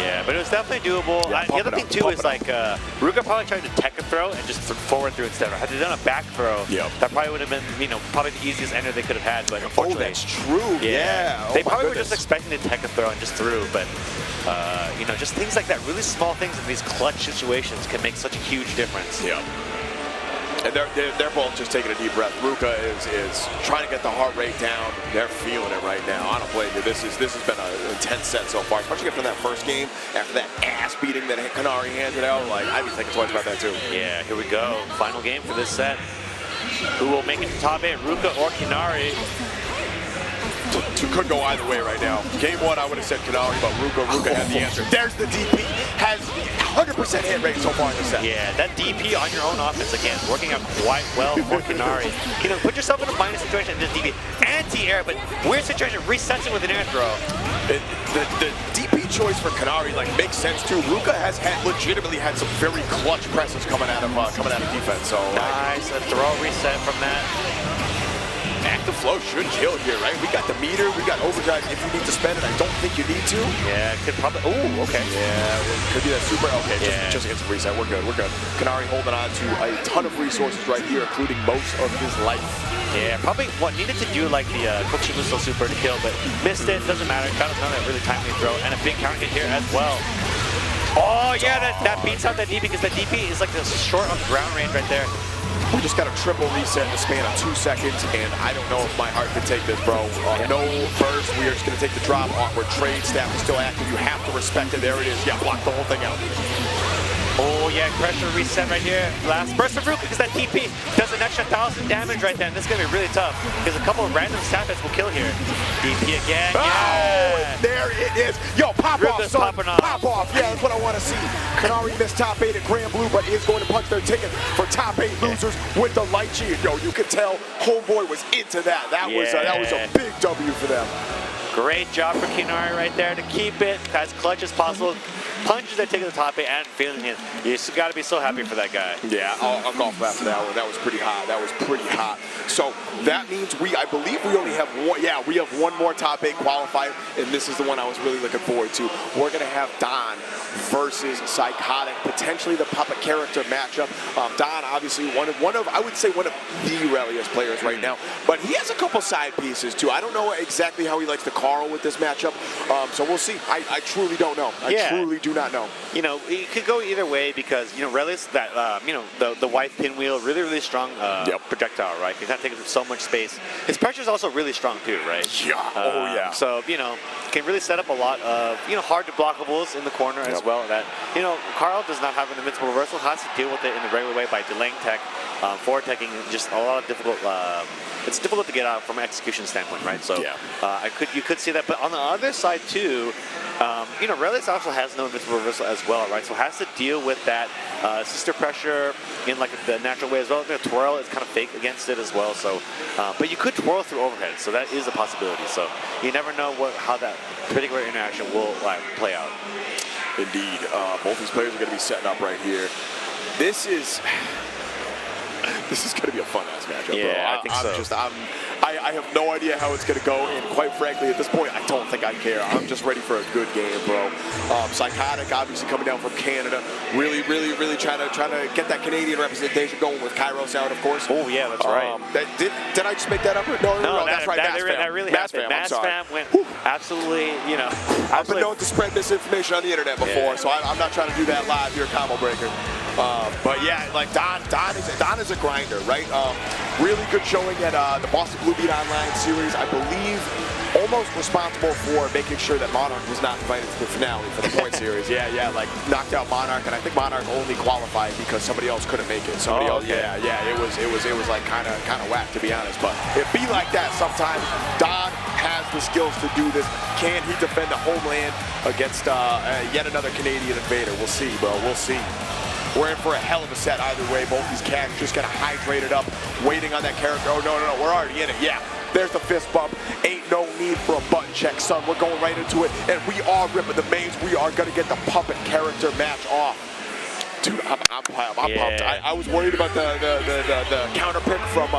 Yeah, but it was definitely doable. Yeah, The other thing too is like Ruka probably tried to tech a throw and just forward through instead. Had they done a back throw, that probably would have been probably the easiest ender they could have had. But unfortunately, that's true. Yeah. They probably were just expecting to tech a throw and just threw. But just things like that, really small things in these clutch situations can make such a huge difference. Yeah. And they're both just taking a deep breath. Ruka is trying to get the heart rate down. They're feeling it right now. I don't blame you. This has been an intense set so far, especially after that first game, after that ass beating that Kinari handed out. Like, I'd be thinking twice about that too. Yeah, here we go. Final game for this set. Who will make it to top 8, Ruka or Kinari? Could go either way right now. Game 1, I would have said Kinari, but Ruka had the answer. There's the DP. Has 100% hit rate so far in the set. Yeah, that DP on your own offense, again, working out quite well for Kinari. Put yourself in a minus situation and just DP. Anti-air, but weird situation, resets it with an air throw. The DP choice for Kinari makes sense too. Ruka has legitimately had some very clutch presses coming out of defense. So nice, a throw reset from that. Active flow should kill here, right? We got the meter, we got overdrive if you need to spend it. I don't think you need to. Yeah, could probably. Oh, okay. Yeah, could be that super. Okay, just against the reset. We're good. Kinari holding on to a ton of resources right here, including most of his life. Yeah, probably what needed to do like the Kochimuso super to kill, but missed it. Doesn't matter. Got another really timely throw and a big counter hit here as well. Oh yeah, that beats out that DP because that DP is like the short on ground range right there. We just got a triple reset in the span of 2 seconds, and I don't know if my heart can take this, bro. No burst. We are just going to take the drop. Awkward trade. Staff is still active. You have to respect it. There it is. Yeah, block the whole thing out. Oh, yeah, pressure reset right here. Last burst of Ruka because that TP does an extra 1,000 damage right there, and this is going to be really tough because a couple of random staff hits will kill here. DP again. Oh, there it is. Yo, pop Ruka's off, son. Popping off. Pop off. Yeah, that's what I want to see. Kinari missed top 8 at Grand Blue, but is going to punch their ticket for top 8 losers with the Litchi. Yo, you could tell Homeboy was into that. That was a big W for them. Great job for Kinari right there to keep it as clutch as possible. Punches that take the top 8 and feeling it. You got to be so happy for that guy. Yeah, I'll golf after that one. That was pretty hot. That was pretty hot. So that means I believe we only have one. Yeah, we have one more top 8 qualifier, and this is the one I was really looking forward to. We're gonna have Don versus Psykotik, potentially the puppet character matchup. Don, obviously one of I would say one of the Relius players right now, but he has a couple side pieces too. I don't know exactly how he likes to Carl with this matchup, so we'll see. I truly don't know. I truly do not know. It could go either way because Relius, that the white pinwheel, really strong projectile, right? He's not taking up so much space. His pressure is also really strong too, right? Yeah. So can really set up a lot of hard to blockables in the corner as well. That Carl does not have an invincible reversal. Has to deal with it in the regular way by delaying tech, forward teching, just a lot of difficult. It's difficult to get out from an execution standpoint, right? So you could see that, but on the other side too, Relius also has no invincible reversal as well, right? So has to deal with that sister pressure in like the natural way as well. The twirl is kind of fake against it as well. So, but you could twirl through overhead, so that is a possibility. So you never know how that particular interaction will play out. Indeed, both these players are going to be setting up right here. This is going to be a fun-ass matchup, bro. I think so. I have no idea how it's going to go, and quite frankly, at this point, I don't think I care. I'm just ready for a good game, bro. Psykotik, obviously coming down from Canada, really trying to get that Canadian representation going with Kyros out, of course. Oh yeah, that's right. Did I just make that up? No, that's right. That really happened. Mastfam went absolutely, I've been known to spread misinformation on the internet before, so I'm not trying to do that live here, combo breaker. But yeah, like Don is a grinder, right? Really good showing at the Boston Blue Beat Online series. I believe almost responsible for making sure that Monarch was not invited to the finale for the point series. Yeah, like knocked out Monarch, and I think Monarch only qualified because somebody else couldn't make it. Somebody else, yeah. It was like kind of whack, to be honest. But it be like that sometimes. Don has the skills to do this. Can he defend the homeland against yet another Canadian invader? We'll see, bro. We'll see. We're in for a hell of a set either way. Both these cats just kind of hydrated up, waiting on that character. Oh, no, we're already in it. Yeah, there's the fist bump. Ain't no need for a button check, son. We're going right into it, and we are ripping the mains. We are going to get the puppet character match off. Dude, I'm pumped. I was worried about the counter pick from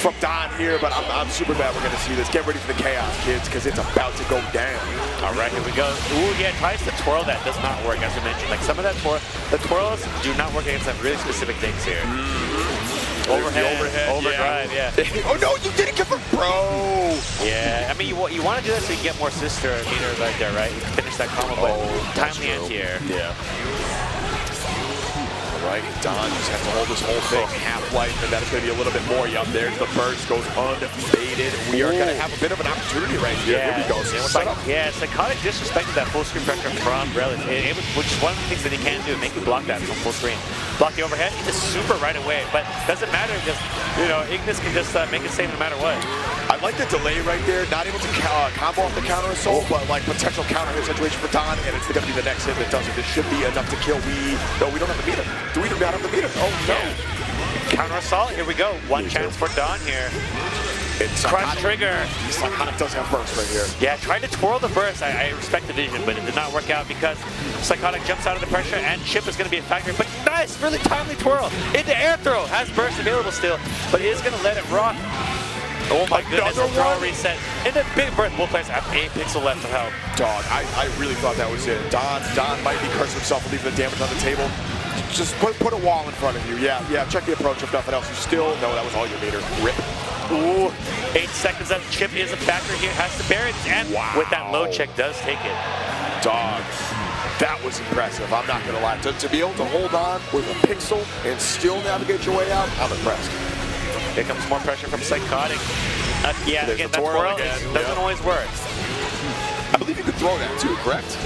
from Don here, but I'm super glad we're going to see this. Get ready for the chaos, kids, because it's about to go down. All right, here we go. Ooh, yeah, tries to twirl that. Does not work, as we mentioned. Like, some of that the twirls do not work against some really specific things here. Overhead, overdrive, yeah. Oh no, you didn't get the bro. Yeah, I mean, you want to do that so you can get more sister meters right there, right? You can finish that combo, but timely anti-air. Yeah. Right, Don just has to hold this whole thing half-life, and that is going to be a little bit more. Yup, there's the burst, goes unfaded. We are going to have a bit of an opportunity right here. Yeah. Here we go. Yeah, Psykotik disrespected that full screen pressure from Relius, which is one of the things that he can do, make you block that from full screen. Block the overhead, he just super right away, but doesn't matter because, you know, Ignis can just make it save no matter what. I like the delay right there, not able to combo off the counter assault, but like potential counter hit situation for Don, and it's going to be the next hit that does it. This should be enough to kill. No, we don't have to beat him. Do we not have to beat him? Oh no. Yeah. Counter assault, here we go. One chance for Don here. It's Crush trigger. Psykotik does have burst right here. Yeah, tried to twirl the burst. I respect the vision, but it did not work out because Psykotik jumps out of the pressure and chip is going to be a factor. But nice, really timely twirl into air throw. Has burst available still, but is going to let it rock. Oh my goodness, a throw reset. And a big burst. Both players have 8 pixel left of health. Dog, I really thought that was it. Don might be cursing himself for leaving the damage on the table. Just put a wall in front of you. Yeah, check the approach if nothing else. You still, no, that was all your meter. Rip. Ooh, 8 seconds left. Chip is a factor here. Has to bear it. And with that low check, does take it. Dog, that was impressive. I'm not going to lie. To be able to hold on with a pixel and still navigate your way out, I'm impressed. Here comes more pressure from Psykotik. Yeah, again, that twirl doesn't always work. I believe you could throw that too, correct?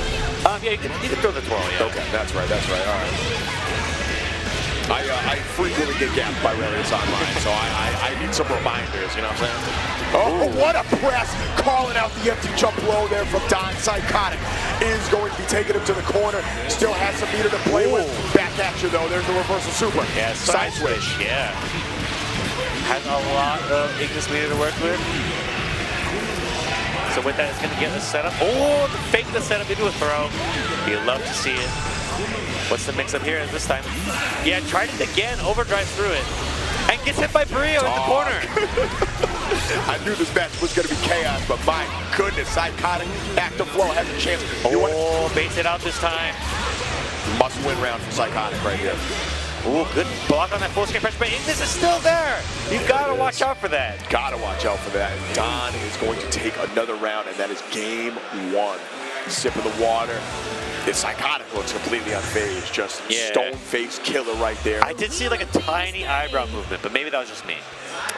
Yeah, you can throw the twirl, yeah. Okay, that's right, all right. I frequently get gapped by Relius online, so I need some reminders, you know what I'm saying? Oh, what a press! Calling out the empty jump low there from Don. Psykotik is going to be taking him to the corner. Still has some meter to play with. Back at you, though. There's the reversal super. Yeah, side switch, yeah. Has a lot of Ignis meter to work with. So with that, it's going to get the setup. Oh, fake the setup into a throw. You'd love to see it. What's the mix-up here this time? Yeah, tried it again, overdrives through it. And gets hit by Brio in the corner. I knew this match was going to be chaos, but my goodness, Psykotik, active flow has a chance. Oh, baits it out this time. Must-win round for Psykotik right here. Ooh, good block on that full screen pressure, but Ignis is still there. You gotta watch out for that. Gotta watch out for that. And Don is going to take another round, and that is game 1. Sip of the water. Psykotik looks completely unfazed, just stone-faced killer right there. I did see like a tiny eyebrow movement, but maybe that was just me.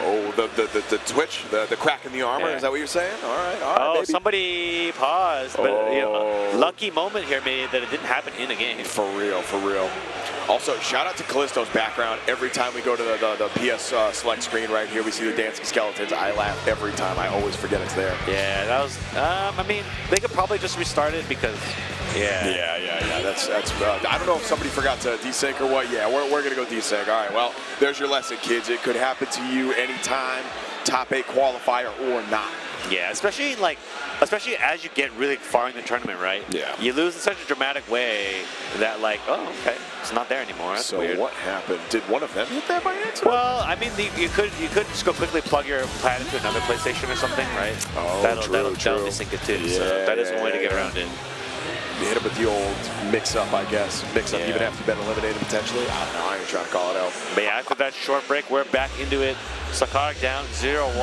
Oh, the twitch, the crack in the armor, is that what you're saying? All right, oh, baby. Somebody paused, but you know, lucky moment here maybe that it didn't happen in a game. For real, for real. Also, shout out to Callisto's background. Every time we go to the PS select screen right here, we see the dancing skeletons. I laugh every time. I always forget it's there. Yeah, that was, I mean, they could probably just restart it because, Yeah, that's I don't know if somebody forgot to desync or what. Yeah, we're going to go desync. All right, well, there's your lesson, kids. It could happen to you anytime, top 8 qualifier or not. Yeah, especially as you get really far in the tournament, right? Yeah. You lose in such a dramatic way that like, oh, okay, it's not there anymore. That's so weird. What happened? Did one of them hit that by accident? Well, I mean, you could just go quickly plug your pad into another PlayStation or something, right? Oh, that'll true. desync it too. So that is one way to get around it. You hit him with the old mix-up, I guess. Mix-up even after you've been eliminated potentially. I don't know. I ain't trying to call it out. But yeah, after that short break, we're back into it. Psykotik down 0-1,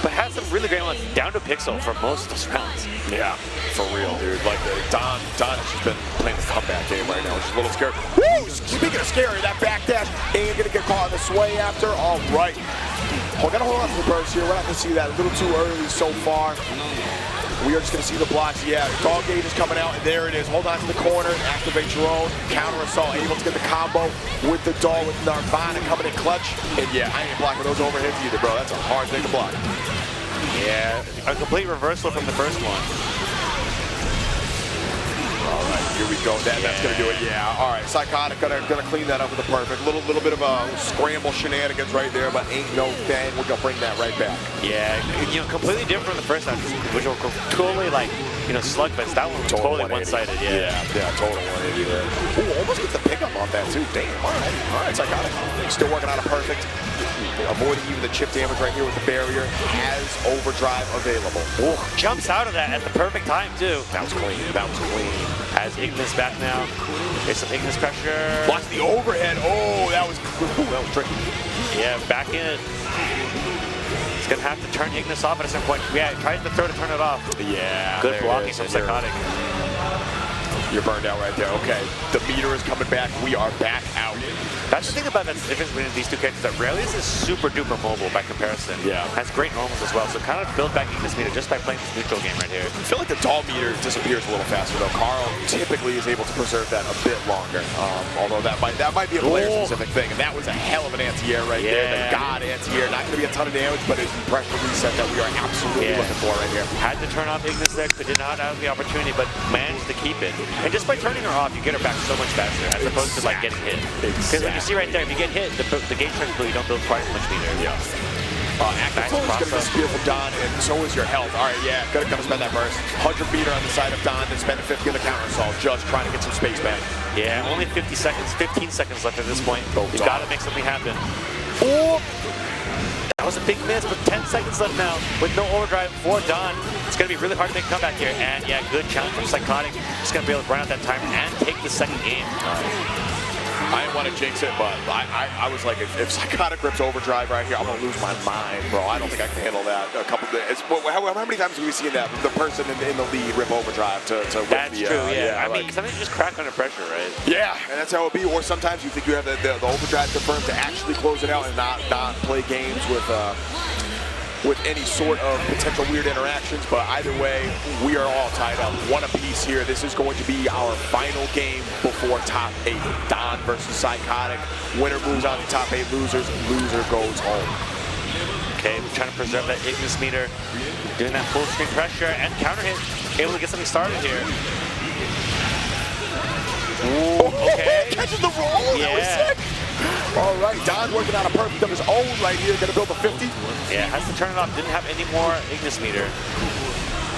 but had some really great ones. Down to Pixel for most of those rounds. Yeah, for real, dude. Like Don has just been playing the comeback game right now, which is a little scary. Woo! Speaking of scary, that backdash ain't gonna get caught in the sway after. All right. Gotta hold on to the burst here. We're not gonna see that a little too early so far. We are just going to see the blocks. Yeah, dog gauge is coming out, and there it is. Hold on to the corner, activate your own. Counter assault, able to get the combo with the dog with Jahvahn coming in clutch. And yeah, I ain't blocking those overheads either, bro. That's a hard thing to block. Yeah, a complete reversal from the first one. All right, here we go. That's gonna do it. Yeah. All right, Psykotik gonna clean that up with a perfect little bit of a scramble shenanigans right there, but ain't no thing. We're gonna bring that right back. Yeah, completely different from the first time, which were totally like, slugfest. That one was totally one-sided. Yeah, total 180 there. Ooh, almost get the pickup on that too. Damn. All right, Psykotik. Still working on a perfect. Avoiding even the chip damage right here with the barrier. Has overdrive available. Ooh, jumps out of that at the perfect time too. That was clean. Has Ignis back now. There's some Ignis pressure. Watch the overhead. Oh, that was tricky. Yeah, back in it. He's gonna have to turn Ignis off at a certain point. Yeah, tries to throw to turn it off. Yeah. Good blocking from Psykotik. You're burned out right there. Okay, the meter is coming back. We are back out. That's the thing about the difference between these two characters, that Relius is super duper mobile by comparison. Yeah. Has great normals as well, so kind of build back Ignis meter just by playing this neutral game right here. I feel like the doll meter disappears a little faster though. Carl typically is able to preserve that a bit longer. Although that might be a player specific thing. And that was a hell of an anti-air right there. The God anti-air. Not gonna be a ton of damage, but it's the pressure reset that we are absolutely looking for right here. Had to turn off Ignis there, but did not have the opportunity, but managed to keep it. And just by turning her off, you get her back so much faster as opposed to like getting hit. Because like you see right there, if you get hit, the gauge turns blue, you don't build quite as much meter. Yeah. Active is going to be spear from Don, and so is your health. All right, yeah, gonna spend that burst. 100 meter on the side of Don, then spend a 50 on the counter assault, just trying to get some space back. Yeah, only 15 seconds left at this point. You gotta make something happen. Oh! That was a big miss, but 10 seconds left now with no overdrive for Don. It's gonna be really hard to make a comeback here. And yeah, good challenge from Psykotik. Just gonna be able to run out that time and take the second game. I didn't want to jinx it, but I was like, if Psykotik rips overdrive right here, I'm going to lose my mind, bro. I don't think I can handle that. How many times have we seen that? The person in the lead rip overdrive to win. That's true, yeah. I mean, sometimes you just crack under pressure, right? Yeah, and that's how it be. Or sometimes you think you have the overdrive confirmed to actually close it out and not play games with any sort of potential weird interactions, but either way, we are all tied up. One apiece here. This is going to be our final game before top 8. Don versus Psykotik. Winner moves on to top 8 losers. Loser goes home. Okay, we're trying to preserve that Ignis meter. Doing that full screen pressure and counter hit. Able to get something started here. Ooh, okay. Catches the roll. Yeah. That was sick. All right, Don working on a perfect of his own right here. Gonna build a 50. Yeah, has to turn it off. Didn't have any more Ignis meter.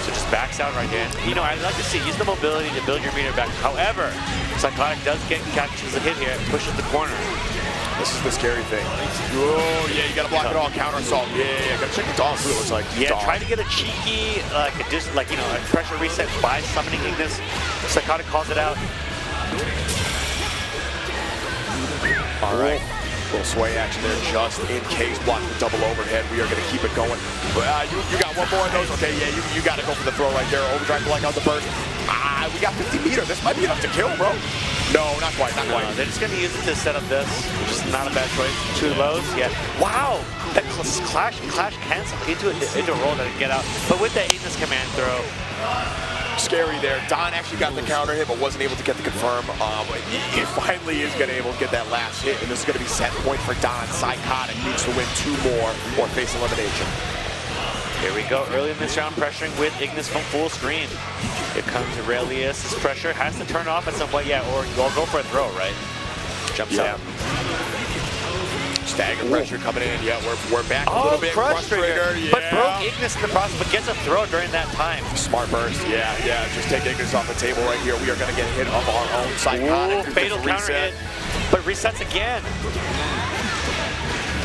So just backs out right here. I'd like to see, use the mobility to build your meter back. However, Psykotik does catches a hit here and pushes the corner. This is the scary thing. Oh, yeah, you gotta block it all. Counter assault. Yeah, gotta check the dog too, it looks like. Yeah, try to get a cheeky, a pressure reset by summoning Ignis. Psykotik calls it out. All right, little sway action there just in case. Block the double overhead. We are going to keep it going. You got one more of those. Okay, yeah, you got to go for the throw right there. Overdrive like out the burst. We got 50 meter. This might be enough to kill, bro. No, not quite, not quite. They're just going to use it to set up this, which is not a bad choice. 2 lows, yeah. Wow, that clash cancel into a roll that didn't get out. But with that Ignis command throw, scary there. Don actually got the counter hit, but wasn't able to get the confirm. He finally is going to able to get that last hit, and this is going to be set point for Don. Psykotik needs to win 2 more or face elimination. Here we go. Early in this round, pressuring with Ignis from full screen. Here comes Relius. This pressure has to turn off at some point, yeah, or you'll go for a throw, right? Jumps out. Stagger pressure coming in. Yeah, we're back a little bit. Crush trigger. Yeah. But broke Ignis in the process, but gets a throw during that time. Smart burst. Yeah. Just take Ignis off the table right here. We are going to get a hit of our own. Psykotik. Fatal counter hit, but resets again.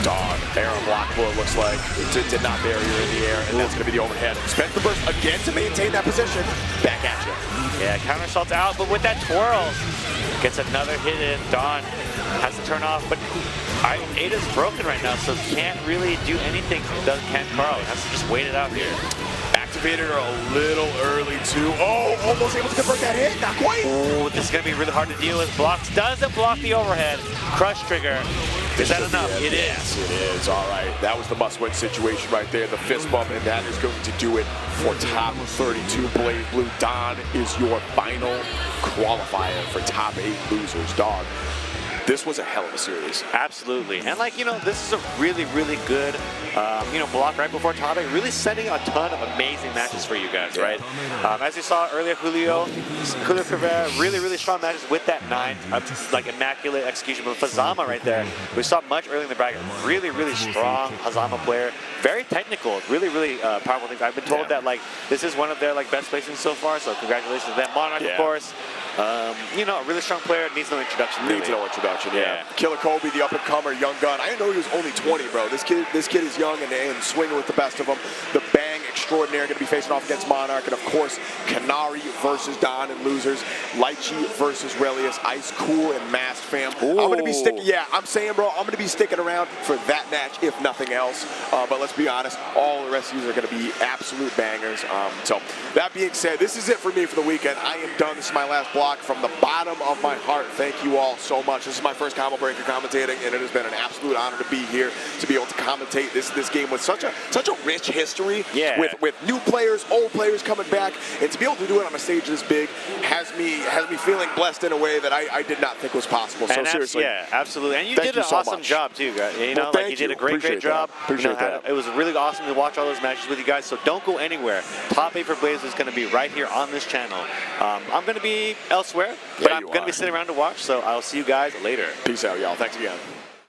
Dog. ARM block blow looks like. It did not barrier in the air, and that's going to be the overhead. Spent the burst again to maintain that position. Back at you. Yeah, counter assault's out, but with that twirl, gets another hit in. Don has to turn off, but Ada's broken right now, so can't really do anything. Can Carl. Has to just wait it out here. Activated her a little early too. Oh, almost able to convert that hit. Not quite. Oh, this is going to be really hard to deal with. Blocks. Doesn't block the overhead. Crush trigger. Is that enough? It is. Yes, it is. All right. That was the must-win situation right there. The fist bump, and that is going to do it for top 32 BlazBlue. Don is your final qualifier for top 8 losers. Dog. this was a hell of a series. Absolutely. And like, this is a really, really good, block right before topic, really setting a ton of amazing matches for you guys, right? As you saw earlier, juliocrivera, really, really strong matches with that 9, like immaculate execution. But Hazama right there, we saw much early in the bracket. Really, really strong Hazama player. Very technical, really, really powerful things. I've been told that like this is one of their like best placings so far, so congratulations to them. Monarch, of course. A really strong player, needs no introduction. Needs no introduction, yeah. Killer Kobe, the up-and-comer, young gun. I didn't know he was only 20, bro. This kid is young and swinging with the best of them. The Bang extraordinaire going to be facing off against Monarch, and of course, Kinari versus Don and losers. Litchi versus Relius, Icecool and Mastfam. I'm going to be sticking. Yeah, I'm saying, bro, I'm going to be sticking around for that match, if nothing else. But let's be honest, all the rest of these are going to be absolute bangers. So that being said, this is it for me for the weekend. I am done. This is my last block. From the bottom of my heart, thank you all so much. This is my first Combo Breaker commentating, and it has been an absolute honor to be here to be able to commentate this game with such a rich history. Yeah. With new players, old players coming back, and to be able to do it on a stage this big has me feeling blessed in a way that I did not think was possible. So seriously, yeah, absolutely. And you did an awesome job too, guys. You did a great job. Appreciate that. It was really awesome to watch all those matches with you guys. So don't go anywhere. Top 8 for Blaze is going to be right here on this channel. I'm going to be elsewhere, but I'm going to be sitting around to watch, so I'll see you guys later. Peace out, y'all. Thanks again.